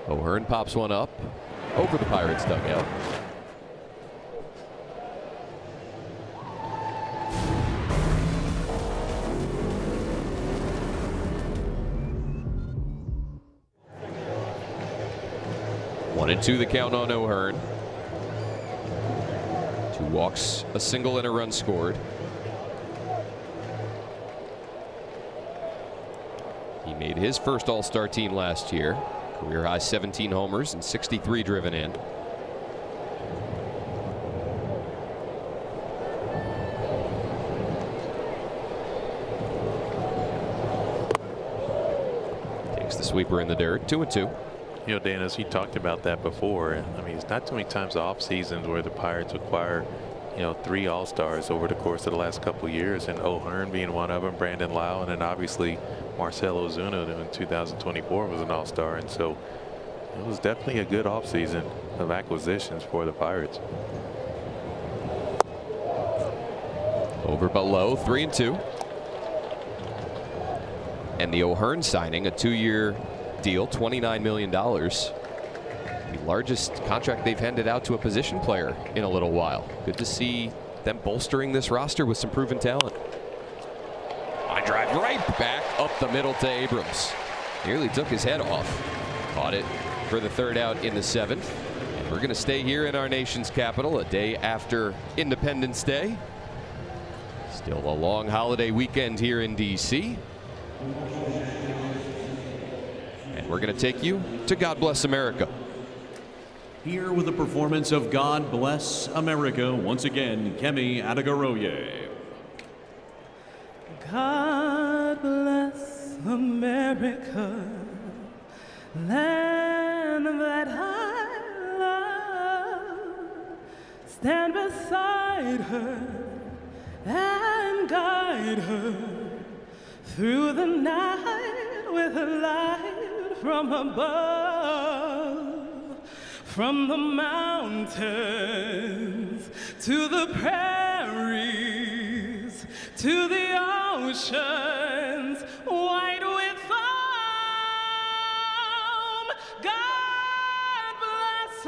O'Hearn pops one up over the Pirates dugout. One and 2 the count on O'Hearn. 2 walks, a single, and a run scored. He made his first All-Star team last year. Career high 17 homers and 63 driven in. Takes the sweeper in the dirt. 2-2. You know, Dennis, he talked about that before. I mean, it's not too many times off seasons where the Pirates acquire, 3 All-Stars over the course of the last couple of years, and O'Hearn being one of them, Brandon Lau, and then obviously Marcell Ozuna in 2024 was an All-Star. And so It was definitely a good offseason of acquisitions for the Pirates. Over but low, 3-2. And the O'Hearn signing, a 2-year deal, $29 million. The largest contract they've handed out to a position player in a little while. Good to see them bolstering this roster with some proven talent. I drive right back up the middle to Abrams. Nearly took his head off. Caught it for the third out in the 7th. And we're going to stay here in our nation's capital a day after Independence Day. Still a long holiday weekend here in D.C. And we're going to take you to God Bless America. Here with the performance of God Bless America, once again, Kemi Adegoroye. God bless America, land that I love. Stand beside her and guide her through the night with a light from above. From the mountains to the prairies to the oceans white with foam. God bless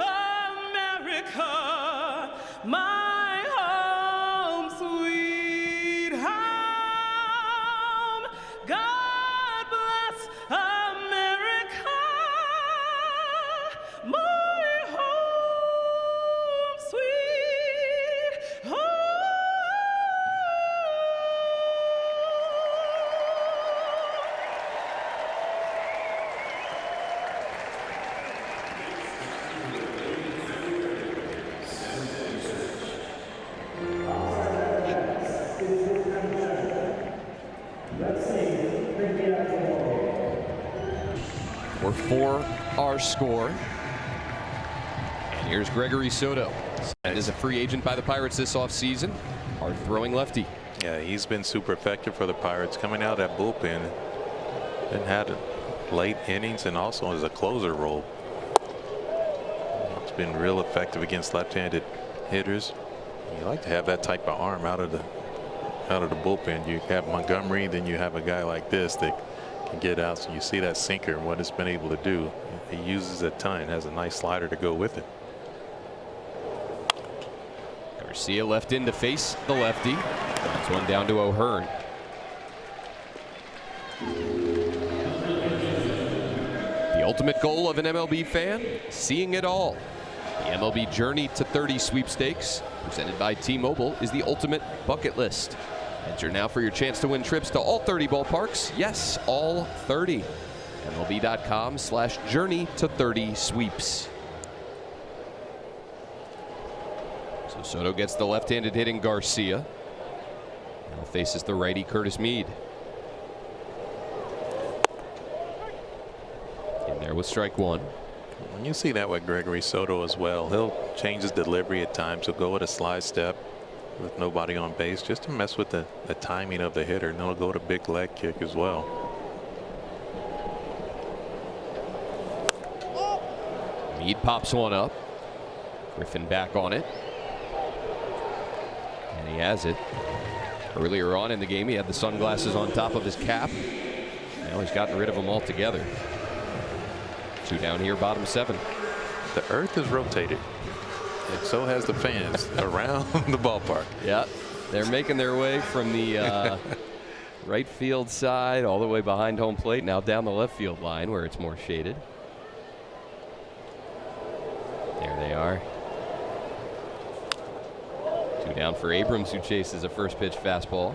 America, my home sweet home. God bless America, my home sweet home. We're for our score. And here's Gregory Soto. Signed as a free agent by the Pirates this offseason. Hard throwing lefty. Yeah, he's been super effective for the Pirates coming out of that bullpen and had late innings and also as a closer role. It's been real effective against left-handed hitters. You like to have that type of arm out of the bullpen. You have Montgomery, then you have a guy like this that can get out. So you see that sinker and what it's been able to do. He uses it a ton, has a nice slider to go with it. Garcia left in to face the lefty. That's one down to O'Hearn. The ultimate goal of an MLB fan, seeing it all. The MLB Journey to 30 sweepstakes, presented by T-Mobile, is the ultimate bucket list. Enter now for your chance to win trips to all 30 ballparks. Yes, all 30. MLB.com/journey to 30 sweeps. So Soto gets the left-handed hitting Garcia. Now faces the righty Curtis Mead. In there with strike one. When you see that with Gregory Soto as well, he'll change his delivery at times. He'll go with a slide step with nobody on base just to mess with the timing of the hitter, and he'll go to big leg kick as well. Mead pops one up. Griffin back on it. And he has it. Earlier on in the game, he had the sunglasses on top of his cap. Now he's gotten rid of them altogether. Two down here, bottom 7. The earth is rotated, and so has the fans around the ballpark. Yeah, they're making their way from the right field side all the way behind home plate, now down the left field line where it's more shaded. There they are. Two down for Abrams, who chases a first pitch fastball.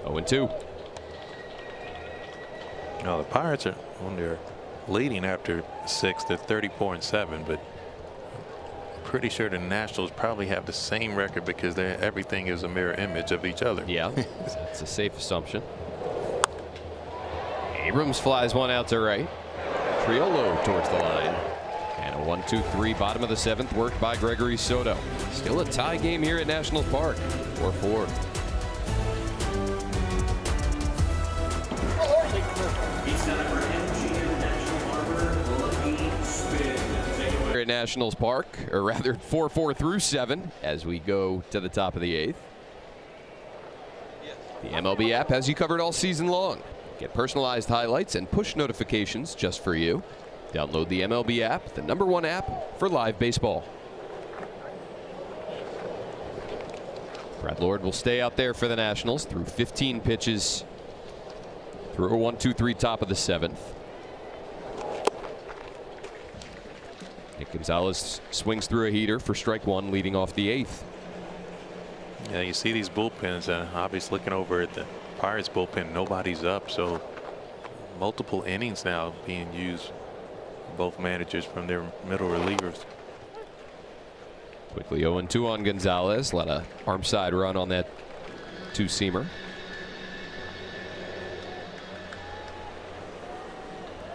Oh, 2. Now the Pirates are on their leading after 6. They're 34-7, but I'm pretty sure the Nationals probably have the same record because everything is a mirror image of each other. Yeah, that's a safe assumption. Abrams flies one out to right. Triolo towards the line. And a 1-2-3 bottom of the 7th worked by Gregory Soto. Still a tie game here at Nationals Park. 4-4. Here at Nationals Park, or rather 4-4 through 7 as we go to the top of the 8th. The MLB app has you covered all season long. Get personalized highlights and push notifications just for you. Download the MLB app, the #1 app for live baseball. Brad Lord will stay out there for the Nationals through 15 pitches through a 1-2-3 top of the 7th. Nick Gonzalez swings through a heater for strike 1, leading off the 8th. Yeah, you see these bullpens, obviously looking over at the Pirates bullpen, nobody's up, so multiple innings now being used, both managers from their middle relievers. Quickly 0-2 on Gonzalez. Let a arm side run on that two-seamer.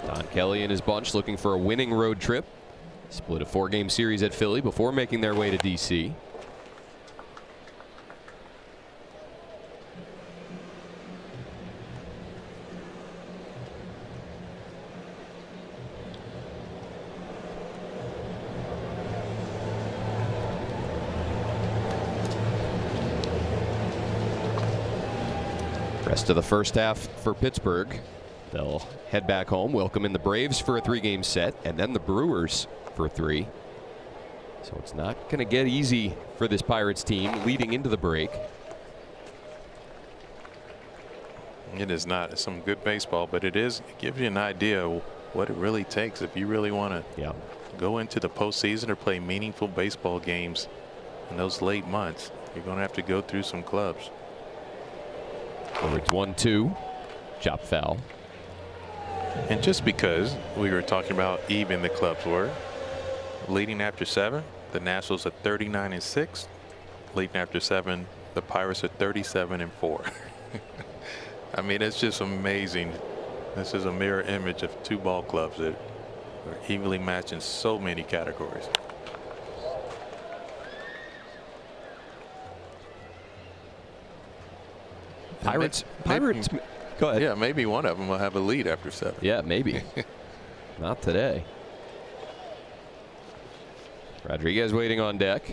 Don Kelly and his bunch looking for a winning road trip. Split a 4-game series at Philly before making their way to D.C. Rest of the first half for Pittsburgh. They'll head back home, welcome in the Braves for a 3-game set, and then the Brewers for 3. So it's not going to get easy for this Pirates team leading into the break. It is not. It's some good baseball, but it gives you an idea of what it really takes if you really want to go into the postseason or play meaningful baseball games in those late months. You're going to have to go through some clubs. Over it's 1-2. Chop foul. And just because we were talking about even the clubs were, leading after 7, the Nationals are 39-6. Leading after 7, the Pirates are 37-4. I mean, it's just amazing. This is a mirror image of 2 ball clubs that are evenly matched in so many categories. Pirates. Go ahead. Yeah, maybe one of them will have a lead after 7. Yeah, maybe. Not today. Rodriguez waiting on deck.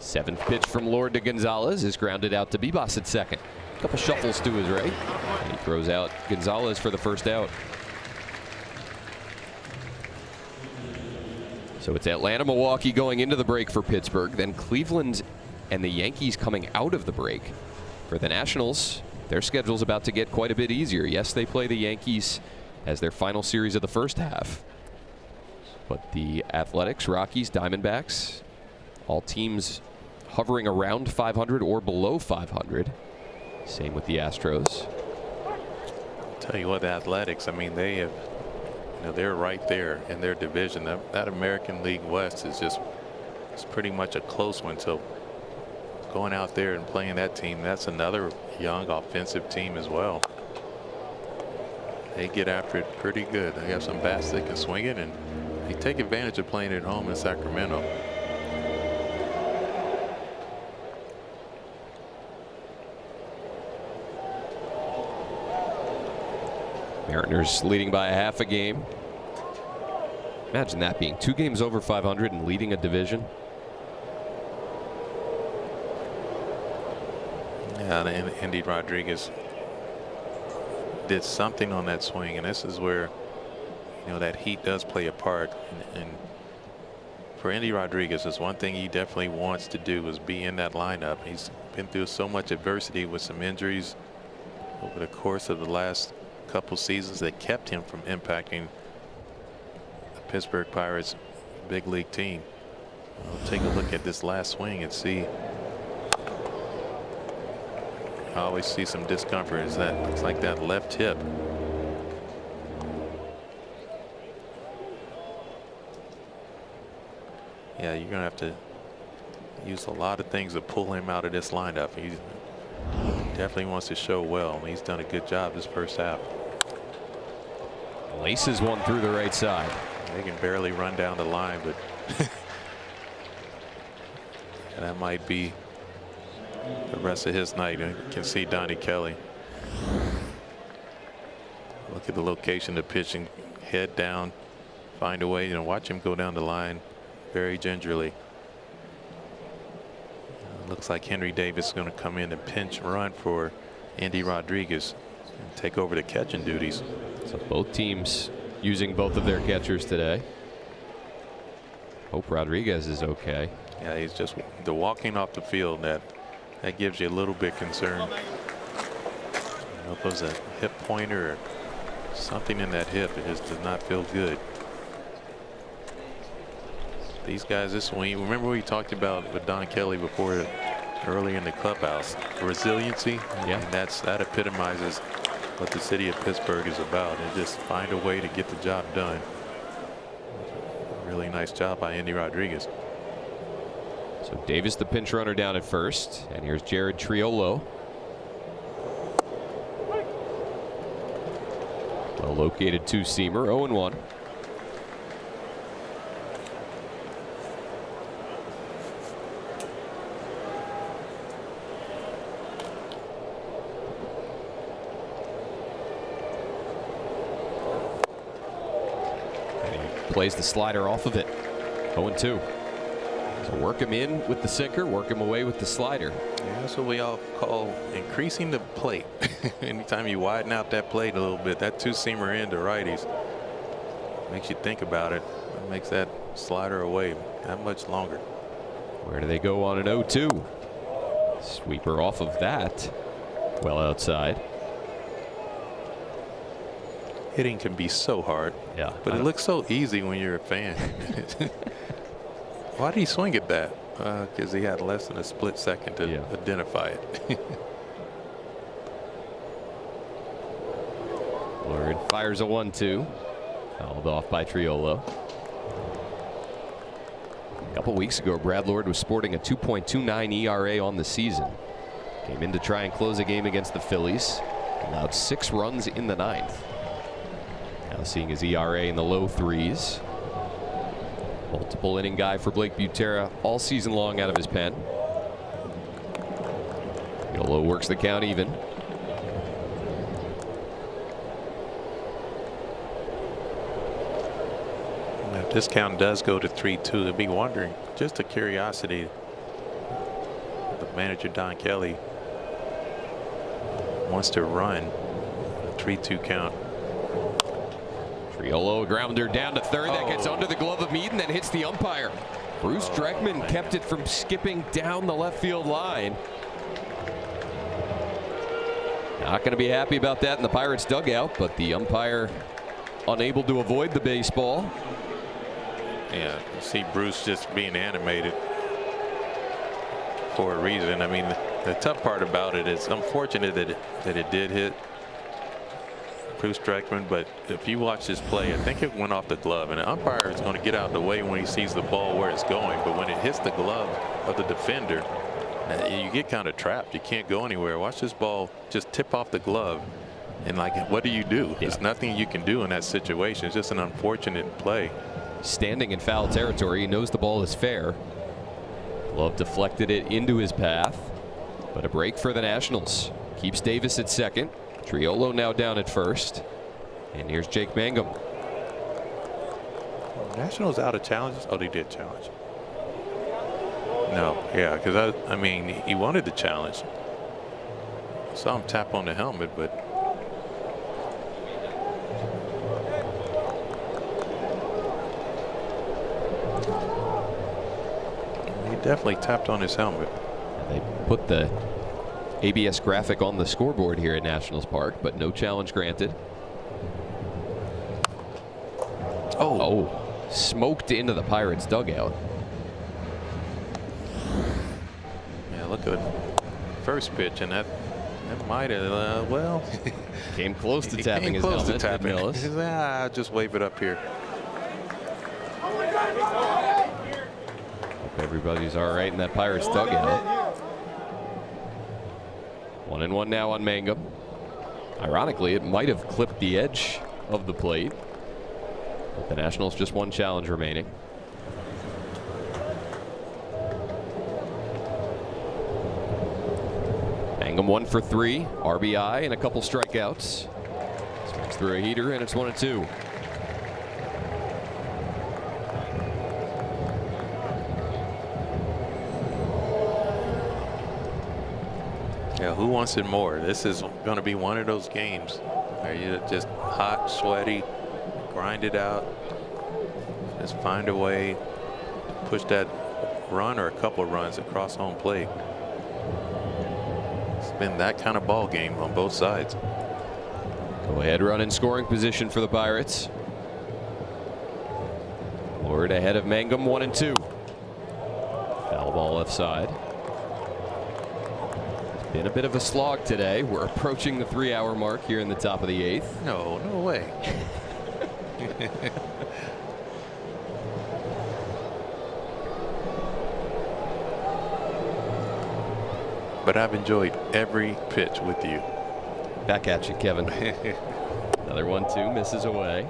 Seventh pitch from Lord to Gonzalez is grounded out to Bibas at second. A couple shuffles to his right. And he throws out Gonzalez for the first out. So it's Atlanta, Milwaukee going into the break for Pittsburgh. Then Cleveland and the Yankees coming out of the break. For the Nationals, their schedule's about to get quite a bit easier. Yes, they play the Yankees as their final series of the first half. But the Athletics, Rockies, Diamondbacks, all teams hovering around 500 or below 500. Same with the Astros. I'll tell you what, the Athletics, I mean, they have, they're right there in their division. That American League West is it's pretty much a close one. So going out there and playing that team, that's another young offensive team as well. They get after it pretty good. They have some bats that can swing it, and they take advantage of playing at home in Sacramento. Mariners leading by a half a game. Imagine that being 2 games over 500 and leading a division. Yeah, and Andy Rodriguez did something on that swing, and this is where that heat does play a part. And for Andy Rodriguez, it's one thing he definitely wants to do is be in that lineup. He's been through so much adversity with some injuries over the course of the last couple seasons that kept him from impacting the Pittsburgh Pirates big league team. We'll take a look at this last swing and see. I always see some discomfort. Looks like that left hip. Yeah, you're gonna have to used a lot of things to pull him out of this lineup. He definitely wants to show well, and he's done a good job this first half. Laces one through the right side. They can barely run down the line, but that might be the rest of his night. You can see Donnie Kelly. Look at the location of pitching, head down, find a way, watch him go down the line very gingerly. Looks like Henry Davis is going to come in and pinch run for Andy Rodriguez and take over the catching duties. So both teams using both of their catchers today. Hope Rodriguez is okay. Yeah, he's just the walking off the field that gives you a little bit concern. If it was a hip pointer or something in that hip, it just does not feel good. These guys this week, remember we talked about with Don Kelly before, early in the clubhouse, resiliency. Yeah, and that epitomizes what the city of Pittsburgh is about. And just find a way to get the job done. Really nice job by Andy Rodriguez. So Davis, the pinch runner, down at first, and here's Jared Triolo. Well located two-seamer, 0-1. Plays the slider off of it. 0-2. So work him in with the sinker, work him away with the slider. Yeah, that's what we all call increasing the plate. Anytime you widen out that plate a little bit, that two-seamer end to righties makes you think about it. It makes that slider away that much longer. Where do they go on an 0-2? Sweeper off of that. Well outside. Hitting can be so hard. Yeah, but it looks so easy when you're a fan. Why did he swing at that? Because he had less than a split second to identify it. Lord fires a 1-2. Fouled off by Triolo. A couple weeks ago, Brad Lord was sporting a 2.29 ERA on the season. Came in to try and close a game against the Phillies. Allowed 6 runs in the 9th. Now seeing his ERA in the low 3s. Multiple inning guy for Blake Butera all season long out of his pen. Triolo works the count even. If this count does go to 3-2, they'll be wondering, just a curiosity, the manager Don Kelly wants to run a 3-2 count. Triolo grounder down to third. That gets under the glove of Mead and then hits the umpire. Bruce Dreckman kept it from skipping down the left field line. Not going to be happy about that in the Pirates dugout, but the umpire unable to avoid the baseball. Yeah, you see Bruce just being animated for a reason. I mean, the tough part about it is unfortunate that it did hit Bruce Dreckman, but if you watch this play, I think it went off the glove, and the umpire is going to get out of the way when he sees the ball where it's going. But when it hits the glove of the defender, you get kind of trapped. You can't go anywhere. Watch this ball just tip off the glove, and what do? There's nothing you can do in that situation. It's just an unfortunate play. Standing in foul territory, he knows the ball is fair. Glove deflected it into his path, but a break for the Nationals. Keeps Davis at second. Triolo now down at first. And here's Jake Mangum. Nationals out of challenges? Oh, they did challenge. No, yeah, because I mean, he wanted the challenge. Saw him tap on the helmet, but he definitely tapped on his helmet. They put the ABS graphic on the scoreboard here at Nationals Park, but no challenge granted. Oh, smoked into the Pirates dugout. Yeah, look at first pitch, and that might have well came close to tapping his helmet. He says, I'll just wave it up here. everybody's all right in that Pirates dugout. 1-1 now on Mangum. Ironically, it might have clipped the edge of the plate, but the Nationals just one challenge remaining. Mangum 1 for 3, RBI and a couple strikeouts. Swings through a heater and it's 1-2. Yeah, who wants it more? This is going to be one of those games where you're just hot, sweaty, grind it out, just find a way to push that run or a couple of runs across home plate. It's been that kind of ball game on both sides. Go ahead run in scoring position for the Pirates. Lord ahead of Mangum, 1-2. Foul ball left side. Been a bit of a slog today. We're approaching the 3-hour mark here in the top of the 8th. No way. But I've enjoyed every pitch with you. Back at you, Kevin. Another 1-2, misses away.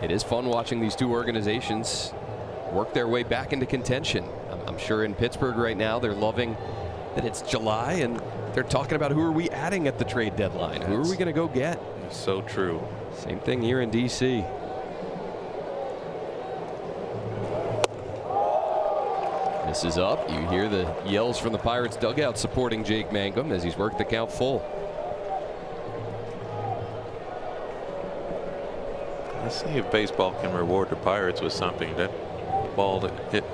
It is fun watching these two organizations work their way back into contention. I'm sure in Pittsburgh right now they're loving that it's July and they're talking about who are we adding at the trade deadline. Who are we going to go get? It's so true. Same thing here in D.C. This is up. You hear the yells from the Pirates dugout supporting Jake Mangum as he's worked the count full. Let's see if baseball can reward the Pirates with something. That ball that hit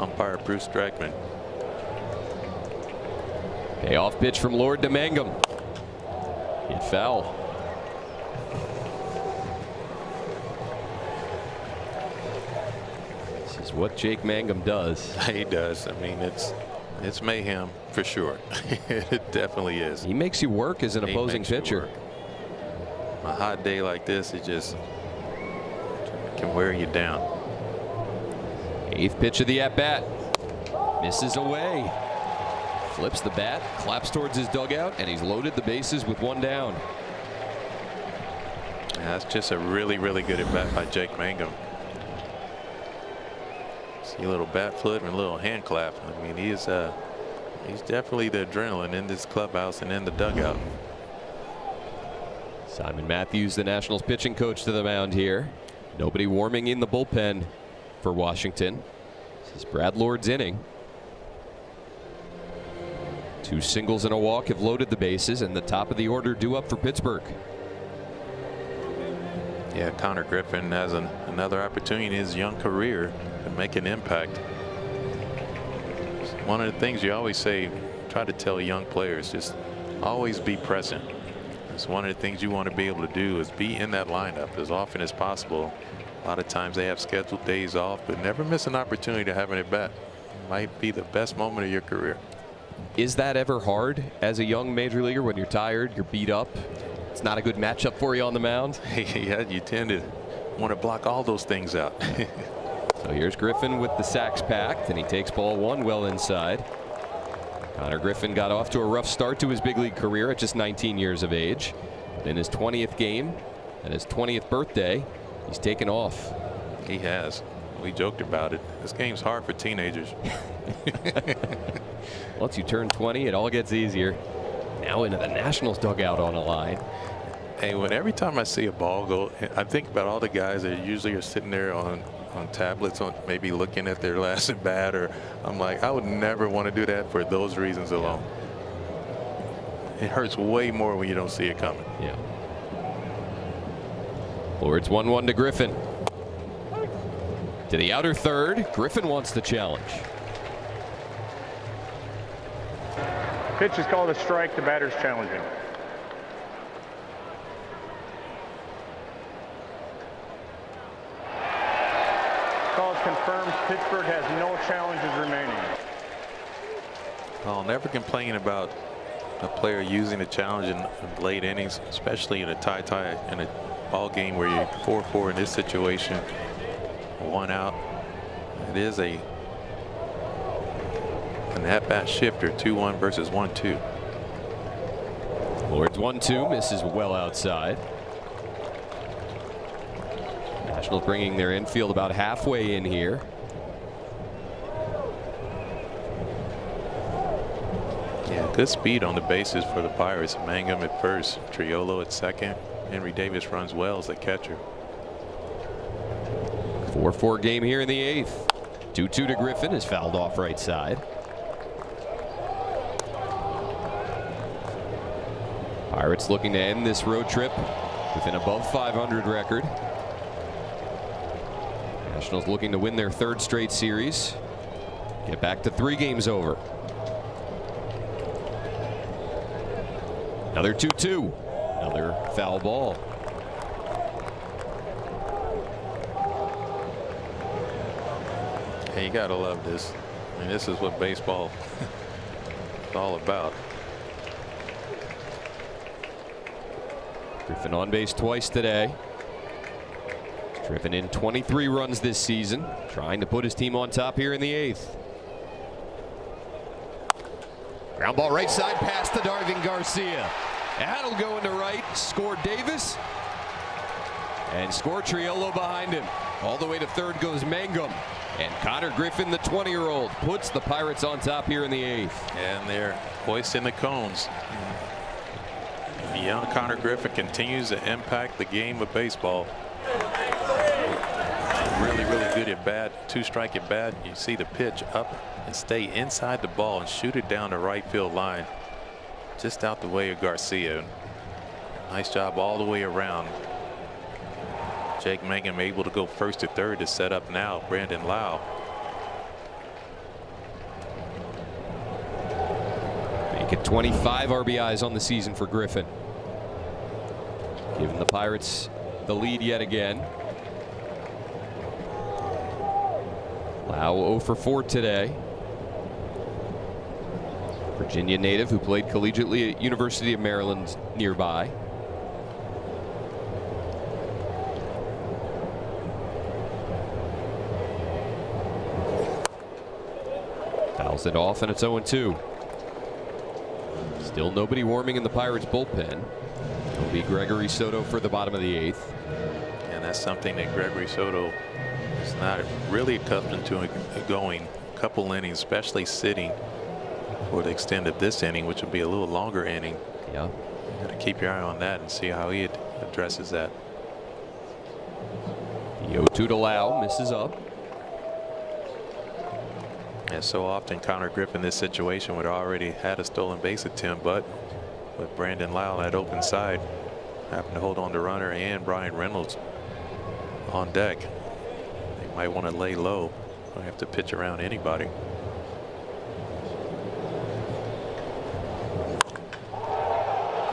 umpire Bruce Streichman. Payoff pitch from Lord to Mangum. Hit foul. This is what Jake Mangum does. He does. I mean, it's mayhem for sure. It definitely is. He makes you work as an opposing pitcher. A hot day like this, it just can wear you down. 8th pitch of the at-bat. Misses away. Flips the bat, claps towards his dugout, and he's loaded the bases with one down. Yeah, that's just a really good at bat by Jake Mangum. See a little bat flip and a little hand clap. I mean, he's definitely the adrenaline in this clubhouse and in the dugout. Simon Matthews, the Nationals pitching coach, to the mound here. Nobody warming in the bullpen for Washington. This is Brad Lord's inning. 2 singles and a walk have loaded the bases, and the top of the order due up for Pittsburgh. Yeah, Connor Griffin has another opportunity in his young career to make an impact. One of the things you always say, try to tell young players, just always be present. It's one of the things you want to be able to do is be in that lineup as often as possible. A lot of times they have scheduled days off, but never miss an opportunity to have an at bat. Might be the best moment of your career. Is that ever hard as a young major leaguer when you're tired, you're beat up? It's not a good matchup for you on the mound? Yeah, you tend to want to block all those things out. So here's Griffin with the sacks packed, and he takes ball 1 well inside. Connor Griffin got off to a rough start to his big league career at just 19 years of age. But in his 20th game and his 20th birthday, he's taken off. He has. We joked about it. This game's hard for teenagers. Once you turn 20, it all gets easier. Now into the Nationals dugout on a line. Hey, every time I see a ball go, I think about all the guys that usually are sitting there on tablets, maybe looking at their last at bat, or I'm like, I would never want to do that for those reasons alone. It hurts way more when you don't see it coming. Yeah. Lord's 1-1 to Griffin. To the outer third, Griffin wants the challenge. Pitch is called a strike. The batter's challenging. Call is confirmed. Pittsburgh has no challenges remaining. I'll never complain about a player using a challenge in late innings, especially in a tie in a ball game where you're 4-4 in this situation. 1 out. It is a An at-bat shifter, 2-1 versus 1-2. Lord's 1-2, misses well outside. Nationals bringing their infield about halfway in here. Yeah, good speed on the bases for the Pirates. Mangum at first, Triolo at second. Henry Davis runs well as the catcher. 4-4 game here in the 8th. 2-2 to Griffin is fouled off right side. Pirates looking to end this road trip with an above 500 record. Nationals looking to win their 3rd straight series. Get back to 3 games over. Another 2-2. Another foul ball. Hey, you gotta love this. I mean, this is what baseball is all about. Griffin on base twice today. Driven in 23 runs this season, trying to put his team on top here in the 8th. Ground ball right side past to Darvin Garcia. That'll go into right. Score Davis. And score Triolo behind him. All the way to 3rd goes Mangum. And Connor Griffin, the 20-year-old, puts the Pirates on top here in the 8th. And they're hoisting the cones. The young Connor Griffin continues to impact the game of baseball. Really, really good at bat. 2-strike at bat. You see the pitch up and stay inside the ball and shoot it down the right field line. Just out the way of Garcia. Nice job all the way around. Jake Mangum able to go 1st to 3rd to set up now Brandon Lau. Make it 25 RBIs on the season for Griffin. Giving the Pirates the lead yet again. Lau 0 for 4 today. Virginia native who played collegiately at University of Maryland nearby. Fouls it off and it's 0-2. Still nobody warming in the Pirates bullpen. It'll be Gregory Soto for the bottom of the 8th. And that's something that Gregory Soto is not really accustomed to going a couple innings, especially sitting for the extent of this inning, which will be a little longer inning. Yeah. You got to keep your eye on that and see how he addresses that. The 0-2 to Lau, misses up. And so often Connor Griffin in this situation would already had a stolen base attempt, but with Brandon Lau at open side, happened to hold on to runner and Brian Reynolds on deck. They might want to lay low. Don't have to pitch around anybody.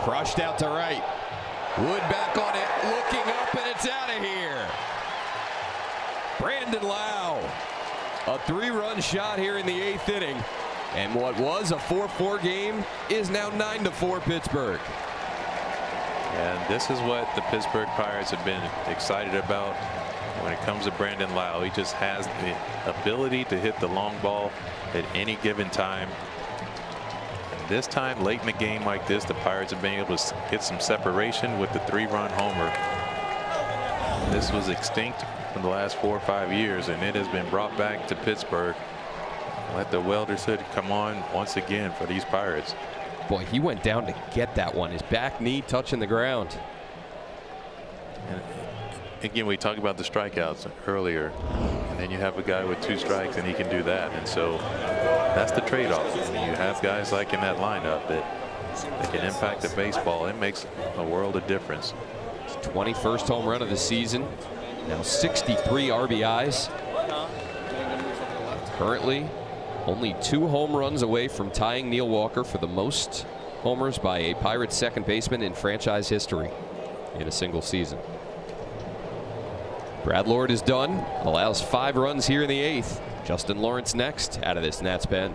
Crushed out to right. Wood back on it, looking up, and it's out of here. Brandon Lau. A 3-run shot here in the 8th inning. And what was a 4-4 game is now 9-4 Pittsburgh. And this is what the Pittsburgh Pirates have been excited about when it comes to Brandon Lau. He just has the ability to hit the long ball at any given time. And this time, late in the game like this, the Pirates have been able to get some separation with the 3-run homer. This was extinct in the last 4 or 5 years, and it has been brought back to Pittsburgh. Let the Welder's hood come on once again for these Pirates. Boy, he went down to get that one. His back knee touching the ground. And again, we talked about the strikeouts earlier, and then you have a guy with 2 strikes and he can do that. And so that's the trade-off. You have guys like in that lineup that can impact the baseball. It makes a world of difference. 21st home run of the season. Now 63 RBIs. Currently only 2 home runs away from tying Neil Walker for the most homers by a Pirates second baseman in franchise history in a single season. Brad Lord is done. Allows 5 runs here in the 8th. Justin Lawrence next out of this Nats pen.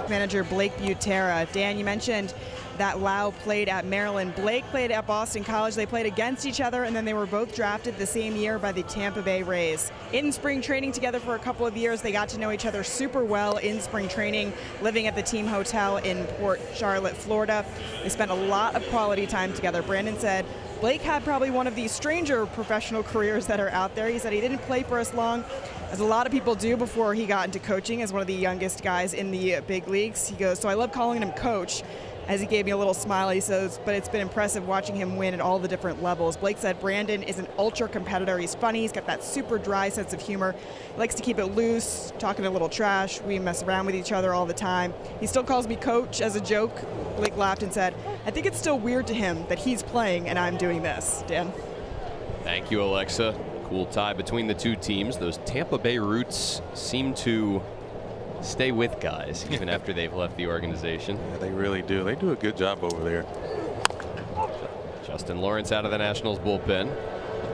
Manager Blake Butera. Dan, you mentioned that Lau played at Maryland. Blake played at Boston College. They played against each other, and then they were both drafted the same year by the Tampa Bay Rays. In spring training together for a couple of years, they got to know each other super well in spring training, living at the team hotel in Port Charlotte, Florida. They spent a lot of quality time together. Brandon said Blake had probably one of the stranger professional careers that are out there. He said he didn't play for as long as a lot of people do before he got into coaching as one of the youngest guys in the big leagues. He goes, so I love calling him coach. As he gave me a little smile, he says, but it's been impressive watching him win at all the different levels. Blake said Brandon is an ultra competitor. He's funny. He's got that super dry sense of humor. He likes to keep it loose, talking a little trash. We mess around with each other all the time. He still calls me coach as a joke. Blake laughed and said, I think it's still weird to him that he's playing and I'm doing this. Dan? Thank you, Alexa. Cool tie between the two teams. Those Tampa Bay roots seem to stay with guys even after they've left the organization. Yeah, they really do. They do a good job over there. Justin Lawrence out of the Nationals bullpen.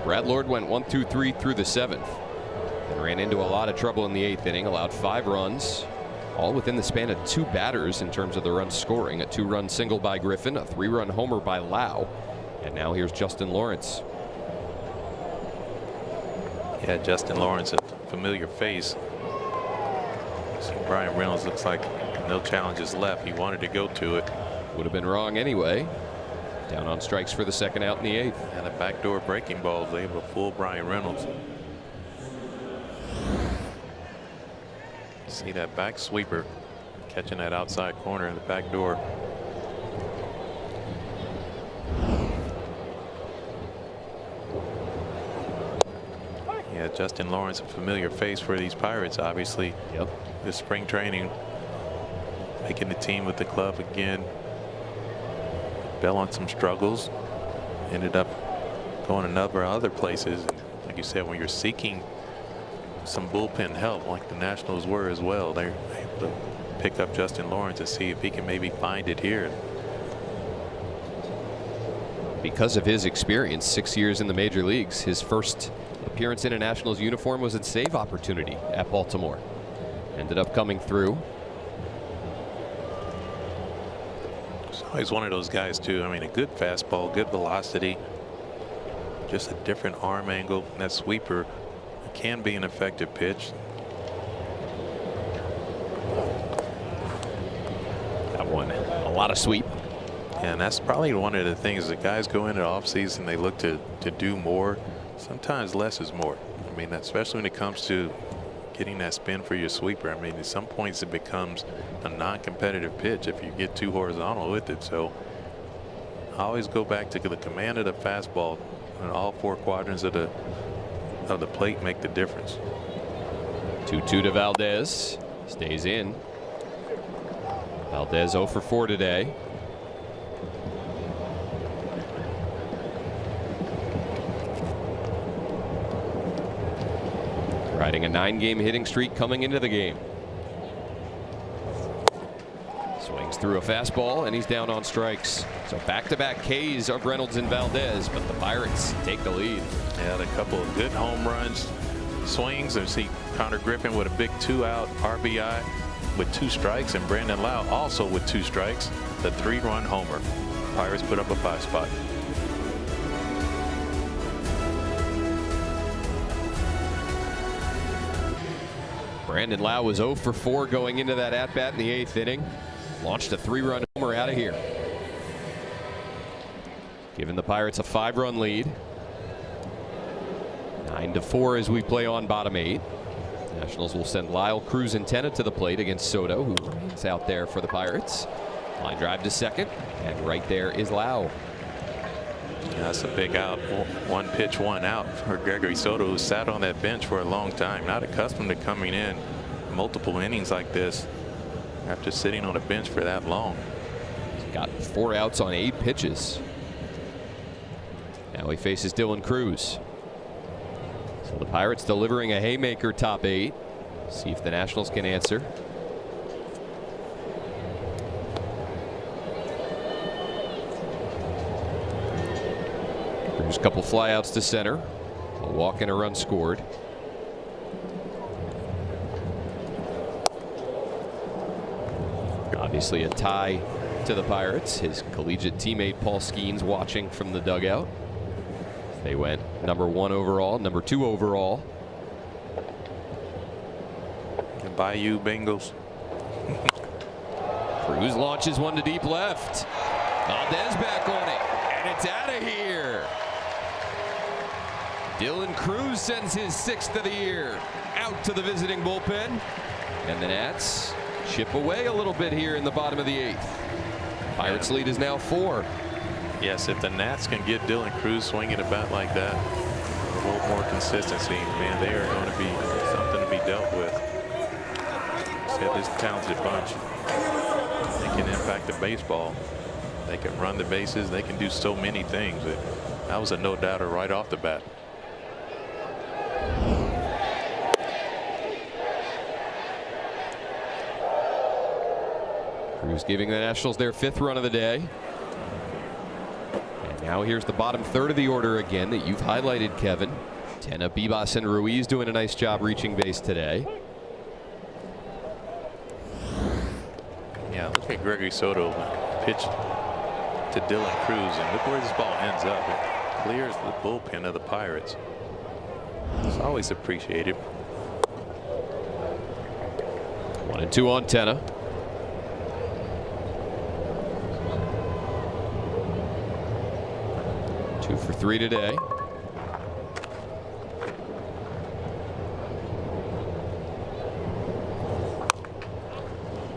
Brad Lord went 1-2-3 through the 7th and ran into a lot of trouble in the 8th inning. Allowed 5 runs, all within the span of 2 batters in terms of the run scoring. A 2-run single by Griffin, a 3-run homer by Lau, and now here's Justin Lawrence. Yeah, Justin Lawrence, a familiar face. See, Brian Reynolds looks like no challenges left. He wanted to go to it. Would have been wrong anyway. Down on strikes for the 2nd out in the 8th. And a backdoor breaking ball was able to fool Brian Reynolds. See that back sweeper catching that outside corner in the back door. Yeah, Justin Lawrence, a familiar face for these Pirates, obviously. Yep. This spring training, making the team with the club again. Fell on some struggles. Ended up going a number of other places. And like you said, when you're seeking some bullpen help, like the Nationals were as well, they're able to pick up Justin Lawrence and see if he can maybe find it here. Because of his experience, 6 years in the major leagues, his first appearance in a Nationals uniform was a save opportunity at Baltimore. Ended up coming through. So he's one of those guys too. I mean, a good fastball, good velocity, just a different arm angle. And that sweeper can be an effective pitch. That one, a lot of sweep. And that's probably one of the things that guys go into the offseason, they look to do more. Sometimes less is more. I mean, especially when it comes to getting that spin for your sweeper. I mean, at some points it becomes a non-competitive pitch if you get too horizontal with it. So I always go back to the command of the fastball, and all 4 quadrants of the plate make the difference. 2-2 to Valdez. Stays in. Valdez 0 for 4 today. Riding a 9-game hitting streak coming into the game. Swings through a fastball and he's down on strikes. So back-to-back Ks of Reynolds and Valdez, but the Pirates take the lead. Yeah, a couple of good home runs, swings. And see Connor Griffin with a big 2-out RBI with 2 strikes, and Brandon Lau also with 2 strikes. The 3-run homer. Pirates put up a 5-spot. Brandon Lau was 0 for 4 going into that at-bat in the 8th inning. Launched a 3-run homer out of here. Giving the Pirates a 5-run lead. 9-4 as we play on bottom 8. Nationals will send Lyle Cruz-Antena to the plate against Soto, who remains out there for the Pirates. Line drive to second, and right there is Lau. Yeah, that's a big out. 1 pitch, 1 out for Gregory Soto, who sat on that bench for a long time. Not accustomed to coming in multiple innings like this after sitting on a bench for that long. He's got 4 outs on 8 pitches. Now he faces Dylan Cruz. So the Pirates delivering a haymaker top 8. See if the Nationals can answer. There's a couple flyouts to center. A walk and a run scored. Obviously a tie to the Pirates. His collegiate teammate Paul Skeens watching from the dugout. They went number 1 overall, number 2 overall. Bayou Bengals. Cruz launches one to deep left. Valdez back on it, and it's out of here. Dylan Cruz sends his 6th of the year out to the visiting bullpen. And the Nats chip away a little bit here in the bottom of the 8th. Pirates lead is now 4. Yes, if the Nats can get Dylan Cruz swinging a bat like that, a little more consistency, man, they are going to be something to be dealt with. Said this talented bunch. They can impact the baseball. They can run the bases. They can do so many things. That was a no-doubter right off the bat. Cruz giving the Nationals their 5th run of the day. And now here's the bottom third of the order again that you've highlighted, Kevin. Tena, Bibas, and Ruiz doing a nice job reaching base today. Yeah, look at Gregory Soto pitch to Dylan Cruz, and look where this ball ends up. It clears the bullpen of the Pirates. It's always appreciated. 1-2 on Tena. Two for 3 today.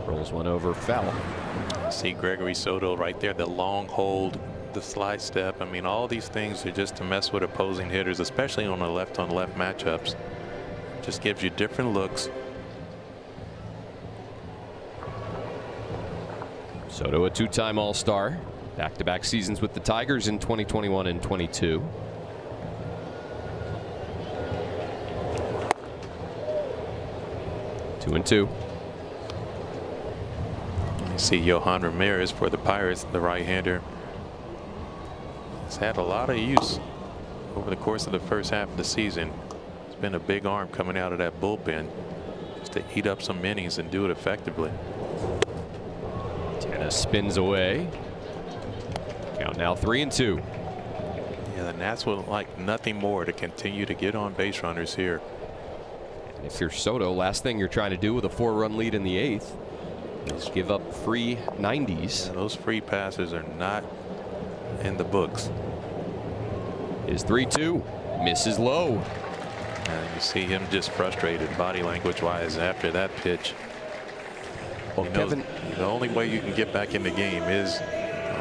Rolls one over, foul. See Gregory Soto right there, the long hold, the slide step. I mean, all these things are just to mess with opposing hitters, especially on the left-on-left matchups. Just gives you different looks. Soto, a 2-time All-Star. Back-to-back seasons with the Tigers in 2021 and 22. Two and 2. You see Johan Ramirez for the Pirates, the right-hander. He's had a lot of use over the course of the first half of the season. It's been a big arm coming out of that bullpen just to eat up some innings and do it effectively. Tena spins away. Count now 3 and 2. Yeah, the Nats would like nothing more to continue to get on base runners here. And if you're Soto, last thing you're trying to do with a 4-run lead in the 8th is give up free 90s. Yeah, those free passes are not in the books. Is 3-2, misses low. And you see him just frustrated body language wise after that pitch. Well, Kevin, the only way you can get back in the game is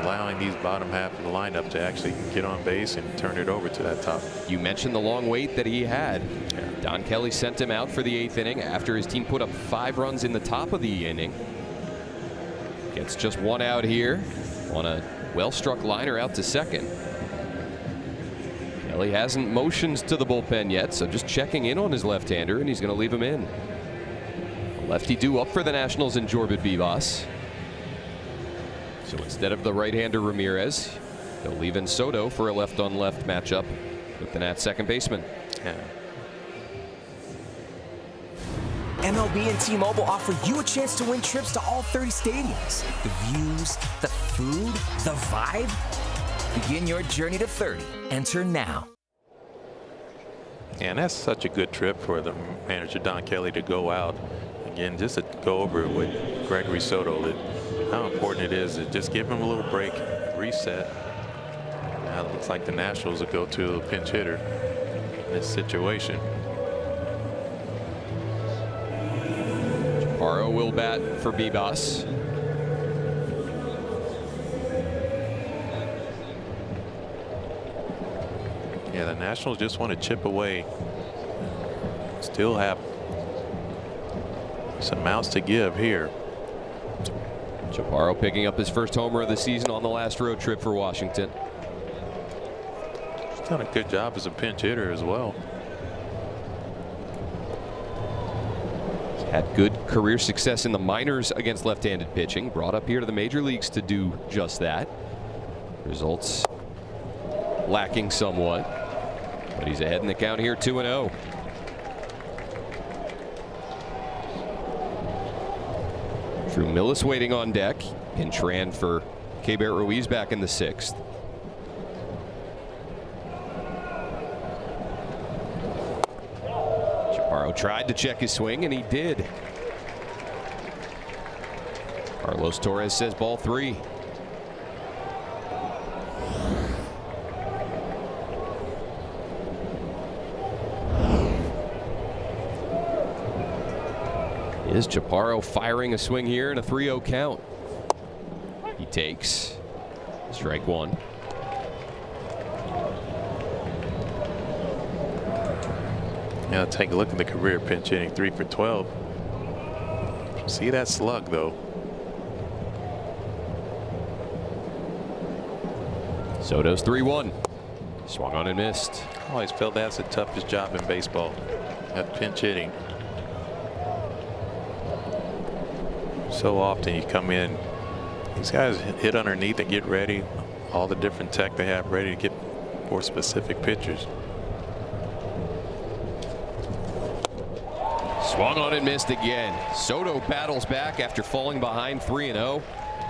allowing these bottom half of the lineup to actually get on base and turn it over to that top. you mentioned the long wait that he had. Don Kelly sent him out for the 8th inning after his team put up 5 runs in the top of the inning. Gets just 1 out here on a well-struck liner out to second. Kelly hasn't motioned to the bullpen yet, so just checking in on his left-hander, and he's going to leave him in. Lefty due up for the Nationals in Jorbit Vivas. So instead of the right-hander Ramirez, they'll leave in Soto for a left-on-left matchup with the Nats second baseman. Yeah. MLB and T-Mobile offer you a chance to win trips to all 30 stadiums. The views, the food, the vibe. Begin your journey to 30. Enter now. And that's such a good trip for the manager Don Kelly to go out again, just to go over it with Gregory Soto, that how important it is to just give him a little break, reset. Now it looks like the Nationals will go to a pinch hitter in this situation. Chaparro will bat for Bibas. Yeah, the Nationals just want to chip away. Still have some outs to give here. Chaparro picking up his first homer of the season on the last road trip for Washington. He's done a good job as a pinch hitter as well. He's had good career success in the minors against left-handed pitching. Brought up here to the major leagues to do just that. Results lacking somewhat, but he's ahead in the count here, 2-0. Drew Millis waiting on deck. Pinch ran for Keibert Ruiz back in the 6th. Chaparro tried to check his swing, and he did. Carlos Torres says ball 3. Is Chaparro firing a swing here in a 3-0 count? He takes strike 1. Yeah, take a look at the career pinch hitting, 3 for 12. See that slug though. Soto's 3-1. Swung on and missed. I always felt that's the toughest job in baseball, that pinch hitting. So often you come in, these guys hit underneath and get ready, all the different tech they have ready to get for specific pitchers. Swung on and missed again. Soto battles back after falling behind 3-0,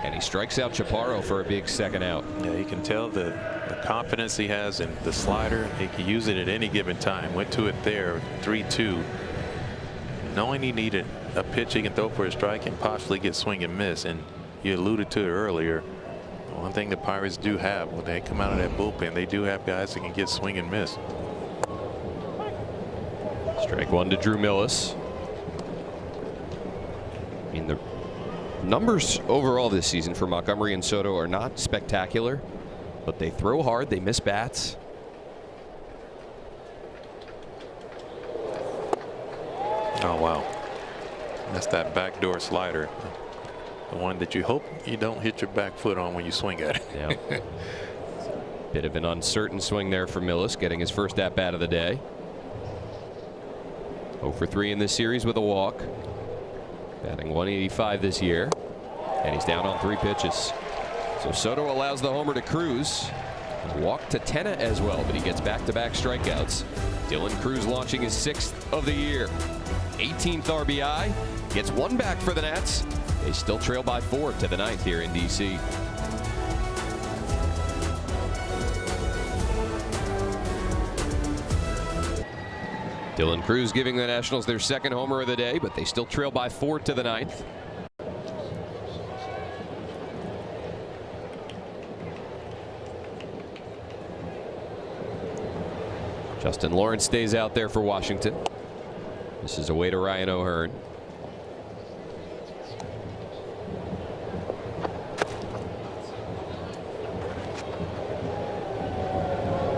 and he strikes out Chaparro for a big second out. Yeah, you can tell the confidence he has in the slider. He can use it at any given time. Went to it there, 3-2. Knowing he needed a pitch he can throw for a strike and possibly get swing and miss. And you alluded to it earlier. One thing the Pirates do have when they come out of that bullpen, they do have guys that can get swing and miss. Strike 1 to Drew Millis. I mean, the numbers overall this season for Montgomery and Soto are not spectacular, but they throw hard, they miss bats. Oh, wow. That's that backdoor slider. The one that you hope you don't hit your back foot on when you swing at it. Yeah. Bit of an uncertain swing there for Millis, getting his first at bat of the day. 0 for 3 in this series with a walk. Batting 185 this year. And he's down on 3 pitches. So Soto allows the homer to Cruz. Walk to Tena as well, but he gets back-to-back strikeouts. Dylan Cruz launching his 6th of the year. 18th RBI. Gets 1 back for the Nats. They still trail by 4 to the 9th here in D.C. Dylan Cruz giving the Nationals their 2nd homer of the day, but they still trail by 4 to the 9th. Justin Lawrence stays out there for Washington. This is away to Ryan O'Hearn.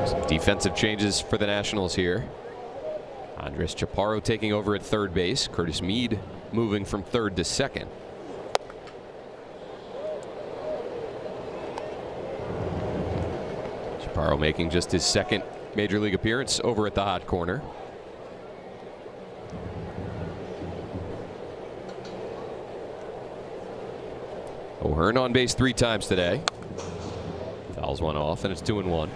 Some defensive changes for the Nationals here. Andres Chaparro taking over at 3rd base. Curtis Mead moving from 3rd to 2nd. Chaparro making just his 2nd Major League appearance over at the hot corner. O'Hearn on base 3 times today. Fouls one off, and it's 2-1.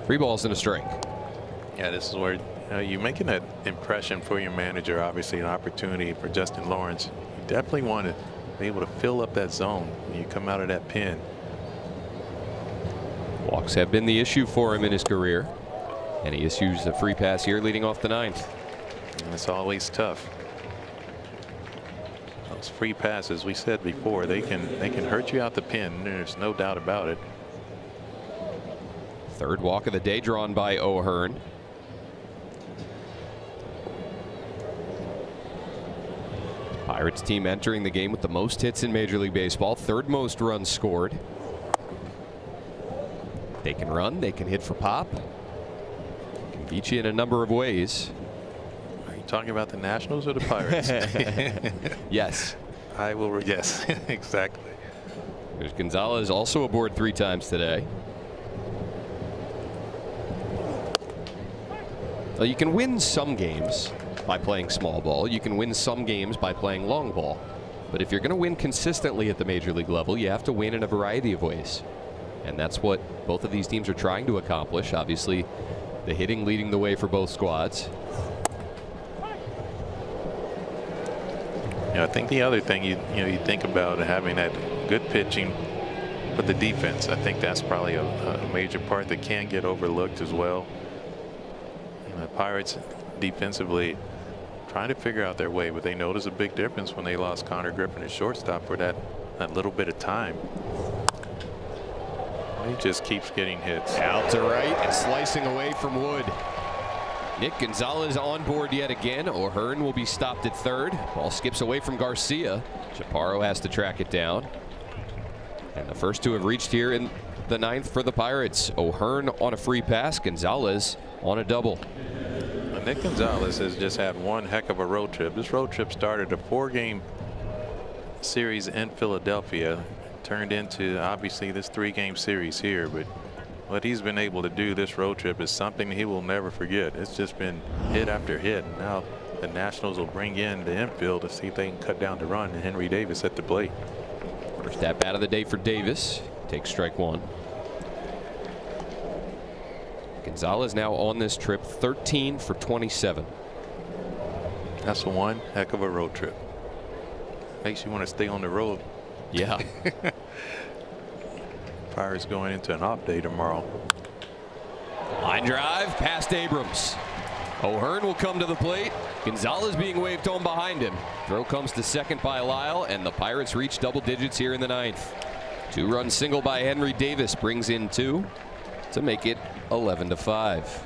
Three balls and a strike. Yeah, this is where you're making that impression for your manager. Obviously, an opportunity for Justin Lawrence. You definitely want to be able to fill up that zone when you come out of that pen. Walks have been the issue for him in his career, and he issues a free pass here leading off the 9th. And it's always tough. Those free passes, we said before, they can hurt you out the pen. There's no doubt about it. 3rd walk of the day drawn by O'Hearn. Pirates team entering the game with the most hits in Major League Baseball, 3rd most runs scored. They can run, they can hit for pop. Can beat you in a number of ways. Are you talking about the Nationals or the Pirates? Yes. I will. Yes, exactly. There's Gonzalez also aboard 3 times today. Well, you can win some games, by playing small ball. You can win some games by playing long ball. But if you're going to win consistently at the major league level, you have to win in a variety of ways. And that's what both of these teams are trying to accomplish. Obviously, the hitting leading the way for both squads. I think the other thing you think about having that good pitching, but the defense, I think that's probably a major part that can get overlooked as well. The Pirates defensively trying to figure out their way, but they noticed a big difference when they lost Connor Griffin at shortstop for that little bit of time. He just keeps getting hits. Out to right and slicing away from Wood. Nick Gonzalez on board yet again. O'Hearn will be stopped at third. Ball skips away from Garcia. Chaparro has to track it down. And the first two have reached here in the ninth for the Pirates. O'Hearn on a free pass. Gonzalez on a double. Nick Gonzalez has just had one heck of a road trip. This road trip started a 4-game series in Philadelphia, turned into obviously this 3-game series here, but what he's been able to do this road trip is something he will never forget. It's just been hit after hit. Now the Nationals will bring in the infield to see if they can cut down the run, and Henry Davis at the plate. First at bat of the day for Davis. Takes strike one. Gonzalez now on this trip 13 for 27. That's one heck of a road trip. Makes you want to stay on the road. Yeah. Pirates going into an off day tomorrow. Line drive past Abrams. O'Hearn will come to the plate. Gonzalez being waved home behind him. Throw comes to second by Lyle, and the Pirates reach double digits here in the ninth. 2-run single by Henry Davis brings in 2 to make it 11-5.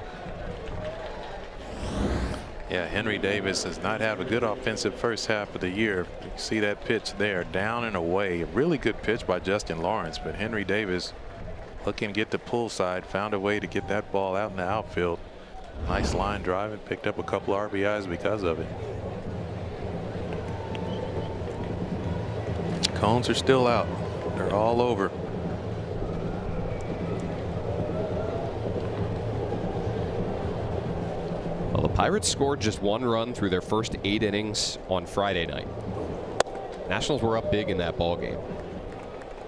Yeah, Henry Davis has not had a good offensive first half of the year. You see that pitch there, down and away. A really good pitch by Justin Lawrence, but Henry Davis looking to get the pull side, found a way to get that ball out in the outfield. Nice line drive and picked up a couple RBIs because of it. Cones are still out. They're all over. Well, the Pirates scored just 1 run through their first 8 innings on Friday night. Nationals were up big in that ball game.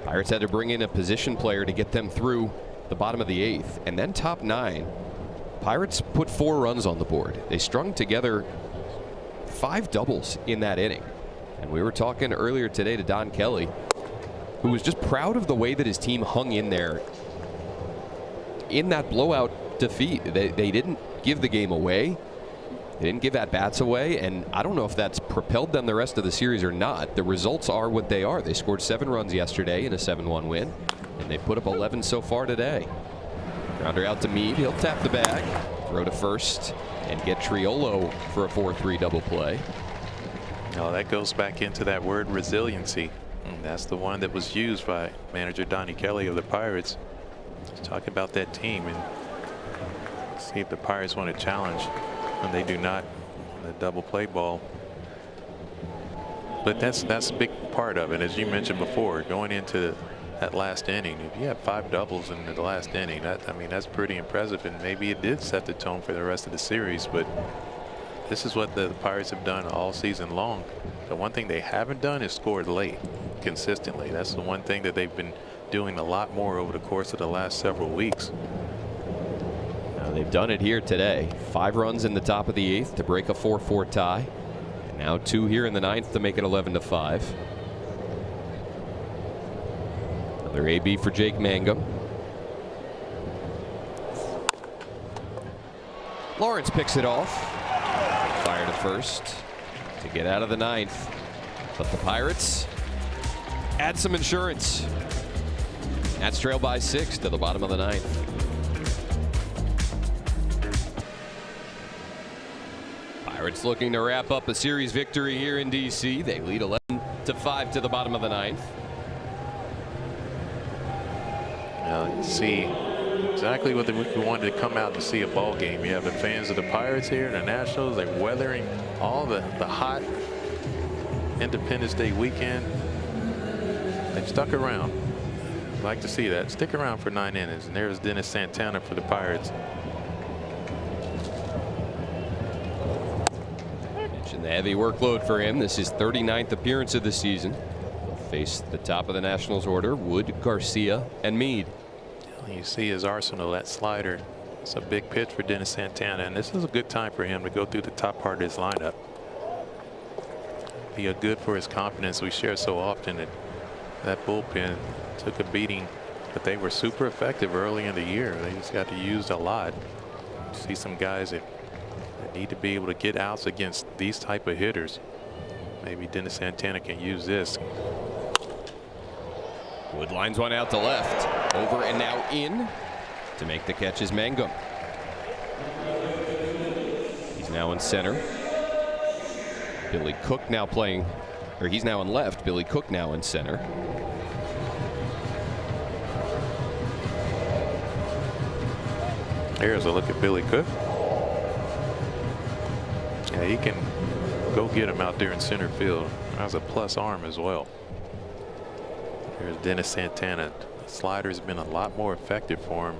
Pirates had to bring in a position player to get them through the bottom of the 8th, and then top 9. Pirates put 4 runs on the board. They strung together 5 doubles in that inning. And we were talking earlier today to Don Kelly, who was just proud of the way that his team hung in there in that blowout defeat. They didn't give the game away. They didn't give at-bats away, and I don't know if that's propelled them the rest of the series or not. The results are what they are. They scored 7 runs yesterday in a 7-1 win, and they put up 11 so far today. Grounder out to Meade. He'll tap the bag, throw to first, and get Triolo for a 4-3 double play. Oh, that goes back into that word resiliency. And that's the one that was used by manager Donnie Kelly of the Pirates. Let's talk about that team and see if the Pirates want to challenge, and they do not on the double play ball. But that's a big part of it, as you mentioned before, going into that last inning. If you have 5 doubles in the last inning, that's pretty impressive, and maybe it did set the tone for the rest of the series. But this is what the Pirates have done all season long. The one thing they haven't done is scored late consistently. That's the one thing that they've been doing a lot more over the course of the last several weeks. Now they've done it here today. 5 runs in the top of the 8th to break a 4-4 tie. And now 2 here in the 9th to make it 11-5. Another AB for Jake Mangum. Lawrence picks it off. Fire to first to get out of the 9th. But the Pirates add some insurance. That's trailed by 6 to the bottom of the 9th. Pirates looking to wrap up a series victory here in D.C. They lead 11-5 to the bottom of the 9th. Now you see exactly what we wanted to come out to see a ball game. You have the fans of the Pirates here, the Nationals. They're weathering all the hot Independence Day weekend. They've stuck around. I'd like to see that. Stick around for 9 innings. And there's Dennis Santana for the Pirates. pitch and the heavy workload for him. This is 39th appearance of the season. He'll face the top of the Nationals order, Wood, Garcia, and Meade. You see his arsenal, that slider. It's a big pitch for Dennis Santana, and this is a good time for him to go through the top part of his lineup. Be a good for his confidence. We share so often that bullpen took a beating, but they were super effective early in the year. They just got to use a lot. You see some guys that need to be able to get outs against these type of hitters. Maybe Dennis Santana can use this. Wood lines one out to left. Over and now in. To make the catch is Mangum. He's now in center. Billy Cook now playing, or he's now in left. Billy Cook now in center. Here's a look at Billy Cook. Yeah, he can go get him out there in center field. Has a plus arm as well. Here's Dennis Santana. The slider's been a lot more effective for him.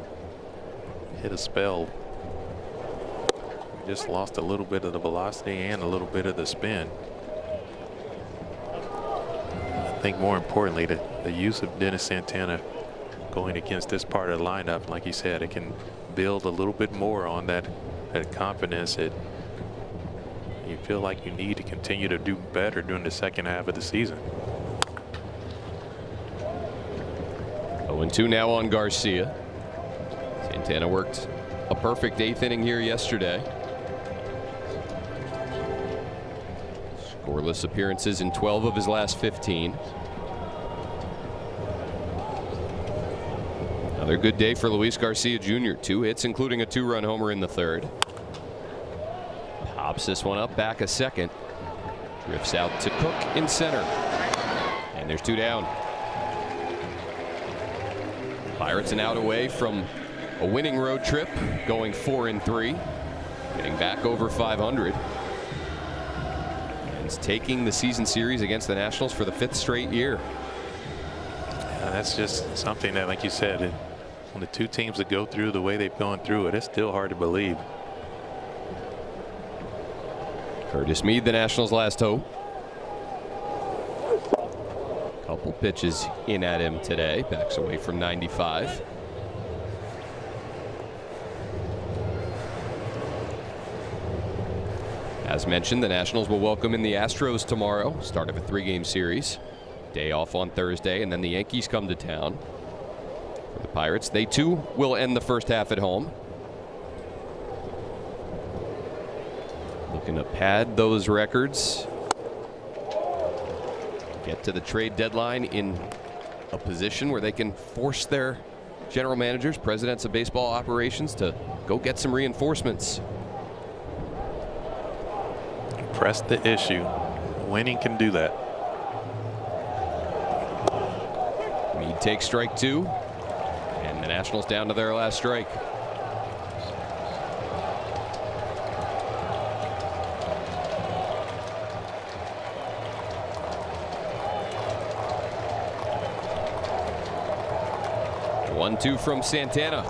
Hit a spell. Just lost a little bit of the velocity and a little bit of the spin. I think more importantly, the use of Dennis Santana going against this part of the lineup, like you said, it can build a little bit more on that confidence that you feel like you need to continue to do better during the second half of the season. 0-2 now on Garcia. Santana worked a perfect 8th inning here yesterday. Scoreless appearances in 12 of his last 15. Another good day for Luis Garcia Jr. 2 hits, including a 2-run homer in the 3rd. Pops this one up back a second. Drifts out to Cook in center. And there's 2 down. Pirates an out away from a winning road trip, going 4-3, getting back over 500. And taking the season series against the Nationals for the 5th straight year. That's just something that, like you said, when the two teams that go through the way they've gone through it, it's still hard to believe. Curtis Meade, the Nationals' last hope. Couple pitches in at him today. Backs away from 95. As mentioned, the Nationals will welcome in the Astros tomorrow, start of a 3-game series. Day off on Thursday, and then the Yankees come to town. For the Pirates, they too will end the first half at home. Looking to pad those records. Get to the trade deadline in a position where they can force their general managers, presidents of baseball operations, to go get some reinforcements. Press the issue. Winning can do that. Meade takes strike 2, and the Nationals down to their last strike. One, 2 from Santana.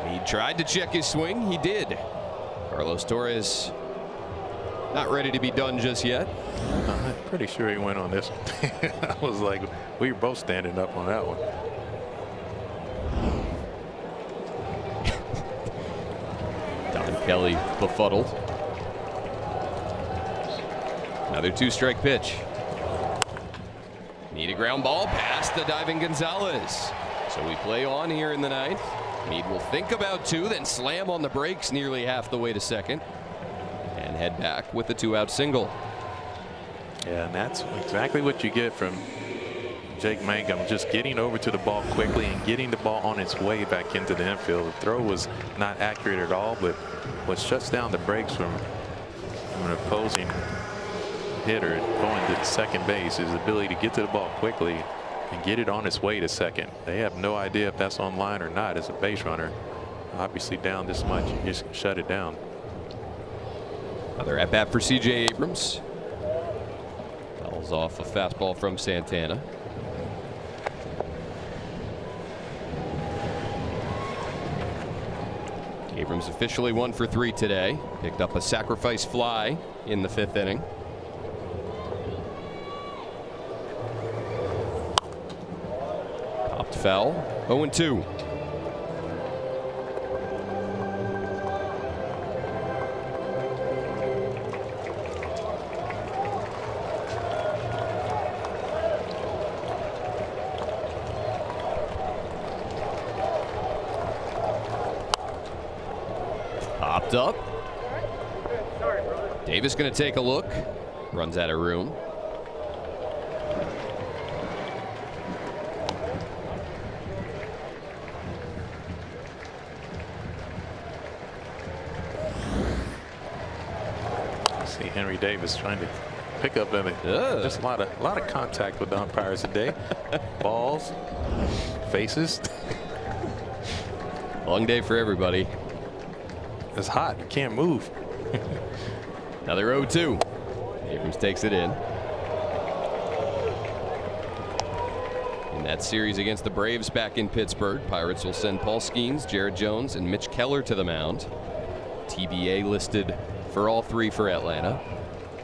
He tried to check his swing. He did. Carlos Torres not ready to be done just yet. I'm pretty sure he went on this one. I was like, we were both standing up on that one. Don Kelly befuddled. Another 2-strike pitch. Need a ground ball past the diving Gonzalez. So we play on here in the 9th. Meade will think about 2, then slam on the brakes nearly half the way to second. And head back with a 2-out single. Yeah, and that's exactly what you get from Jake Mangum, just getting over to the ball quickly and getting the ball on its way back into the infield. The throw was not accurate at all, but what shuts down the brakes from an opposing hitter going to second base is the ability to get to the ball quickly and get it on its way to second. They have no idea if that's on line or not as a base runner. Obviously down this much, you just shut it down. Another at bat for C.J. Abrams. Fouls off a fastball from Santana. Abrams officially 1 for 3 today. Picked up a sacrifice fly in the 5th inning. Popped foul. 0-2. Popped up. Davis going to take a look. Runs out of room. See Henry Davis trying to pick up just a lot of contact with the umpires today. Balls, faces. Long day for everybody. It's hot. You can't move. Another 0-2. Abrams takes it in. In that series against the Braves back in Pittsburgh, Pirates will send Paul Skeens, Jared Jones, and Mitch Keller to the mound. TBA listed for all 3 for Atlanta.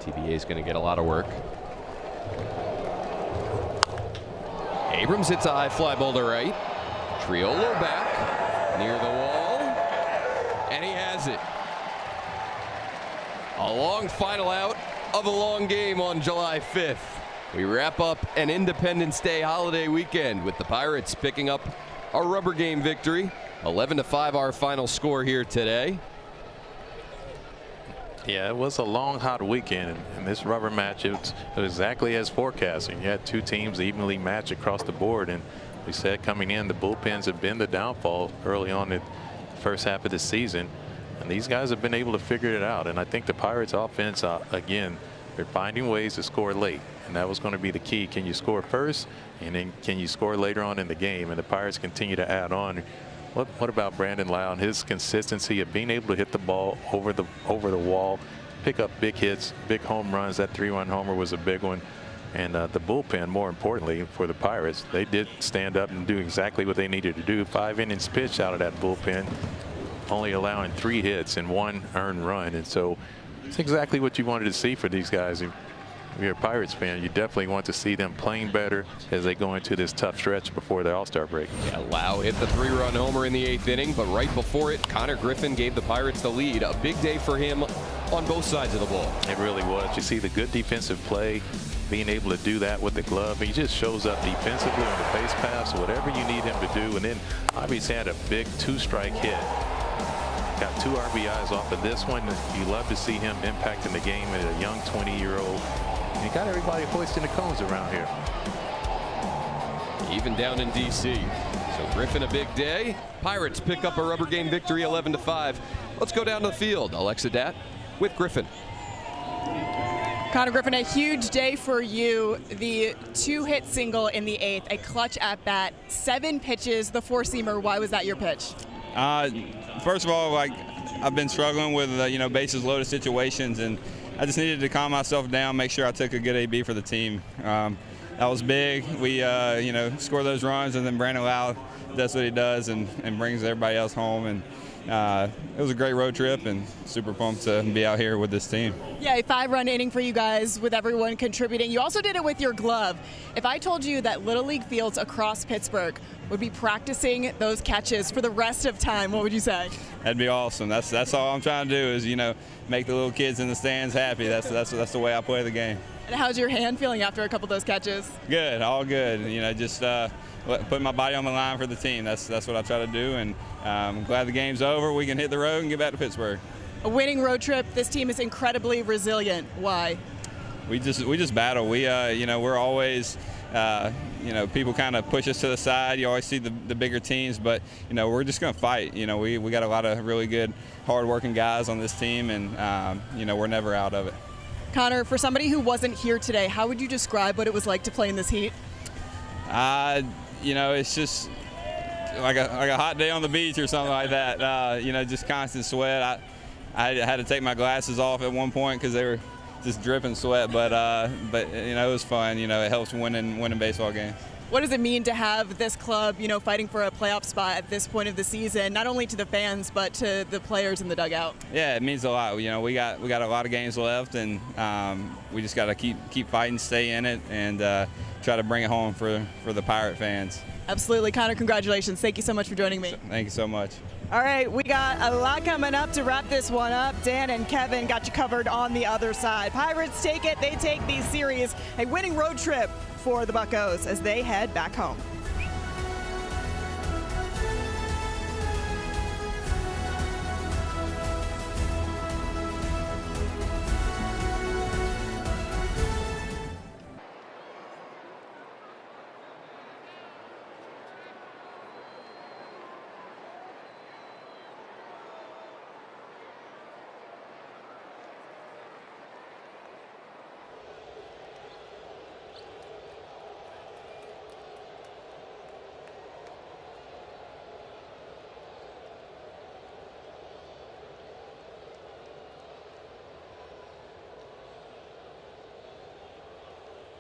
TBA is going to get a lot of work. Abrams hits a high fly ball to right. Triolo back near the wall, and he has it. A long final out of a long game on July 5th. We wrap up an Independence Day holiday weekend with the Pirates picking up a rubber game victory. 11-5 our final score here today. Yeah, it was a long, hot weekend, and this rubber match, it was exactly as forecasted. You had 2 teams evenly matched across the board, and we said coming in, the bullpens have been the downfall early on in the first half of the season, and these guys have been able to figure it out. And I think the Pirates offense, again, they're finding ways to score late, and that was going to be the key. Can you score first, and then can you score later on in the game? And the Pirates continue to add on. What about Brandon Lowe and his consistency of being able to hit the ball over the wall, pick up big hits, big home runs? That 3-run homer was a big one. And the bullpen, more importantly, for the Pirates, they did stand up and do exactly what they needed to do. 5 innings pitched out of that bullpen, only allowing 3 hits and 1 earned run. And so it's exactly what you wanted to see for these guys. If you're a Pirates fan, you definitely want to see them playing better as they go into this tough stretch before the All-Star break. Yeah, Lau hit the 3-run homer in the 8th inning, but right before it, Connor Griffin gave the Pirates the lead. A big day for him on both sides of the ball. It really was. You see the good defensive play, being able to do that with the glove. He just shows up defensively on the base pass, whatever you need him to do. And then obviously had a big 2-strike hit. Got 2 RBIs off of this one. You love to see him impacting the game at a young 20-year-old. You got everybody hoisting the cones around here. Even down in D.C. So Griffin a big day. Pirates pick up a rubber game victory 11-5. Let's go down to the field. Alexa Dat with Griffin. Connor Griffin, a huge day for you. The 2-hit single in the 8th, a clutch at bat, 7 pitches, the 4-seamer. Why was that your pitch? First of all, I've been struggling with bases loaded situations, and I just needed to calm myself down, make sure I took a good AB for the team. That was big. We score those runs, and then Brandon Lau does what he does and brings everybody else home. And it was a great road trip, and super pumped to be out here with this team. Yeah, a 5-run inning for you guys with everyone contributing. You also did it with your glove. If I told you that Little League fields across Pittsburgh would be practicing those catches for the rest of time, what would you say? That'd be awesome. That's all I'm trying to do is make the little kids in the stands happy. That's the way I play the game. And how's your hand feeling after a couple of those catches? Good, all good. Just putting my body on the line for the team. That's what I try to do, and I'm glad the game's over. We can hit the road and get back to Pittsburgh. A winning road trip. This team is incredibly resilient. Why? We just battle. We're always people kind of push us to the side. You always see the bigger teams, but we're just going to fight. We got a lot of really good, hard-working guys on this team, and we're never out of it. Connor, for somebody who wasn't here today, how would you describe what it was like to play in this heat? It's just like a hot day on the beach or something like that. Just constant sweat. I had to take my glasses off at one point because they were just dripping sweat, but it was fun. It helps winning baseball games. What does it mean to have this club, fighting for a playoff spot at this point of the season, not only to the fans but to the players in the dugout? Yeah, it means a lot. We got a lot of games left, and we just got to keep fighting, stay in it, and try to bring it home for the Pirate fans. Absolutely. Connor, congratulations. Thank you so much for joining me. Thank you so much. All right, we got a lot coming up to wrap this one up. Dan and Kevin got you covered on the other side. Pirates take it. They take the series, a winning road trip for the Buccos as they head back home.